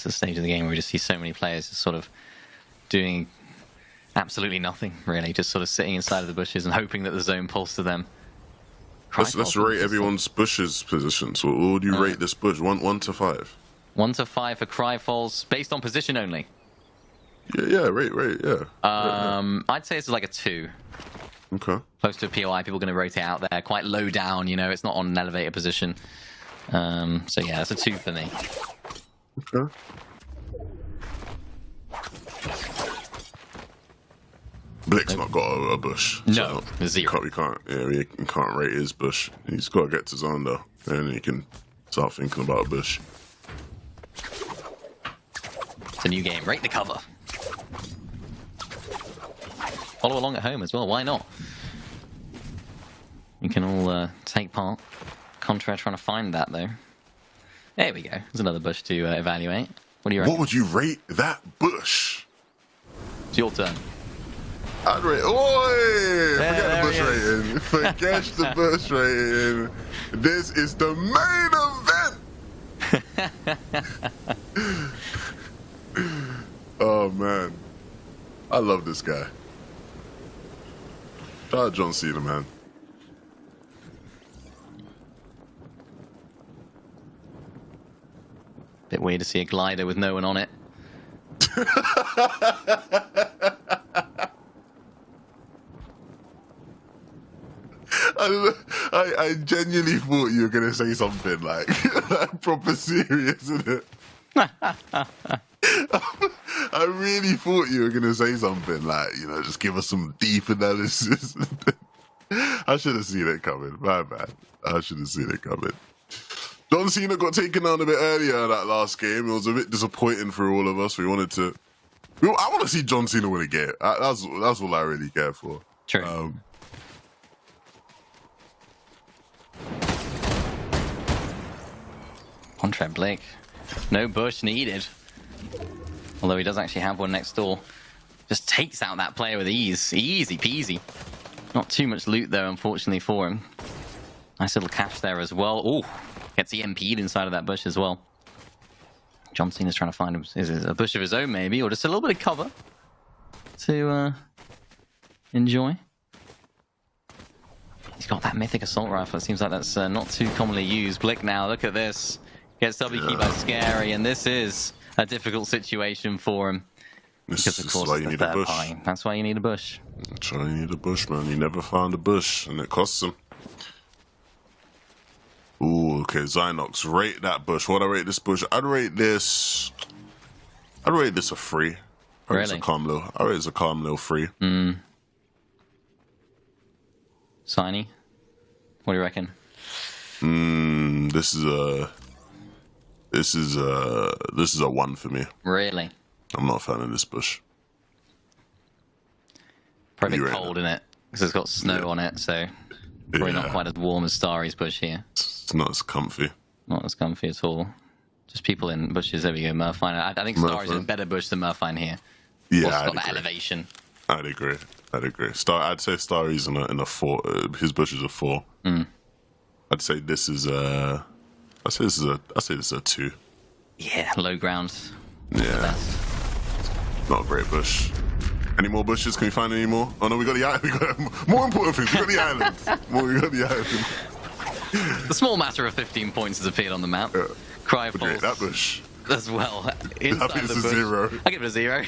The stage of the game where we just see so many players just sort of doing absolutely nothing, really, just sort of sitting inside of the bushes and hoping that the zone pulls to them. Let's rate everyone's bushes position. So what would you rate this bush? 1 to 5? 1 to 5 for Cryfalls, based on position only. Yeah, rate, yeah. I'd say this is like a 2. Okay. Close to a POI, people are going to rotate out there, quite low down, you know, it's not on an elevator position. So yeah, that's a 2 for me. Okay. Blick's not got a bush. No, so 0. We can't rate his bush. He's got to get to zone though, and he can start thinking about a bush. It's a new game. Rate the cover. Follow along at home as well. Why not? You can all take part. Contra trying to find that though. There we go. There's another bush to evaluate. What do you reckon? What would you rate that bush? It's your turn. I'd rate. Oi! Forget the there bush rating. Forget the bush rating. This is the main event. Oh man, I love this guy. Shout out John Cena, man. Bit weird to see a glider with no one on it. I genuinely thought you were going to say something like proper serious, isn't it? I really thought you were going to say something like, you know, just give us some deep analysis. I should have seen it coming. My bad. I should have seen it coming. John Cena got taken down a bit earlier in that last game. It was a bit disappointing for all of us. I want to see John Cena win a game. That's all I really care for. True. Contra Blake. No bush needed. Although he does actually have one next door. Just takes out that player with ease. Easy peasy. Not too much loot though, unfortunately for him. Nice little cache there as well. Ooh. Gets EMP'd inside of that bush as well. John Cena's trying to find him. Is it a bush of his own, maybe? Or just a little bit of cover to enjoy. He's got that mythic assault rifle. It seems like that's not too commonly used. Blick now, look at this. Gets WQ by Scary, and this is a difficult situation for him. Because, of course, it's the third pie. That's why you need a bush. That's why you need a bush, man. You never found a bush, and it costs him. Ooh, okay, Zynox, rate that bush. What do I rate this bush? I'd rate this a 3. Really? It's a calm little 3. Signy, what do you reckon? This is a 1 for me. Really? I'm not a fan of this bush. Probably You cold in it because it's got snow on it, so probably not quite as warm as Starry's bush here. It's not as comfy. Not as comfy at all. Just people in bushes. There we go, Murphine. I think Starry's in a better bush than Murphine here. Yeah, It's I'd got that agree. elevation. I'd agree. I'd say Starry's in a 4. His bush is a 4. I'd say this is a. I'd say this is a 2. Yeah, low ground. Yeah, not a great bush. Any more bushes? Can we find any more? Oh no, we got the island. We got more important things. We got the island. We got the island. The small matter of 15 points has appeared on the map. Cry Okay, falls that bush. as well. Inside think it's the a bush. 0. I give it a 0. I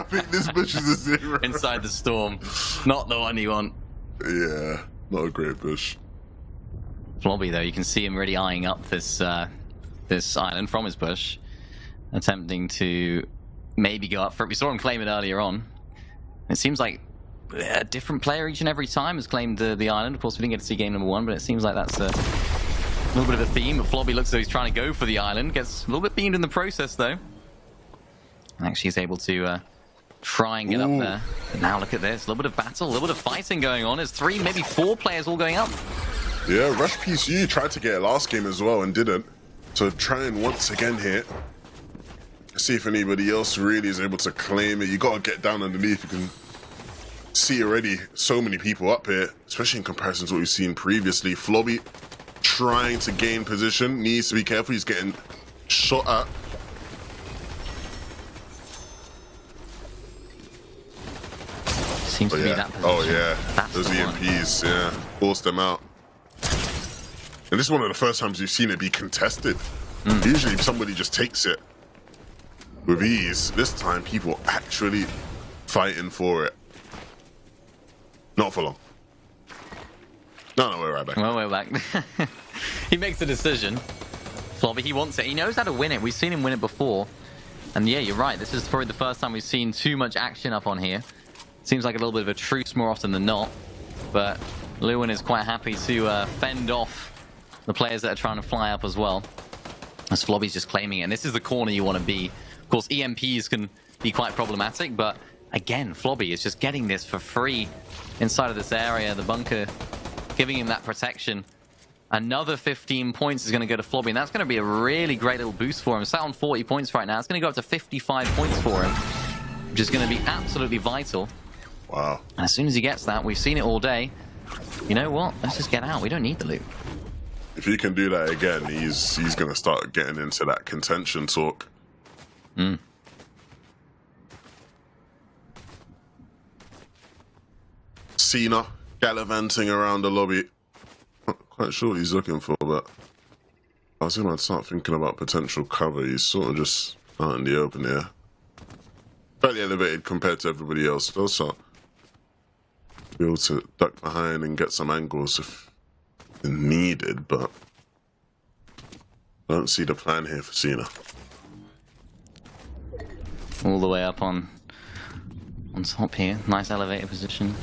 think this bush is a 0. Inside the storm. Not the one you want. Yeah, not a great bush. Flobby, though, you can see him really eyeing up this this island from his bush, attempting to maybe go up for it. We saw him claim it earlier on. It seems like a different player each and every time has claimed the island. Of course, we didn't get to see game number 1, but it seems like that's a little bit of a theme. But Flobby looks as though he's trying to go for the island. Gets a little bit beamed in the process, though. And actually he's able to try and get up there. But now look at this. A little bit of battle, a little bit of fighting going on. There's 3, maybe 4 players all going up. Yeah, Rush PCU tried to get it last game as well and didn't. So trying once again here. See if anybody else really is able to claim it. You gotta get down underneath. You can see already so many people up here, especially in comparison to what we've seen previously. Flobby trying to gain position, needs to be careful. He's getting shot at. Seems to be that position. Oh yeah, That's those the one. EMPs, yeah, forced them out. And this is one of the first times you've seen it be contested. Usually somebody just takes it with ease. This time people actually fighting for it. Not for long. No, we're right back. Well, we're back. He makes the decision. Flobby, he wants it. He knows how to win it. We've seen him win it before. And yeah, you're right. This is probably the first time we've seen too much action up on here. Seems like a little bit of a truce more often than not. But Lewin is quite happy to fend off the players that are trying to fly up as well. As Flobby's just claiming it. And this is the corner you want to be. Of course, EMPs can be quite problematic. But again, Flobby is just getting this for free inside of this area. The bunker giving him that protection. Another 15 points is going to go to Flobby, and that's going to be a really great little boost for him. Sat on 40 points right now. It's going to go up to 55 points for him, which is going to be absolutely vital. Wow. And as soon as he gets that, we've seen it all day. You know what? Let's just get out. We don't need the loot. If he can do that again, he's going to start getting into that contention talk. Cena gallivanting around the lobby. Not quite sure what he's looking for, but I was going to start thinking about potential cover. He's sort of just out in the open here. Fairly elevated compared to everybody else. He'll start be able to duck behind and get some angles if needed, but I don't see the plan here for Cena. All the way up on top here. Nice elevated position.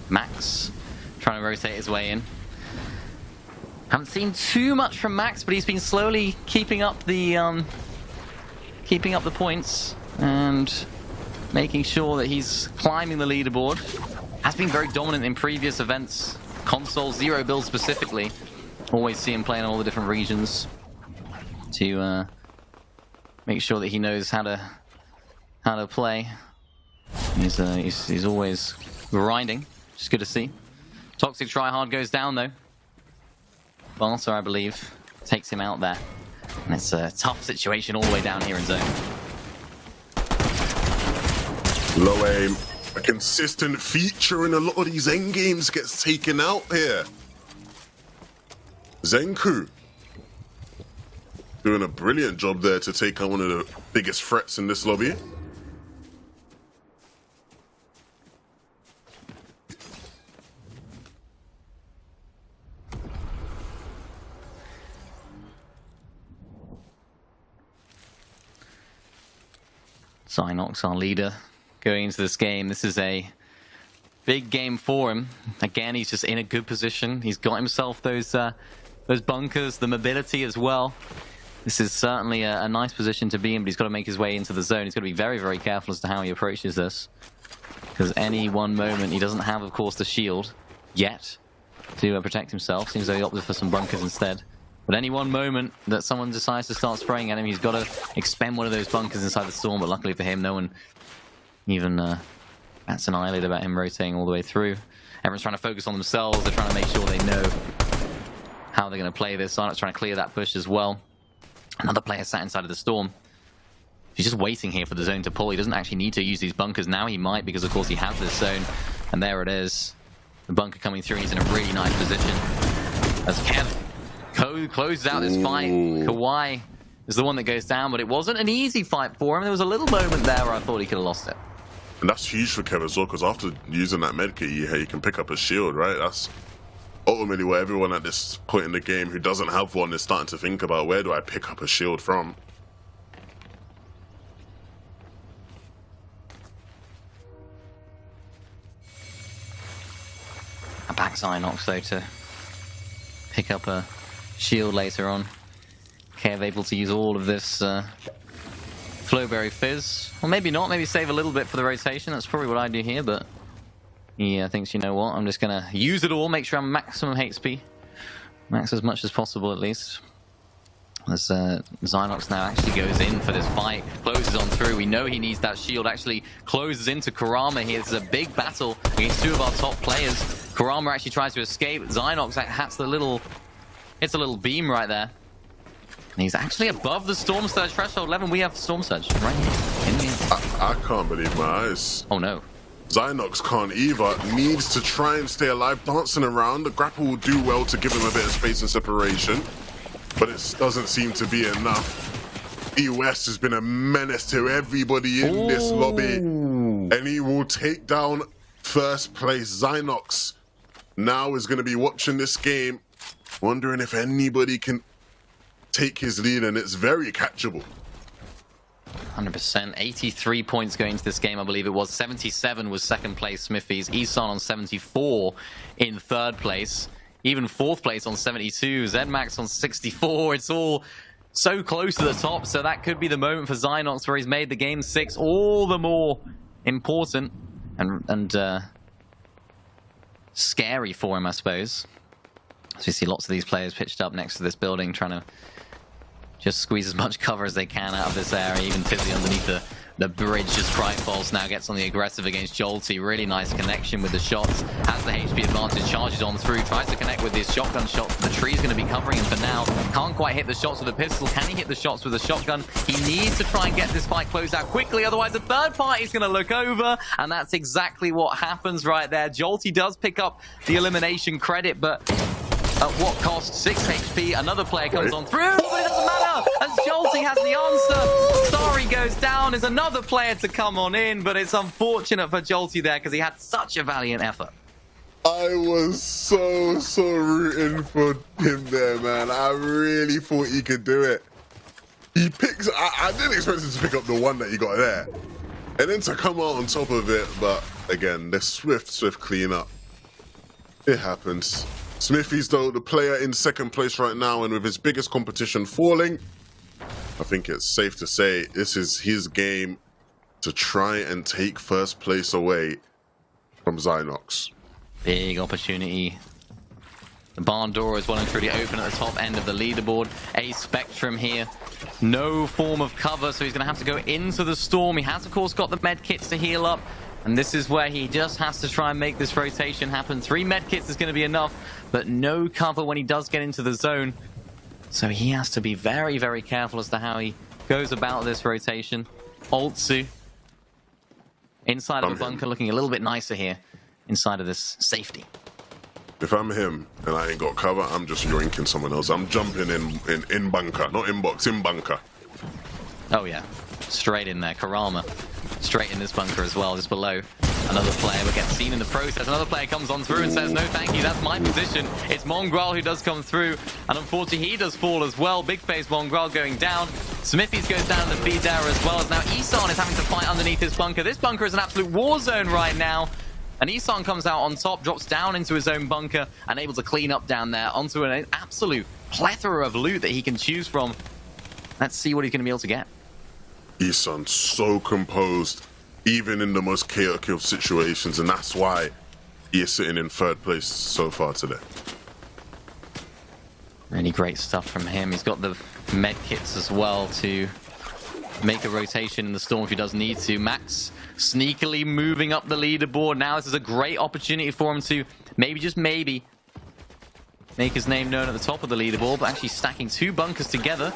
Max trying to rotate his way in. Haven't seen too much from Max, but he's been slowly keeping up the points and making sure that he's climbing the leaderboard. Has been very dominant in previous events. Console, Zero Build specifically. Always see him playing in all the different regions to make sure that he knows how to play. He's always grinding, which is good to see. Toxic Tryhard goes down though. Barter, I believe, takes him out there. And it's a tough situation all the way down here in zone. Low aim. A consistent feature in a lot of these end games gets taken out here. Zenku doing a brilliant job there to take on one of the biggest threats in this lobby. Zynox, our leader, going into this game. This is a big game for him. Again, he's just in a good position. He's got himself those those bunkers, the mobility as well. This is certainly a nice position to be in, but he's got to make his way into the zone. He's got to be very, very careful as to how he approaches this. Because any one moment, he doesn't have, of course, the shield yet to protect himself. Seems though he opted for some bunkers instead. But any one moment that someone decides to start spraying at him, he's got to expend one of those bunkers inside the storm. But luckily for him, no one even bats an eyelid about him rotating all the way through. Everyone's trying to focus on themselves. They're trying to make sure they know how they're going to play this. Silent's trying to clear that push as well. Another player sat inside of the storm. He's just waiting here for the zone to pull. He doesn't actually need to use these bunkers. Now he might, because of course he has this zone. And there it is. The bunker coming through, and he's in a really nice position. As Kev closes out this fight. Kawhi is the one that goes down, but it wasn't an easy fight for him. There was a little moment there where I thought he could have lost it. And that's huge for Kev as well, because after using that medkit, you can pick up a shield, right? That's ultimately what everyone at this point in the game who doesn't have one is starting to think about. Where do I pick up a shield from? I back Zynox though to pick up a shield later on. Kev able to use all of this Flowberry Fizz. Or maybe not, maybe save a little bit for the rotation. That's probably what I do here, but yeah, thinks, you know what, I'm just gonna use it all, make sure I'm maximum HP. Max as much as possible at least. As Zynox now actually goes in for this fight, closes on through. We know he needs that shield, actually closes into Kurama here. This is a big battle against two of our top players. Kurama actually tries to escape. Zynox hits a little beam right there. And he's actually above the Storm Surge threshold level. We have Storm Surge right here in the I can't believe my eyes. Oh no. Zynox can't either. Needs to try and stay alive, dancing around. The grapple will do well to give him a bit of space and separation, but it doesn't seem to be enough. E-West has been a menace to everybody in this lobby, and he will take down first place. Zynox now is going to be watching this game, wondering if anybody can take his lead, and it's very catchable. 100%. 83 points going into this game, I believe it was. 77 was second place Smithies. Isan on 74 in third place. Even fourth place on 72. Zedmax on 64. It's all so close to the top, so that could be the moment for Zynox where he's made the game 6 all the more important and scary for him, I suppose. So you see lots of these players pitched up next to this building, trying to just squeeze as much cover as they can out of this area. Even Fizzy underneath the bridge as Cryfalls now gets on the aggressive against Jolty. Really nice connection with the shots. Has the HP advantage, charges on through, tries to connect with his shotgun shots. The tree's going to be covering him for now. Can't quite hit the shots with a pistol. Can he hit the shots with a shotgun? He needs to try and get this fight closed out quickly, otherwise the third party is going to look over, and that's exactly what happens right there. Jolty does pick up the elimination credit, but at what cost? 6 HP. Another player comes on through, but it doesn't matter, as Jolty has the answer. Sorry goes down. There's another player to come on in, but it's unfortunate for Jolty there because he had such a valiant effort. I was so rooting for him there, man. I really thought he could do it. He picks... I didn't expect him to pick up the one that he got there. And then to come out on top of it, but again, the swift cleanup. It happens. Smithies, though, the player in second place right now, and with his biggest competition falling, I think it's safe to say this is his game to try and take first place away from Zynox. Big opportunity. The barn door is well and truly open at the top end of the leaderboard. A Spectrum here. No form of cover, so he's going to have to go into the storm. He has, of course, got the med kits to heal up. And this is where he just has to try and make this rotation happen. 3 medkits is going to be enough, but no cover when he does get into the zone. So he has to be very, very careful as to how he goes about this rotation. Altsu inside of the bunker, looking a little bit nicer here inside of this safety. If I'm him and I ain't got cover, I'm just yoinking someone else. I'm jumping in bunker, not in box, in bunker. Oh yeah, straight in there. Karama straight in this bunker as well, just below. Another player will get seen in the process. Another player comes on through and says, no thank you, that's my position. It's Mongrel who does come through, and unfortunately he does fall as well. Big face Mongrel going down. Smithies goes down in the feed area as well, as now Isan is having to fight underneath this bunker. This bunker is an absolute war zone right now. And Isan comes out on top, drops down into his own bunker, and able to clean up down there onto an absolute plethora of loot that he can choose from. Let's see what he's going to be able to get. Isan so composed, even in the most chaotic of situations, and that's why he is sitting in third place so far today. Really great stuff from him. He's got the med kits as well to make a rotation in the storm if he does need to. Max sneakily moving up the leaderboard. Now this is a great opportunity for him to maybe, just maybe, make his name known at the top of the leaderboard, but actually stacking 2 bunkers together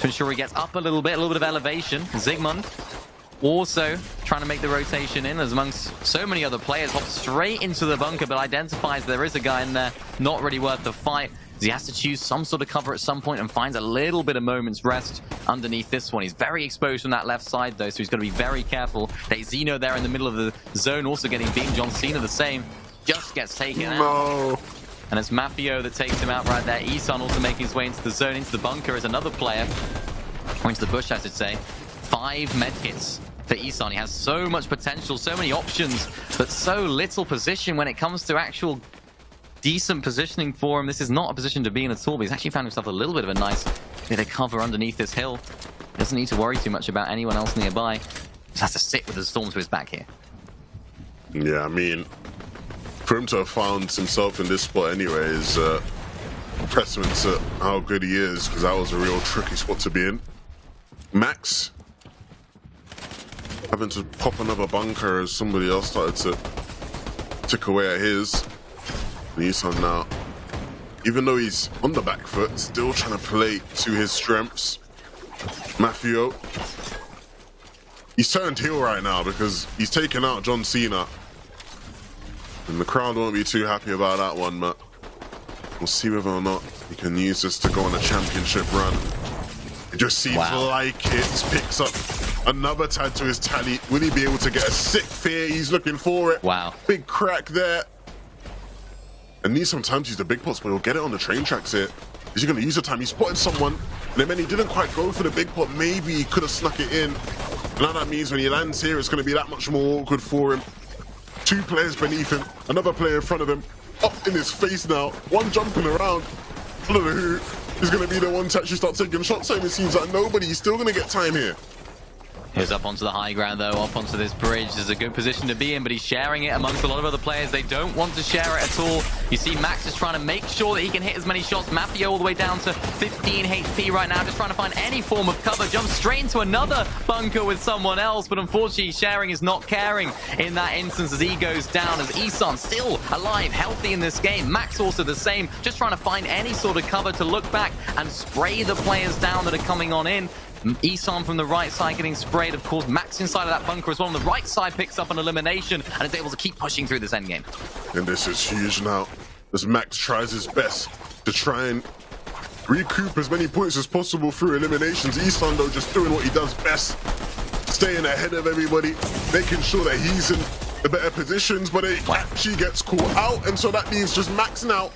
to ensure he gets up a little bit of elevation. Zigmund also trying to make the rotation in, as amongst so many other players, hops straight into the bunker, but identifies there is a guy in there, not really worth the fight. He has to choose some sort of cover at some point and finds a little bit of moment's rest underneath this one. He's very exposed on that left side, though, so he's got to be very careful. Zeno there in the middle of the zone, also getting beaten. John Cena the same, just gets taken out. And it's Mafio that takes him out right there. Isan also making his way into the zone, into the bunker as another player. Or into the bush, I should say. 5 medkits for Isan. He has so much potential, so many options, but so little position when it comes to actual decent positioning for him. This is not a position to be in at all, but he's actually found himself a little bit of a nice bit of cover underneath this hill. Doesn't need to worry too much about anyone else nearby. Just has to sit with the storm to his back here. Yeah, I mean, for him to have found himself in this spot anyway is testament to how good he is, because that was a real tricky spot to be in. Max having to pop another bunker as somebody else started to tick away at his. Isan now, even though he's on the back foot, still trying to play to his strengths. Mafio, he's turned heel right now because he's taken out John Cena, and the crowd won't be too happy about that one, but we'll see whether or not he can use this to go on a championship run. It just seems like it picks up another tag to his tally. Will he be able to get a sick fear? He's looking for it. Wow. Big crack there. And needs sometimes use the big pots, but he'll get it on the train tracks here. Is he going to use the time? He spotted someone, and then he didn't quite go for the big pot. Maybe he could have snuck it in. Now that means when he lands here, it's going to be that much more awkward for him. 2 players beneath him, another player in front of him, up in his face now. One jumping around. I don't know who is going to be the one to actually start taking shots. Same, it seems like nobody. He's still going to get time here. He's up onto the high ground, though, up onto this bridge. This is a good position to be in, but he's sharing it amongst a lot of other players. They don't want to share it at all. You see Max is trying to make sure that he can hit as many shots. Mafio all the way down to 15 HP right now, just trying to find any form of cover. Jumps straight into another bunker with someone else, but unfortunately sharing is not caring in that instance as he goes down, as Isan still alive, healthy in this game. Max also the same, just trying to find any sort of cover to look back and spray the players down that are coming on in. Isan from the right side getting sprayed. Of course, Max inside of that bunker as well. On the right side picks up an elimination and is able to keep pushing through this endgame. And this is huge now, as Max tries his best to try and recoup as many points as possible through eliminations. Isan, though, just doing what he does best, staying ahead of everybody, making sure that he's in the better positions, but it actually gets caught out, and so that means just maxing out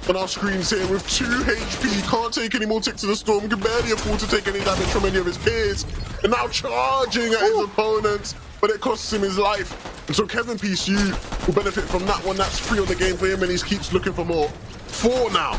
on our screens here with 2 HP. Can't take any more ticks to the storm, can barely afford to take any damage from any of his peers, and now charging at his opponents, but it costs him his life. And so Kevin PCU will benefit from that one. That's 3 on the game for him, and he keeps looking for more. 4 now.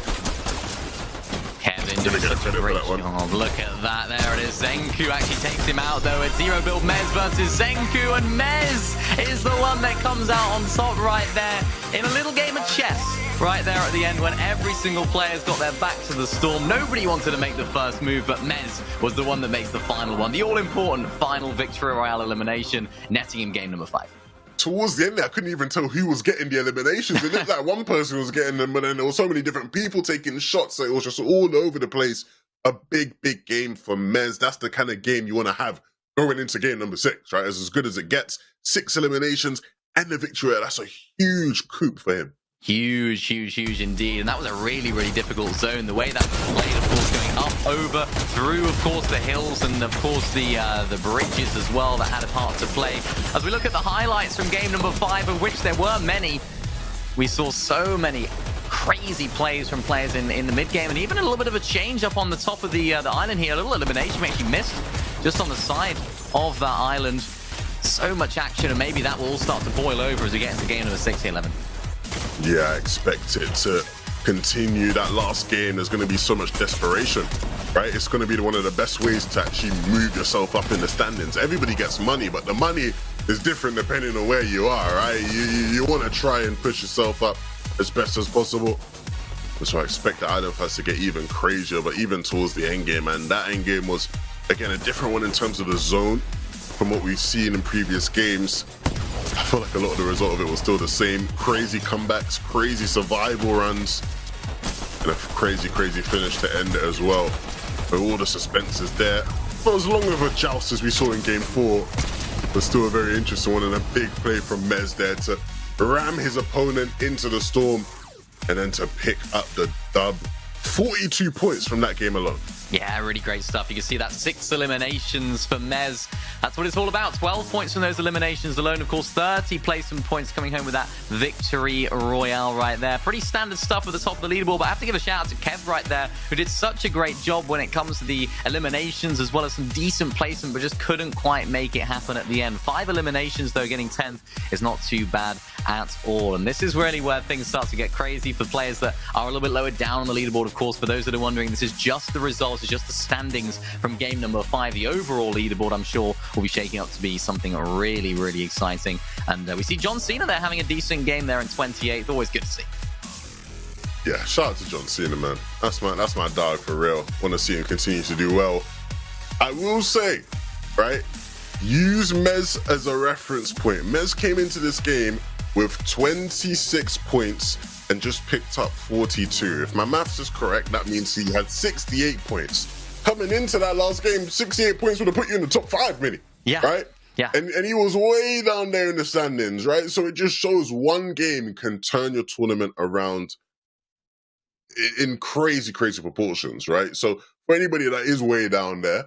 Kevin doing such a great job. Look at that. There it is. Zenku actually takes him out, though. It's Zero Build Mez versus Zenku, and Mez is the one that comes out on top right there in a little game of chess. Right there at the end, when every single player's got their back to the storm. Nobody wanted to make the first move, but Mez was the one that makes the final one. The all-important final victory royale elimination, netting him game number 5. Towards the end there, I couldn't even tell who was getting the eliminations. It looked like one person was getting them, but then there were so many different people taking shots, so it was just all over the place. A big, big game for Mez. That's the kind of game you want to have going into game number 6, right? As good as it gets. 6 eliminations and the victory. That's a huge coup for him. Huge, huge, huge indeed. And that was a really, really difficult zone. The way that played, of course, going up, over, through, of course, the hills and, of course, the bridges as well that had a part to play. As we look at the highlights from game number 5, of which there were many, we saw so many crazy plays from players in the mid-game, and even a little bit of a change up on the top of the island here. A little elimination we actually missed just on the side of that island. So much action, and maybe that will all start to boil over as we get into game number 6 here, 11. Yeah, I expect it to continue that last game, there's going to be so much desperation, right? It's going to be one of the best ways to actually move yourself up in the standings. Everybody gets money, but the money is different depending on where you are, right? You want to try and push yourself up as best as possible. So I expect the island fights to get even crazier, but even towards the end game, and that end game was, again, a different one in terms of the zone from what we've seen in previous games. I feel like a lot of the result of it was still the same. Crazy comebacks, crazy survival runs, and a crazy finish to end it as well. But all the suspense is there. Not as long of a joust as we saw in game 4, but still a very interesting one, and a big play from Mez there to ram his opponent into the storm and then to pick up the dub. 42 points from that game alone. Yeah, really great stuff. You can see that 6 eliminations for Mez. That's what it's all about. 12 points from those eliminations alone. Of course, 30 placement points coming home with that victory royale right there. Pretty standard stuff at the top of the leaderboard, but I have to give a shout out to Kev right there, who did such a great job when it comes to the eliminations, as well as some decent placement, but just couldn't quite make it happen at the end. 5 eliminations, though, getting 10th is not too bad at all. And this is really where things start to get crazy for players that are a little bit lower down on the leaderboard. Of course, for those that are wondering, this is just the results, it's just the standings from game number 5. The overall leaderboard, I'm sure, will be shaking up to be something really exciting. And we see John Cena there having a decent game there in 28th. Always good to see. Yeah, shout out to John Cena, man. That's my dog for real. Want to see him continue to do well. I will say, right, use Mez as a reference point. Mez came into this game with 26 points and just picked up 42. If my maths is correct, that means he had 68 points. Coming into that last game, 68 points would have put you in the top 5, Minnie. Yeah. Right? Yeah. And he was way down there in the standings, right? So it just shows one game can turn your tournament around in crazy proportions, right? So for anybody that is way down there,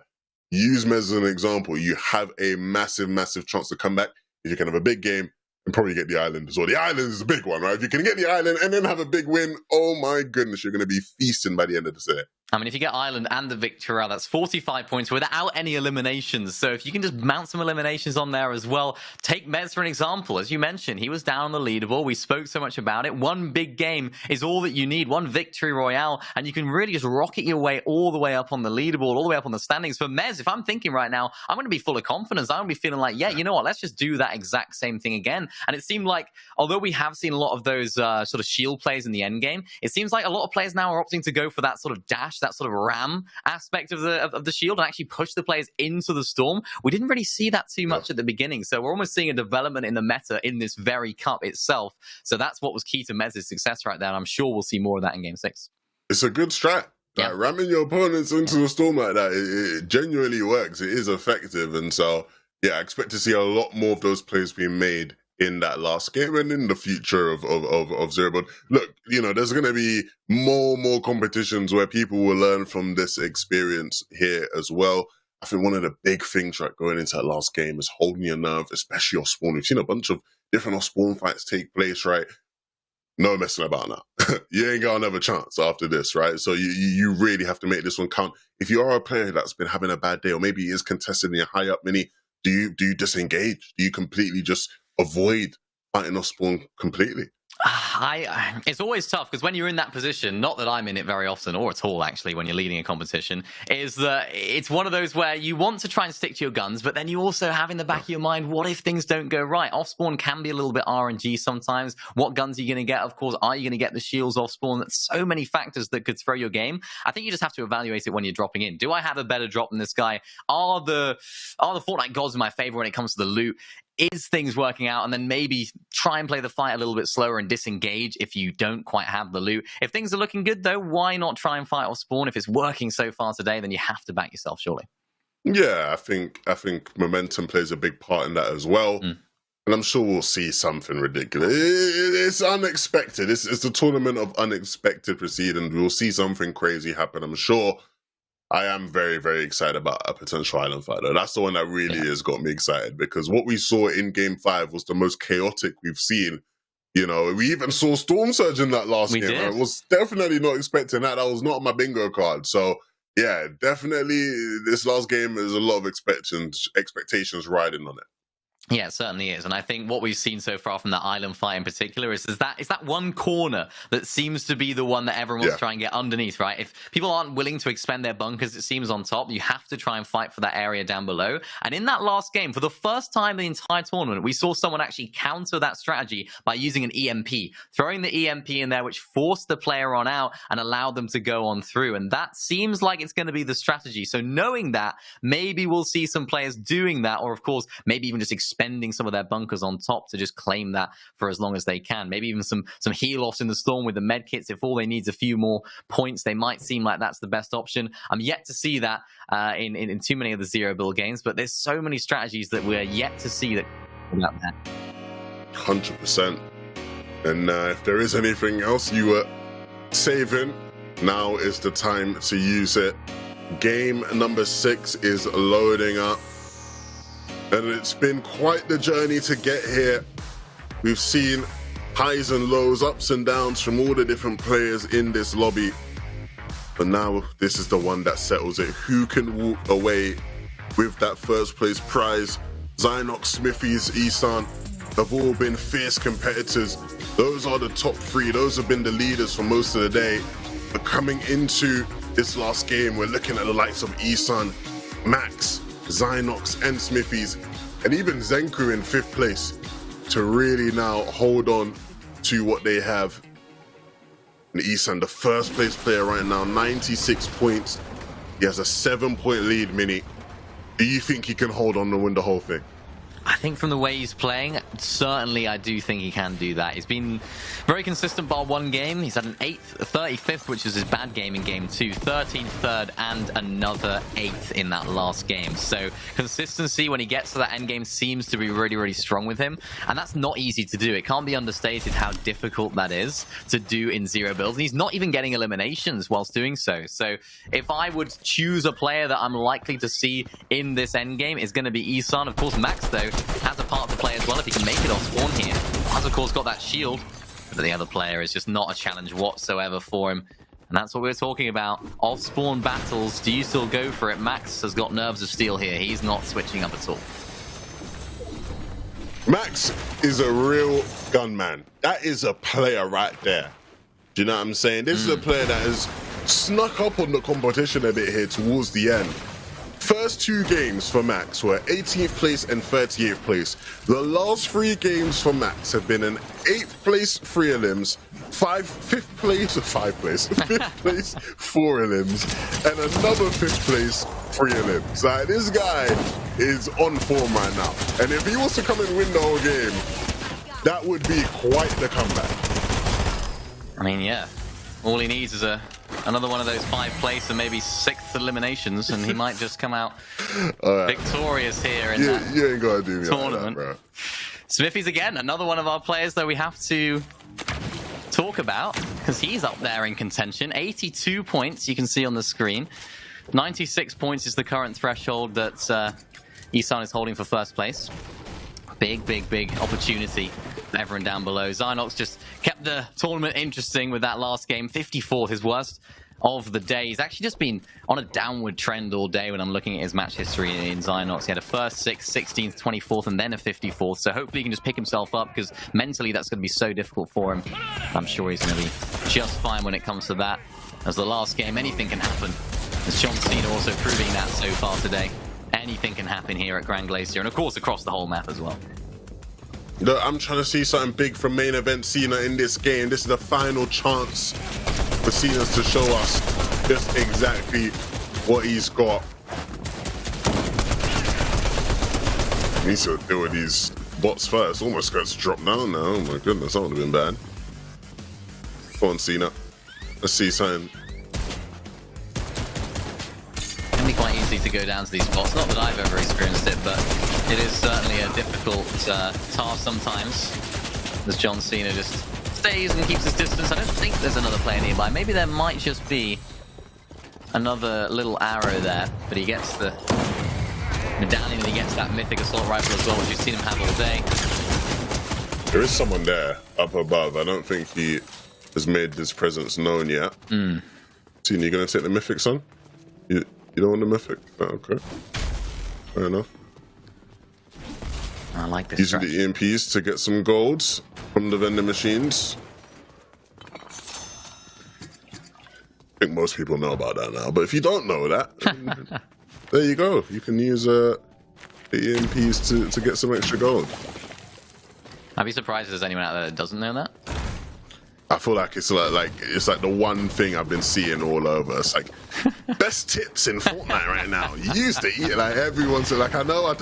use Mez as an example. You have a massive chance to come back. If you can have a big game and probably get the island as well. The island is a big one, right? If you can get the island and then have a big win, oh my goodness, you're going to be feasting by the end of the set. I mean, if you get Ireland and the victory, that's 45 points without any eliminations. So if you can just mount some eliminations on there as well. Take Mez for an example. As you mentioned, he was down on the leaderboard. We spoke so much about it. One big game is all that you need. One victory royale, and you can really just rocket your way all the way up on the leaderboard, all the way up on the standings. For Mez, if I'm thinking right now, I'm going to be full of confidence. I'm going to be feeling like, yeah, you know what? Let's just do that exact same thing again. And it seemed like, although we have seen a lot of those sort of shield plays in the end game, it seems like a lot of players now are opting to go for that sort of dash, that sort of ram aspect of the shield, and actually push the players into the storm. We didn't really see that too much at the beginning, so we're almost seeing a development in the meta in this very cup itself. So that's what was key to Mez's success right there, and I'm sure we'll see more of that in game 6. It's a good strat. Yeah. Like, ramming your opponents into the storm like that, it genuinely works. It is effective, and so yeah, I expect to see a lot more of those plays being made in that last game and in the future of Zero. But look, you know, there's going to be more competitions where people will learn from this experience here as well. I think one of the big things, right, going into that last game is holding your nerve, especially off spawn. We've seen a bunch of different off spawn fights take place, right? No messing about now. You ain't got another chance after this, right? So you really have to make this one count. If you are a player that's been having a bad day, or maybe is contested and you're high up, Mini, do you disengage? Do you completely just avoid fighting off spawn completely? It's always tough, because when you're in that position, not that I'm in it very often or at all actually when you're leading a competition, is that it's one of those where you want to try and stick to your guns, but then you also have in the back of your mind, what if things don't go right? Off spawn can be a little bit RNG sometimes. What guns are you going to get? Of course, are you going to get the shields off spawn? That's so many factors that could throw your game. I think you just have to evaluate it when you're dropping in. Do I have a better drop than this guy? Are the Fortnite gods in my favor when it comes to the loot? Is things working out? And then maybe try and play the fight a little bit slower and disengage if you don't quite have the loot. If things are looking good, though, why not try and fight off spawn? If it's working so far today, then you have to back yourself, surely. Yeah, I think momentum plays a big part in that as well. And I'm sure we'll see something ridiculous. It's unexpected. It's the tournament of unexpected proceedings. We'll see something crazy happen, I'm sure. I am very excited about a potential island fight, though. That's the one that really has got me excited, because what we saw in game 5 was the most chaotic we've seen. You know, we even saw Storm Surge in that last game. I was definitely not expecting that. That was not on my bingo card. So yeah, definitely this last game is a lot of expectations riding on it. Yeah, it certainly is. And I think what we've seen so far from that island fight in particular is that one corner that seems to be the one that everyone wants to try and get underneath, right? If people aren't willing to expend their bunkers, it seems, on top, you have to try and fight for that area down below. And in that last game, for the first time in the entire tournament, we saw someone actually counter that strategy by using an EMP, throwing the EMP in there, which forced the player on out and allowed them to go on through. And that seems like it's going to be the strategy. So knowing that, maybe we'll see some players doing that, or of course, maybe even just spending some of their bunkers on top to just claim that for as long as they can. Maybe even some heal offs in the storm with the med kits. If all they need is a few more points, they might seem like that's the best option. I'm yet to see that in too many of the zero build games, but there's so many strategies that we're yet to see that about that. 100%. And if there is anything else you were saving, now is the time to use it. Game number 6 is loading up. And it's been quite the journey to get here. We've seen highs and lows, ups and downs from all the different players in this lobby. But now this is the one that settles it. Who can walk away with that first place prize? Zynox, Smithies, Isan have all been fierce competitors. Those are the top 3. Those have been the leaders for most of the day. But coming into this last game, we're looking at the likes of Isan, Max, Zynox and Smithies, and even Zenku in 5th place to really now hold on to what they have. And Isan, the first place player right now, 96 points. He has a 7-point lead, Mini. Do you think he can hold on and win the whole thing? I think from the way he's playing, certainly I do think he can do that. He's been very consistent bar one game. He's had an 8th, 35th, which was his bad game in game 2, 13th, 3rd, and another 8th in that last game. So consistency when he gets to that end game seems to be really, really strong with him. And that's not easy to do. It can't be understated how difficult that is to do in zero builds. And he's not even getting eliminations whilst doing so. So if I would choose a player that I'm likely to see in this end game, it's going to be Isan. Of course, Max, though, has a part to play as well if he can make it off spawn here. Has, of course, got that shield, but the other player is just not a challenge whatsoever for him. And that's what we're talking about. Off-spawn battles. Do you still go for it? Max has got nerves of steel here. He's not switching up at all. Max is a real gunman. That is a player right there. Do you know what I'm saying? This is a player that has snuck up on the competition a bit here towards the end. First 2 games for Max were 18th place and 38th place. The last 3 games for Max have been an 8th place 3 elims, 5th place 5th place 4 elims, and another 5th place 3 elims. Like, this guy is on form right now. And if he was to come and win the whole game, that would be quite the comeback. I mean, yeah. All he needs is another one of those 5th place and maybe 6th eliminations, and he might just come out victorious here in that you ain't gotta do me tournament. like that, bro. Smithies again, another one of our players that we have to talk about because he's up there in contention. 82 points you can see on the screen. 96 points is the current threshold that Isan is holding for first place. Big opportunity for everyone down below. Zynox just kept the tournament interesting with that last game. 54th, his worst of the day. He's actually just been on a downward trend all day when I'm looking at his match history in Zynox. He had a 1st, 6th, 16th, 24th, and then a 54th. So hopefully he can just pick himself up because mentally that's going to be so difficult for him. I'm sure he's going to be just fine when it comes to that. As the last game, anything can happen. As John Cena also proving that so far today. Anything can happen here at Grand Glacier, and of course across the whole map as well. Look, I'm trying to see something big from main event Cena in this game. This is the final chance for Cena to show us just exactly what he's got. He needs to deal with these bots first. Almost got to drop down now. Oh my goodness, that would have been bad. Come on, Cena. Let's see something. Be quite easy to go down to these spots. Not that I've ever experienced it, but it is certainly a difficult task sometimes. As John Cena just stays and keeps his distance. I don't think there's another player nearby. Maybe there might just be another little arrow there, but he gets the medallion and he gets that mythic assault rifle as well, which you've seen him have all day. There is someone there up above. I don't think he has made his presence known yet. Cena, you gonna take the mythic, son? You don't want the mythic? Oh, okay. Fair enough. I like this. Using the EMPs to get some golds from the vending machines. I think most people know about that now, but if you don't know that, there you go. You can use the EMPs to get some extra gold. I'd be surprised if there's anyone out there that doesn't know that. I feel like it's like the one thing I've been seeing all over. It's like best tips in Fortnite right now. Use the like everyone's like I know.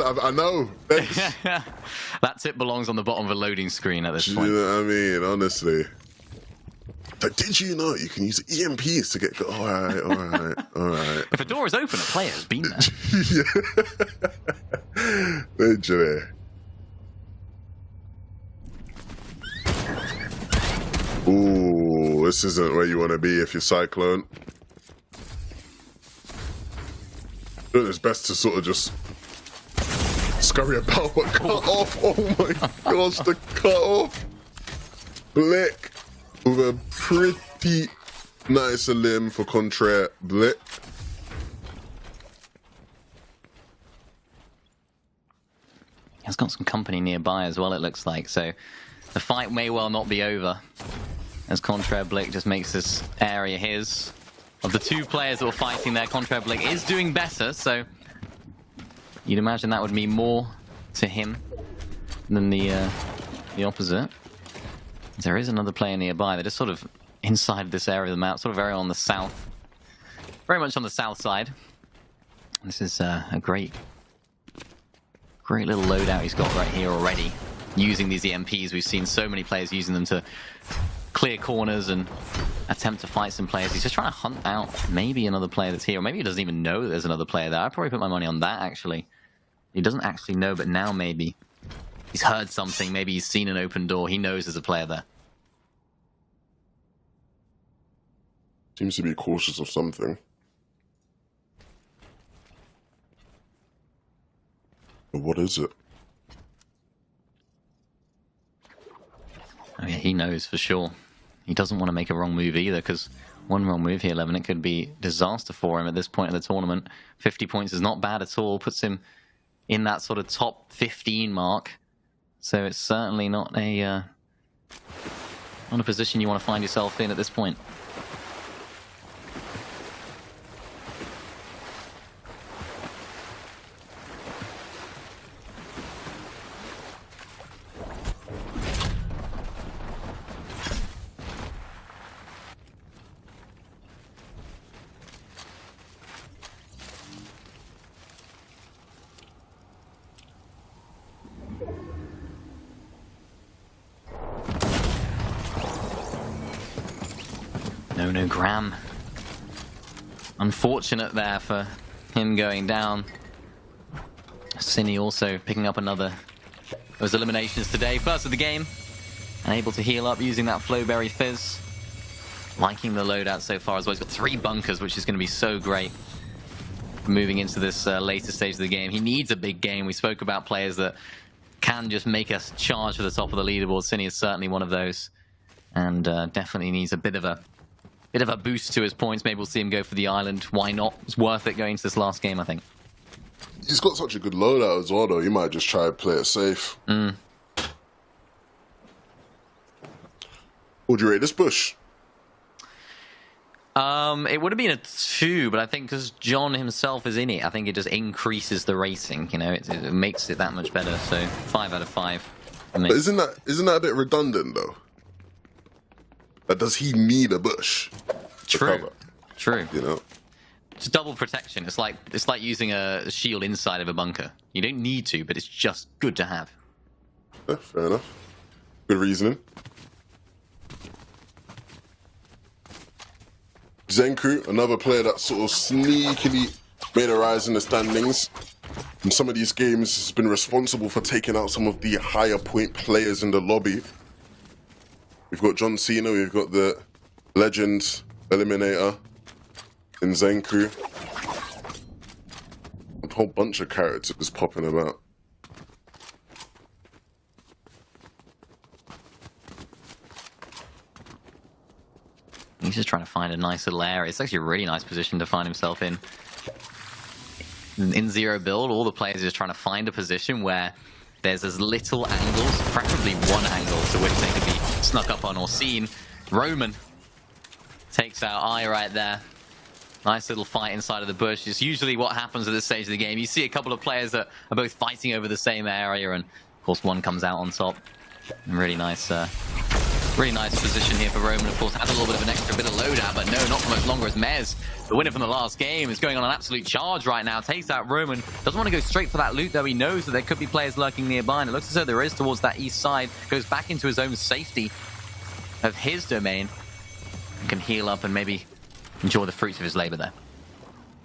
That tip belongs on the bottom of a loading screen at this point. You know what I mean? Honestly. Like, did you know you can use EMPs to get... All right. If a door is open, a player has been there. Literally. Ooh, this isn't where you want to be if you're Cyclone. I think it's best to sort of just scurry about but cut off. Oh my gosh, the cut off. Blick. With a pretty nice limb for Contraire Blick. He's got some company nearby as well, it looks like. So the fight may well not be over as Contraire Blick just makes this area his. Of the two players that were fighting there, Contraire Blick is doing better, so you'd imagine that would mean more to him than the opposite. There is another player nearby. They're just sort of inside this area of the map, sort of very on the south, very much on the south side. This is a great little loadout he's got right here already. Using these EMPs, we've seen so many players using them to clear corners and attempt to fight some players. He's just trying to hunt out maybe another player that's here, or maybe he doesn't even know that there's another player there. I'd probably put my money on that, actually. He doesn't actually know, but now maybe. He's heard something, maybe he's seen an open door, he knows there's a player there. Seems to be cautious of something. But what is it? Oh yeah, he knows for sure. He doesn't want to make a wrong move either, because one wrong move here, 11, it could be disaster for him at this point in the tournament. 50 points is not bad at all, puts him in that sort of top 15 mark. So it's certainly not a position you want to find yourself in at this point. No, Graham. Unfortunate there for him going down. Cine also picking up another those eliminations today. First of the game. And able to heal up using that Flowberry Fizz. Liking the loadout so far as well. He's got 3 bunkers, which is going to be so great. Moving into this later stage of the game. He needs a big game. We spoke about players that can just make us charge for the top of the leaderboard. Cine is certainly one of those. And definitely needs a bit of a boost to his points. Maybe we'll see him go for the island. Why not? It's worth it going into this last game, I think. He's got such a good loadout as well, though. You might just try to play it safe. Would you rate this push? It would have been a 2, but I think because John himself is in it, I think it just increases the rating. You know, it makes it that much better. So 5 out of 5. But isn't that a bit redundant, though? But does he need a bush? True. You know, it's double protection. It's like using a shield inside of a bunker. You don't need to, but it's just good to have. Yeah, fair enough. Good reasoning. Zenku, another player that sort of sneakily made a rise in the standings. In some of these games, has been responsible for taking out some of the higher point players in the lobby. We've got John Cena, we've got the legend eliminator in Zenku. A whole bunch of characters popping about. He's just trying to find a nice little area. It's actually a really nice position to find himself in. In zero build, all the players are just trying to find a position where there's as little angles, preferably one angle, to which they could be snuck up on or seen. Roman takes out Eye right there. Nice little fight inside of the bush. It's usually what happens at this stage of the game. You see a couple of players that are both fighting over the same area, and of course one comes out on top. Really nice position here for Roman. Of course, has a little bit of an extra bit of loadout, but no, not for much longer, as Mez, the winner from the last game, is going on an absolute charge right now. Takes out Roman. Doesn't want to go straight for that loot, though. He knows that there could be players lurking nearby, and it looks as though there is towards that east side. Goes back into his own safety of his domain and can heal up and maybe enjoy the fruits of his labor there.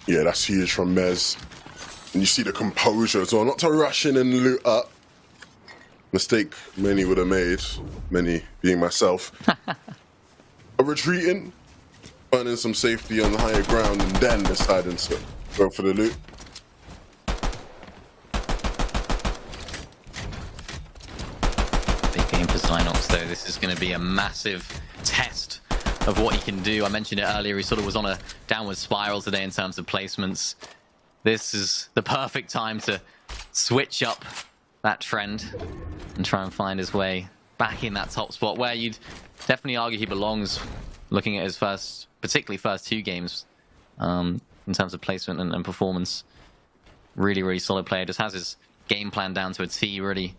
Yeah, that's huge from Mez. And you see the composure as well, not to rush in and loot up. Mistake many would have made, many being myself. Of retreating, finding some safety on the higher ground, and then deciding to go for the loot. Big game for Zynox, though. This is going to be a massive test of what he can do. I mentioned it earlier, he sort of was on a downward spiral today in terms of placements. This is the perfect time to switch up that trend and try and find his way back in that top spot where you'd definitely argue he belongs, looking at his particularly first two games in terms of placement and performance. Really solid player, just has his game plan down to a T, really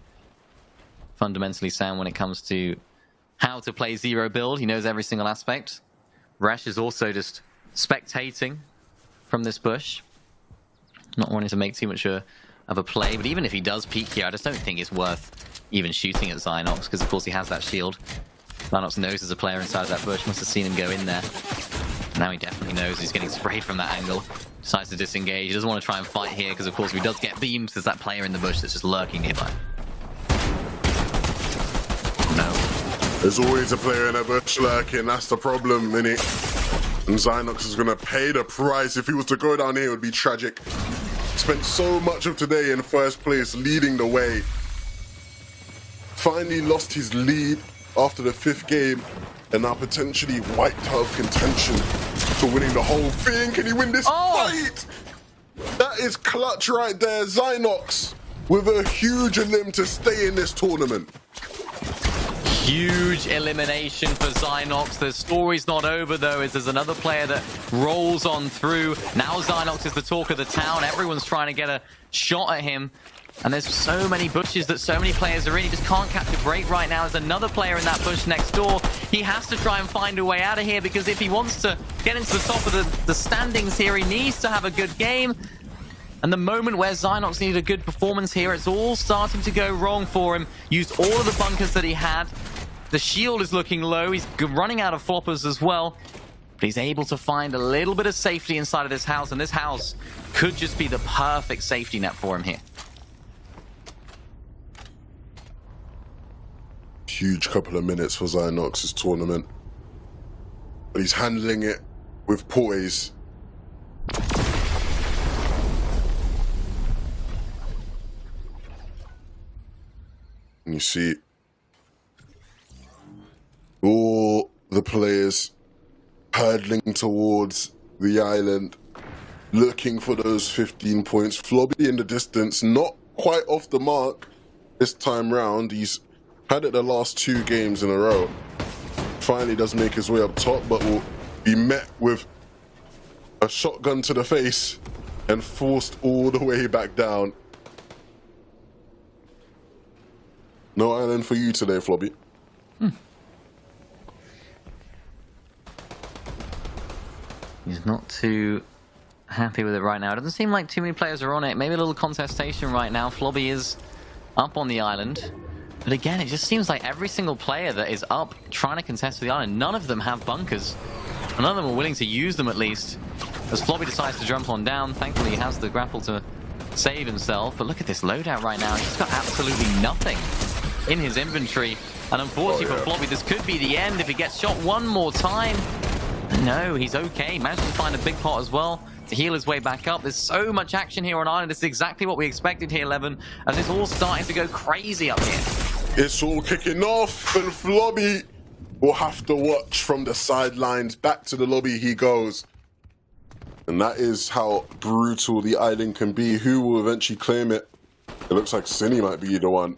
fundamentally sound when it comes to how to play zero build. He knows every single aspect. Resh is also just spectating from this bush, not wanting to make too much of a play, but even if he does peek here, I just don't think it's worth even shooting at Zynox, because of course he has that shield. Zynox knows there's a player inside of that bush, must have seen him go in there. Now he definitely knows he's getting sprayed from that angle. Decides to disengage. He doesn't want to try and fight here, because of course if he does get beamed, there's that player in the bush that's just lurking nearby. No. There's always a player in a bush lurking, that's the problem, innit? And Zynox is going to pay the price. If he was to go down here, it would be tragic. Spent so much of today in first place, leading the way. Finally lost his lead after the 5th game, and now potentially wiped out of contention to winning the whole thing. Can he win this fight? That is clutch right there. Zynox with a huge elim to stay in this tournament. Huge elimination for Zynox. The story's not over, though, as there's another player that rolls on through. Now Zynox is the talk of the town. Everyone's trying to get a shot at him. And there's so many bushes that so many players are in. He just can't catch a break right now. There's another player in that bush next door. He has to try and find a way out of here, because if he wants to get into the top of the standings here, he needs to have a good game. And the moment where Zynox needed a good performance here, it's all starting to go wrong for him. Used all of the bunkers that he had. The shield is looking low. He's running out of floppers as well. But he's able to find a little bit of safety inside of this house. And this house could just be the perfect safety net for him here. Huge couple of minutes for Zynox's tournament. But he's handling it with poise. And you see all the players hurtling towards the island, looking for those 15 points. Flobby in the distance, not quite off the mark this time round. He's had it the last 2 games in a row. Finally does make his way up top, but will be met with a shotgun to the face and forced all the way back down. No island for you today, Flobby. He's not too happy with it right now. It doesn't seem like too many players are on it. Maybe a little contestation right now. Flobby is up on the island. But again, it just seems like every single player that is up trying to contest the island, none of them have bunkers. None of them are willing to use them, at least. As Flobby decides to jump on down, thankfully he has the grapple to save himself. But look at this loadout right now. He's got absolutely nothing in his inventory. And unfortunately for Flobby, this could be the end if he gets shot one more time. No, he's okay. Managed to find a big pot as well to heal his way back up. There's so much action here on island. This is exactly what we expected here, Levin, as it's all starting to go crazy up here. It's all kicking off, and Flobby will have to watch from the sidelines. Back to the lobby he goes. And that is how brutal the island can be. Who will eventually claim it? It looks like Cine might be the one.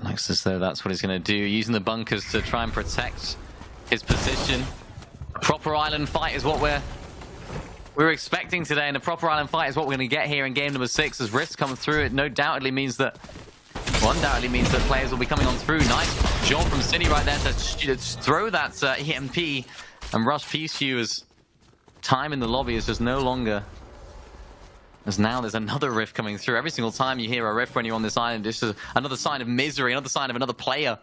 Looks as though that's what he's going to do, using the bunkers to try and protect his position. A proper island fight is what we're expecting today, and a proper island fight is what we're going to get here in game number 6 as Rifts come through. It undoubtedly means that players will be coming on through. Nice job from Cine right there to throw that EMP and rush Pichu, as time in the lobby is just no longer. As now there's another rift coming through. Every single time you hear a rift when you're on this island, this is another sign of misery, another sign of another player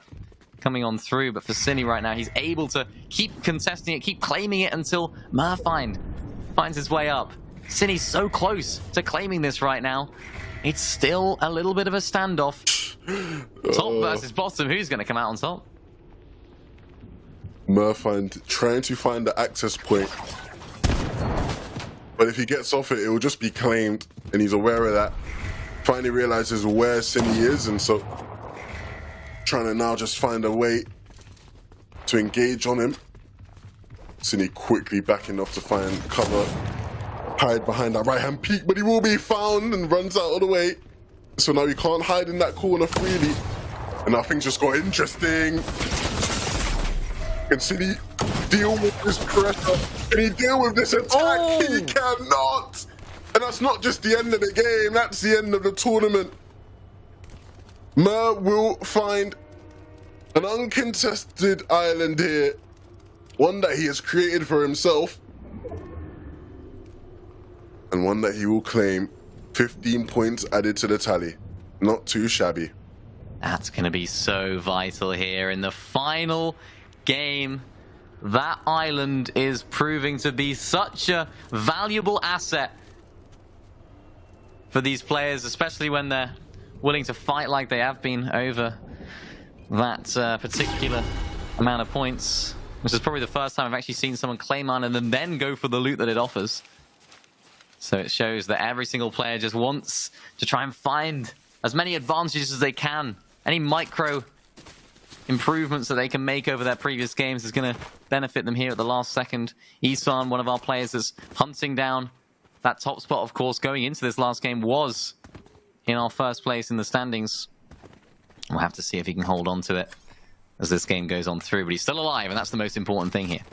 coming on through. But for Cine right now, he's able to keep contesting it, keep claiming it until Merfind finds his way up. Cine's so close to claiming this right now. It's still a little bit of a standoff. Top versus bottom. Who's going to come out on top? Merfind trying to find the access point. But if he gets off it, it will just be claimed, and he's aware of that. Finally realizes where Cine is, and so trying to now just find a way to engage on him. Cine quickly backing off to find cover, hide behind that right-hand peak, but he will be found and runs out of the way. So now he can't hide in that corner freely. And now things just got interesting. Can Cine deal with this pressure? Can he deal with this attack? Oh. He cannot! And that's not just the end of the game, that's the end of the tournament. Mer will find an uncontested island here. One that he has created for himself. And one that he will claim. 15 points added to the tally. Not too shabby. That's going to be so vital here in the final game. That island is proving to be such a valuable asset for these players, especially when they're willing to fight like they have been over that particular amount of points. Which is probably the first time I've actually seen someone claim island and then go for the loot that it offers. So it shows that every single player just wants to try and find as many advantages as they can. Any micro improvements that they can make over their previous games is going to benefit them here at the last second. Isan, one of our players, is hunting down that top spot, of course. Going into this last game was in our first place in the standings. We'll have to see if he can hold on to it as this game goes on through. But he's still alive, and that's the most important thing here.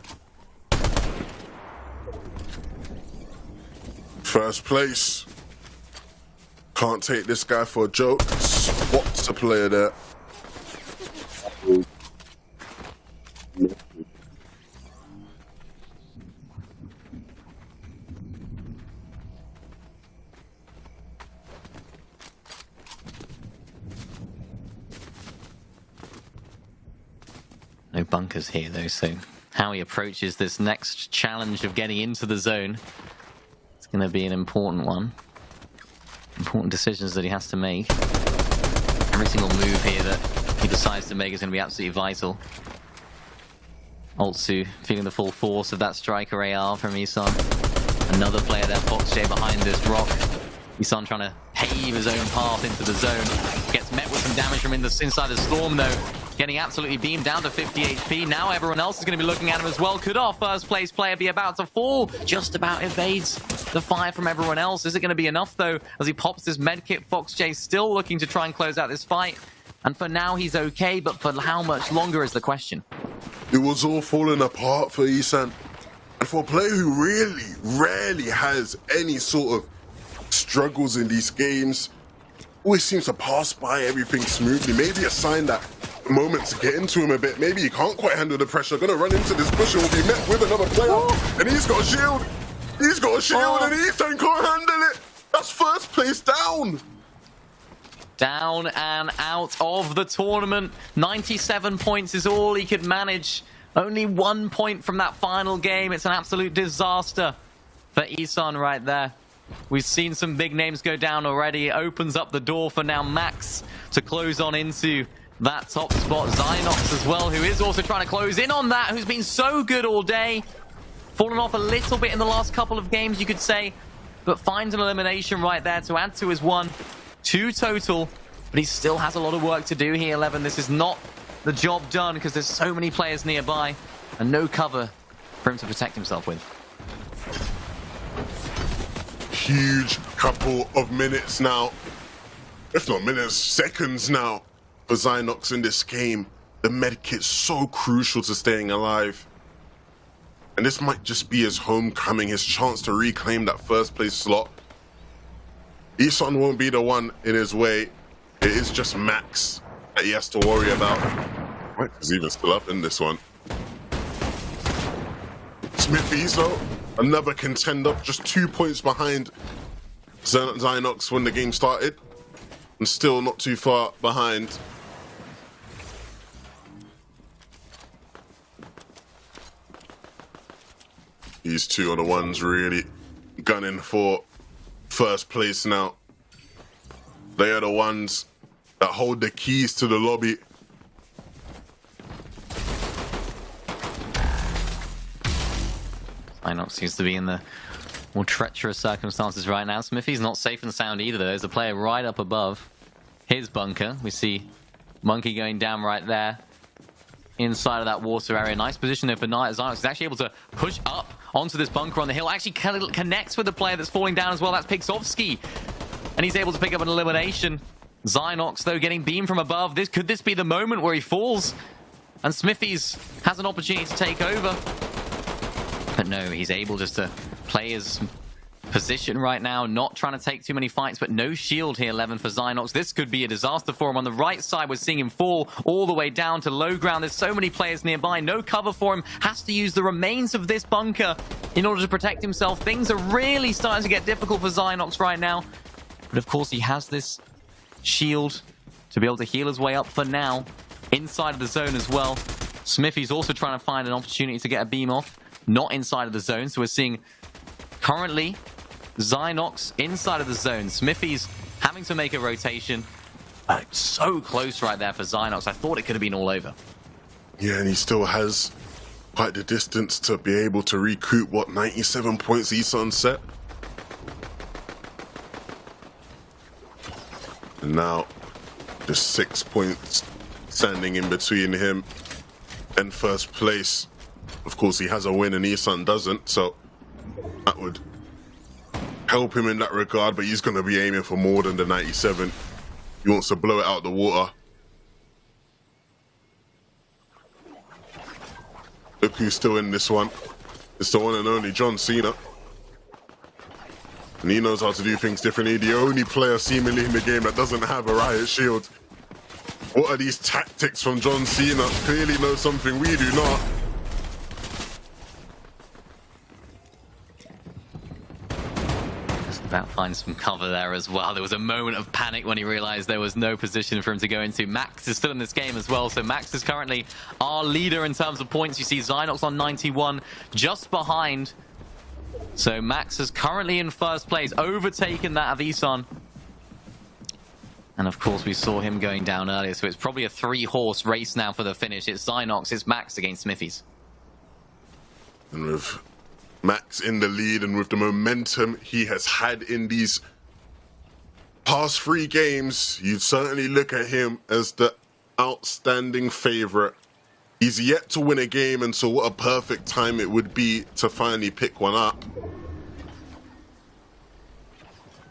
First place. Can't take this guy for a joke. Spots a player there. No bunkers here though, so how he approaches this next challenge of getting into the zone, it's going to be an important one. Important decisions that he has to make. Every single move here that he decides to make is going to be absolutely vital. Altsu feeling the full force of that striker AR from Isan. Another player there, Foxj behind this rock. Isan trying to pave his own path into the zone. Gets met with some damage from inside the storm though. Getting absolutely beamed down to 50 HP. Now everyone else is going to be looking at him as well. Could our first place player be about to fall? Just about evades the fire from everyone else. Is it going to be enough though? As he pops this medkit, Foxj still looking to try and close out this fight. And for now he's okay, but for how much longer is the question. It was all falling apart for Isan. And for a player who really, rarely has any sort of struggles in these games, always seems to pass by everything smoothly. Maybe a sign that the moment to get into him a bit. Maybe he can't quite handle the pressure. Gonna run into this bush and will be met with another player. And he's got a shield. He's got a shield and Isan can't handle it. That's first place down. Down and out of the tournament. 97 points is all he could manage. Only 1 point from that final game. It's an absolute disaster for Isan right there. We've seen some big names go down already. It opens up the door for now Max to close on into that top spot. Zynox as well, who is also trying to close in on that, who's been so good all day. Fallen off a little bit in the last couple of games, you could say, but finds an elimination right there to add to his 1-2 total. But he still has a lot of work to do here, 11. This is not the job done because there's so many players nearby and no cover for him to protect himself with. Huge couple of minutes now, if not minutes, seconds now for Zynox in this game. The medkit's so crucial to staying alive. And this might just be his homecoming, his chance to reclaim that first place slot. Isan won't be the one in his way. It is just Max that he has to worry about. Right, he's even still up in this one. Smithies though, another contender, just 2 points behind Zynox when the game started, and still not too far behind. These two are the ones really gunning for first place now. They are the ones that hold the keys to the lobby. Zynox seems to be in the more treacherous circumstances right now. Smithy's not safe and sound either, though. There's a player right up above his bunker. We see Monkey going down right there inside of that water area. Nice position there for Zynox. He's actually able to push up onto this bunker on the hill. Actually connects with the player that's falling down as well. That's Pixovsky. And he's able to pick up an elimination. Zynox, though, getting beamed from above. Could this be the moment where he falls? And Smithies has an opportunity to take over. But no, he's able just to play his position right now, not trying to take too many fights, but no shield here, 11 for Zynox. This could be a disaster for him. On the right side, we're seeing him fall all the way down to low ground. There's so many players nearby, no cover for him. Has to use the remains of this bunker in order to protect himself. Things are really starting to get difficult for Zynox right now. But of course, he has this shield to be able to heal his way up for now, inside of the zone as well. Smithy's also trying to find an opportunity to get a beam off, not inside of the zone. So we're seeing currently Zynox inside of the zone. Smithy's having to make a rotation. So close right there for Zynox. I thought it could have been all over. Yeah, and he still has quite the distance to be able to recoup, what, 97 points Isan set? And now, just 6 points standing in between him and first place. Of course, he has a win and Isan doesn't, so that would help him in that regard, but he's going to be aiming for more than the 97. He wants to blow it out the water. Look who's still in this one. It's the one and only John Cena. And he knows how to do things differently. The only player seemingly in the game that doesn't have a riot shield. What are these tactics from John Cena? Clearly knows something we do not. About find some cover there as well. There was a moment of panic when he realized there was no position for him to go into. Max is still in this game as well, so Max is currently our leader in terms of points. You see Zynox on 91, just behind. So Max is currently in first place, overtaken that of Isan. And of course we saw him going down earlier, so it's probably a 3-horse race now for the finish. It's Zynox, it's Max against Smithies. And with Max in the lead and with the momentum he has had in these past 3 games, you'd certainly look at him as the outstanding favorite. He's yet to win a game, and so what a perfect time it would be to finally pick one up.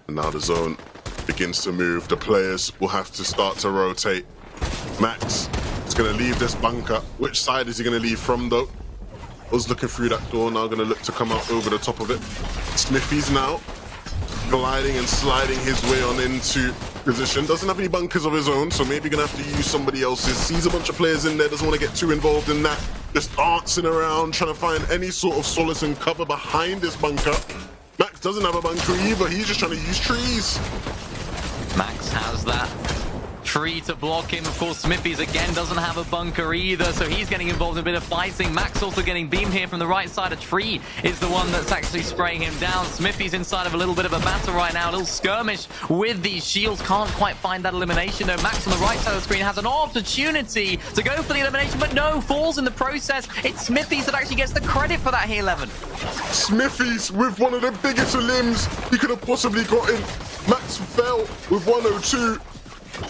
And now the zone begins to move. The players will have to start to rotate. Max is going to leave this bunker. Which side is he going to leave from, though? Was looking through that door, now going to look to come out over the top of it. Smithy's now gliding and sliding his way on into position. Doesn't have any bunkers of his own, so maybe going to have to use somebody else's. Sees a bunch of players in there, doesn't want to get too involved in that. Just dancing around, trying to find any sort of solace and cover behind this bunker. Max doesn't have a bunker either, he's just trying to use trees. Max has that tree to block him. Of course, Smithies again doesn't have a bunker either, so he's getting involved in a bit of fighting. Max also getting beamed here from the right side. A tree is the one that's actually spraying him down. Smithies inside of a little bit of a battle right now. A little skirmish with these shields. Can't quite find that elimination, though. Max on the right side of the screen has an opportunity to go for the elimination, but no, falls in the process. It's Smithies that actually gets the credit for that here, 11. Smithies with one of the biggest limbs he could have possibly gotten. Max fell with 102.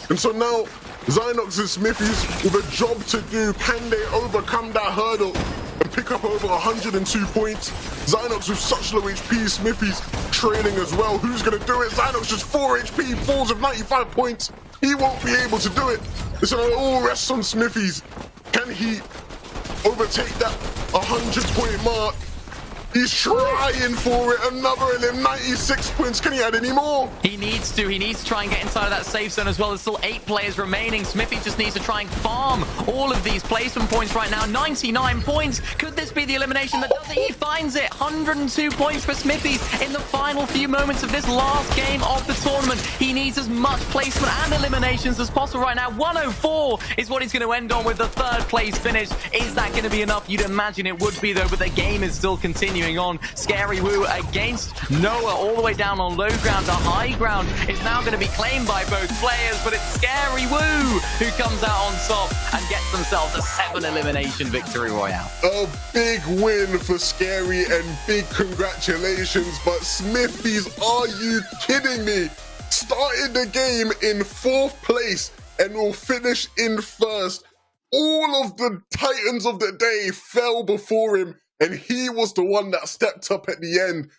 And so now, Zynox and Smithies with a job to do. Can they overcome that hurdle? and pick up over 102 points. Zynox with such low HP, Smithy's trailing as well. Who's going to do it? Zynox just 4 HP, falls with 95 points. He won't be able to do it. Listen, it all rests on Smithy's. Can he overtake that 100-point mark? He's trying for it. Another elim, 96 points. Can he add any more? He needs to. He needs to try and get inside of that safe zone as well. There's still 8 players remaining. Smithy just needs to try and farm all of these placement points right now. 99 points. Could this be the elimination that does it? He finds it. 102 points for Smithy in the final few moments of this last game of the tournament. He needs as much placement and eliminations as possible right now. 104 is what he's going to end on with the 3rd place finish. Is that going to be enough? You'd imagine it would be, though, but the game is still continuing on. Scary Woo against Noah all the way down on low ground. The high ground is now going to be claimed by both players, but it's Scary Woo who comes out on top and gets themselves a 7 elimination victory royale. A big win for Scary and big congratulations, but Smithies, are you kidding me? Started the game in 4th place and will finish in 1st. All of the Titans of the day fell before him, and he was the one that stepped up at the end.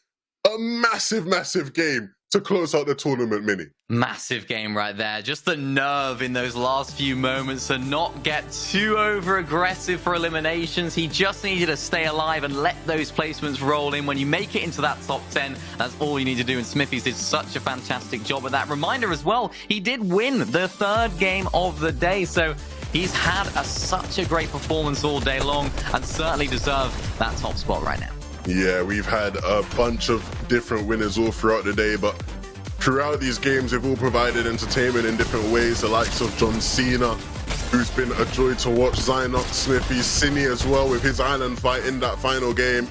A massive, massive game to close out the tournament, Mini. Massive game right there. Just the nerve in those last few moments to not get too over-aggressive for eliminations. He just needed to stay alive and let those placements roll in. When you make it into that top 10, that's all you need to do. And Smithies did such a fantastic job at that. Reminder as well, he did win the 3rd game of the day. So he's had such a great performance all day long and certainly deserved that top spot right now. Yeah, we've had a bunch of different winners all throughout the day, but throughout these games, they've all provided entertainment in different ways. The likes of John Cena, who's been a joy to watch. Zynox, Smithy, Cine as well with his island fight in that final game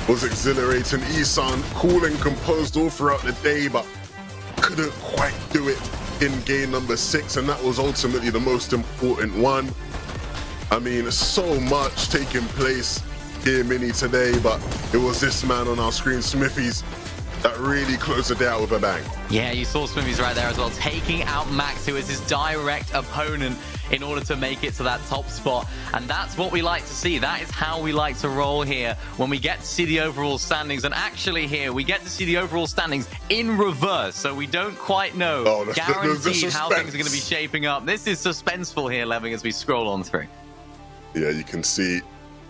was exhilarating. Isan, cool and composed all throughout the day, but couldn't quite do it in game number 6, and that was ultimately the most important one. I mean, so much taking place here, Mini, today, but it was this man on our screen, Smithies, that really closed the day out with a bang. Yeah, you saw Smithies right there as well, taking out Max, who is his direct opponent, in order to make it to that top spot. And that's what we like to see. That is how we like to roll here when we get to see the overall standings. And actually here, we get to see the overall standings in reverse. So we don't quite know, guaranteed how things are going to be shaping up. This is suspenseful here, Leving, as we scroll on through. Yeah, you can see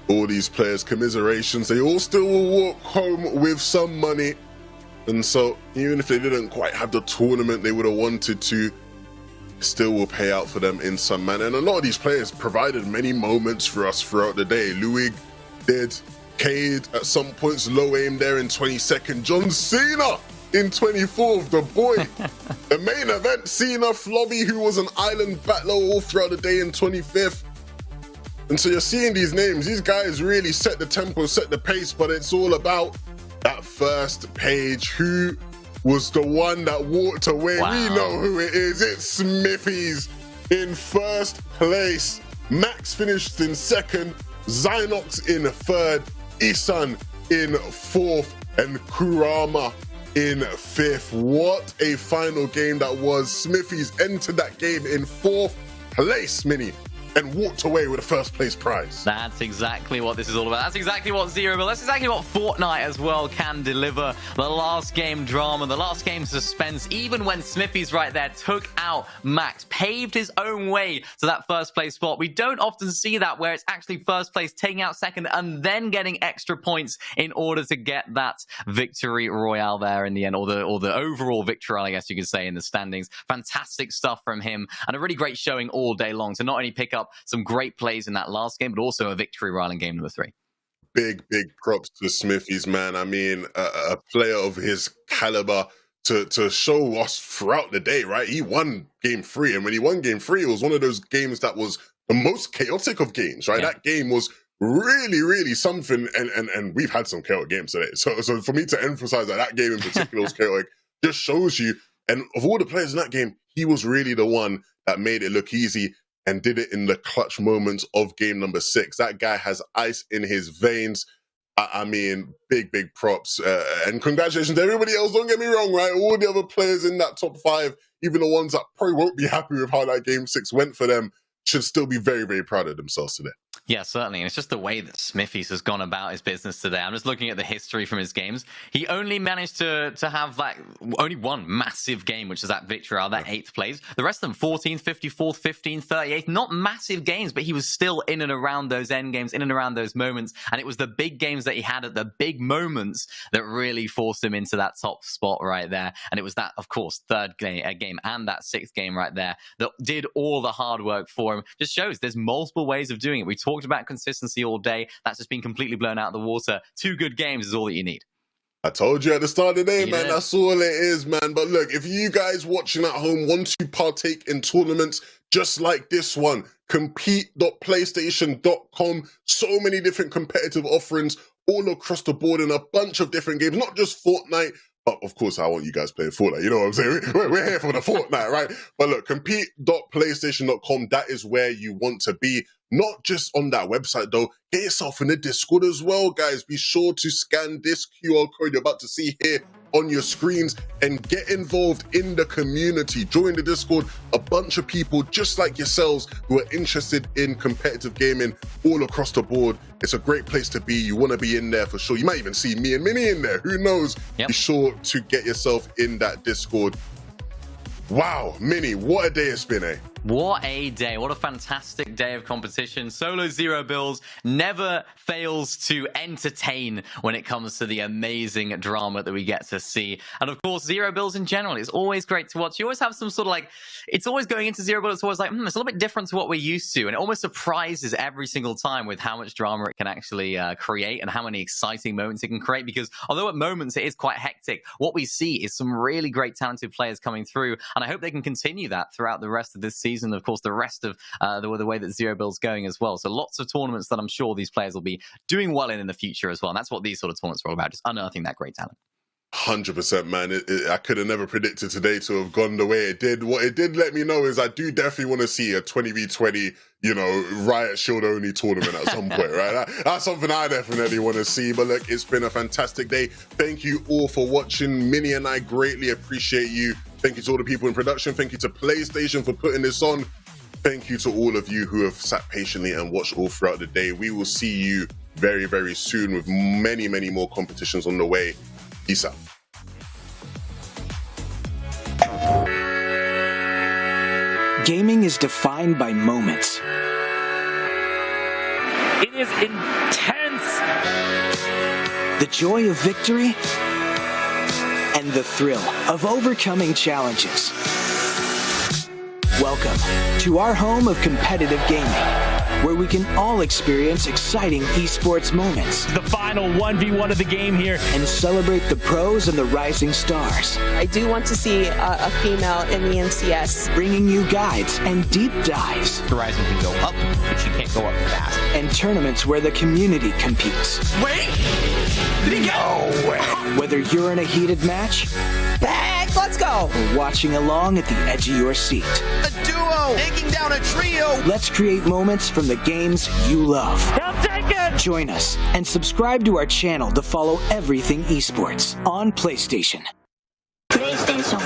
all these players, commiserations. They all still will walk home with some money. And so even if they didn't quite have the tournament they would have wanted to, still will pay out for them in some manner. And a lot of these players provided many moments for us throughout the day. Luig did, Cade at some points, low aim there in 22nd. John Cena in 24th, the boy. The main event, Cena, Flobby, who was an island battler all throughout the day in 25th. And so you're seeing these names. These guys really set the tempo, set the pace, but it's all about that first page. Who was the one that walked away? Wow. We know who it is. It's Smithies in 1st place. Max finished in 2nd. Zynox in 3rd. Isan in 4th. And Kurama in 5th. What a final game that was. Smithies entered that game in 4th place, Mini, and walked away with a 1st place prize. That's exactly what this is all about. That's exactly what Zero, but that's exactly what Fortnite as well can deliver. The last game drama, the last game suspense, even when Smithies right there took out Max, paved his own way to that 1st place spot. We don't often see that where it's actually 1st place, taking out 2nd, and then getting extra points in order to get that victory royale there in the end, or the overall victory, I guess you could say, in the standings. Fantastic stuff from him, and a really great showing all day long to not only pick up some great plays in that last game, but also a victory royale in game number 3. Big props to Smithies, man. I mean, a player of his caliber to show us throughout the day, right? He won game 3, and when he won game 3, it was one of those games that was the most chaotic of games, right? Yeah. That game was really something, and we've had some chaotic games today. So for me to emphasize that game in particular was chaotic just shows you, and of all the players in that game, he was really the one that made it look easy and did it in the clutch moments of game number 6. That guy has ice in his veins. I mean, big props. And congratulations to everybody else. Don't get me wrong, right? All the other players in that top 5, even the ones that probably won't be happy with how that game 6 went for them, should still be very proud of themselves today. Yeah, certainly. And it's just the way that Smithies has gone about his business today. I'm just looking at the history from his games. He only managed to have like only one massive game, which is that Victory, that 8th place. The rest of them, 14th, 54th, 15th, 38th, not massive games, but he was still in and around those end games, in and around those moments. And it was the big games that he had at the big moments that really forced him into that top spot right there. And it was that, of course, third game and that 6th game right there that did all the hard work for him. Just shows there's multiple ways of doing it. We talked about consistency all day. That's just been completely blown out of the water. 2 good games is all that you need. I told you at the start of the day, You man, did. that's all it is, man. But look, if you guys watching at home want to partake in tournaments just like this one, compete.playstation.com, so many different competitive offerings all across the board in a bunch of different games, not just Fortnite. But of course, I want you guys playing Fortnite. You know what I'm saying? We're here for the Fortnite, right? But look, compete.playstation.com, that is where you want to be. Not just on that website, though. Get yourself in the Discord as well, guys. Be sure to scan this QR code you're about to see here on your screens and get involved in the community. Join the Discord. A bunch of people just like yourselves who are interested in competitive gaming all across the board. It's a great place to be. You want to be in there for sure. You might even see me and Minnie in there. Who knows? Yep. Be sure to get yourself in that Discord. Wow, Minnie, what a day it's been, eh? What a day. What a fantastic day of competition. Solo Zero Bills never fails to entertain when it comes to the amazing drama that we get to see. And of course, Zero Bills in general, it's always great to watch. You always have some sort of like, it's always going into Zero Bills, it's always like, it's a little bit different to what we're used to. And it almost surprises every single time with how much drama it can actually create and how many exciting moments it can create. Because although at moments it is quite hectic, what we see is some really great talented players coming through. And I hope they can continue that throughout the rest of this season. Of course, the rest of the way that Zero Bill's going as well. So lots of tournaments that I'm sure these players will be doing well in the future as well. And that's what these sort of tournaments are all about, just unearthing that great talent. 100%, man. I could have never predicted today to have gone the way it did. What it did let me know is I do definitely want to see a 20v20, you know, Riot Shield only tournament at some point, right? That's something I definitely want to see. But look, it's been a fantastic day. Thank you all for watching. Minnie and I greatly appreciate you. Thank you to all the people in production. Thank you to PlayStation for putting this on. Thank you to all of you who have sat patiently and watched all throughout the day. We will see you very, very soon with many, many more competitions on the way. Peace out. Gaming is defined by moments. It is intense. The joy of victory and the thrill of overcoming challenges. Welcome to our home of competitive gaming, where we can all experience exciting esports moments The final 1v1 of the game here. and celebrate the pros and the rising stars, I do want to see a female in the NCS. bringing you guides and deep dives Horizon can go up, but she can't go up fast. and tournaments where the community competes. Wait! Did he go? No way! Whether you're in a heated match Back, let's go. or watching along at the edge of your seat, A duo taking down a trio. let's create moments from the games you love. He'll take it. Join us and subscribe to our channel to follow everything esports on PlayStation. PlayStation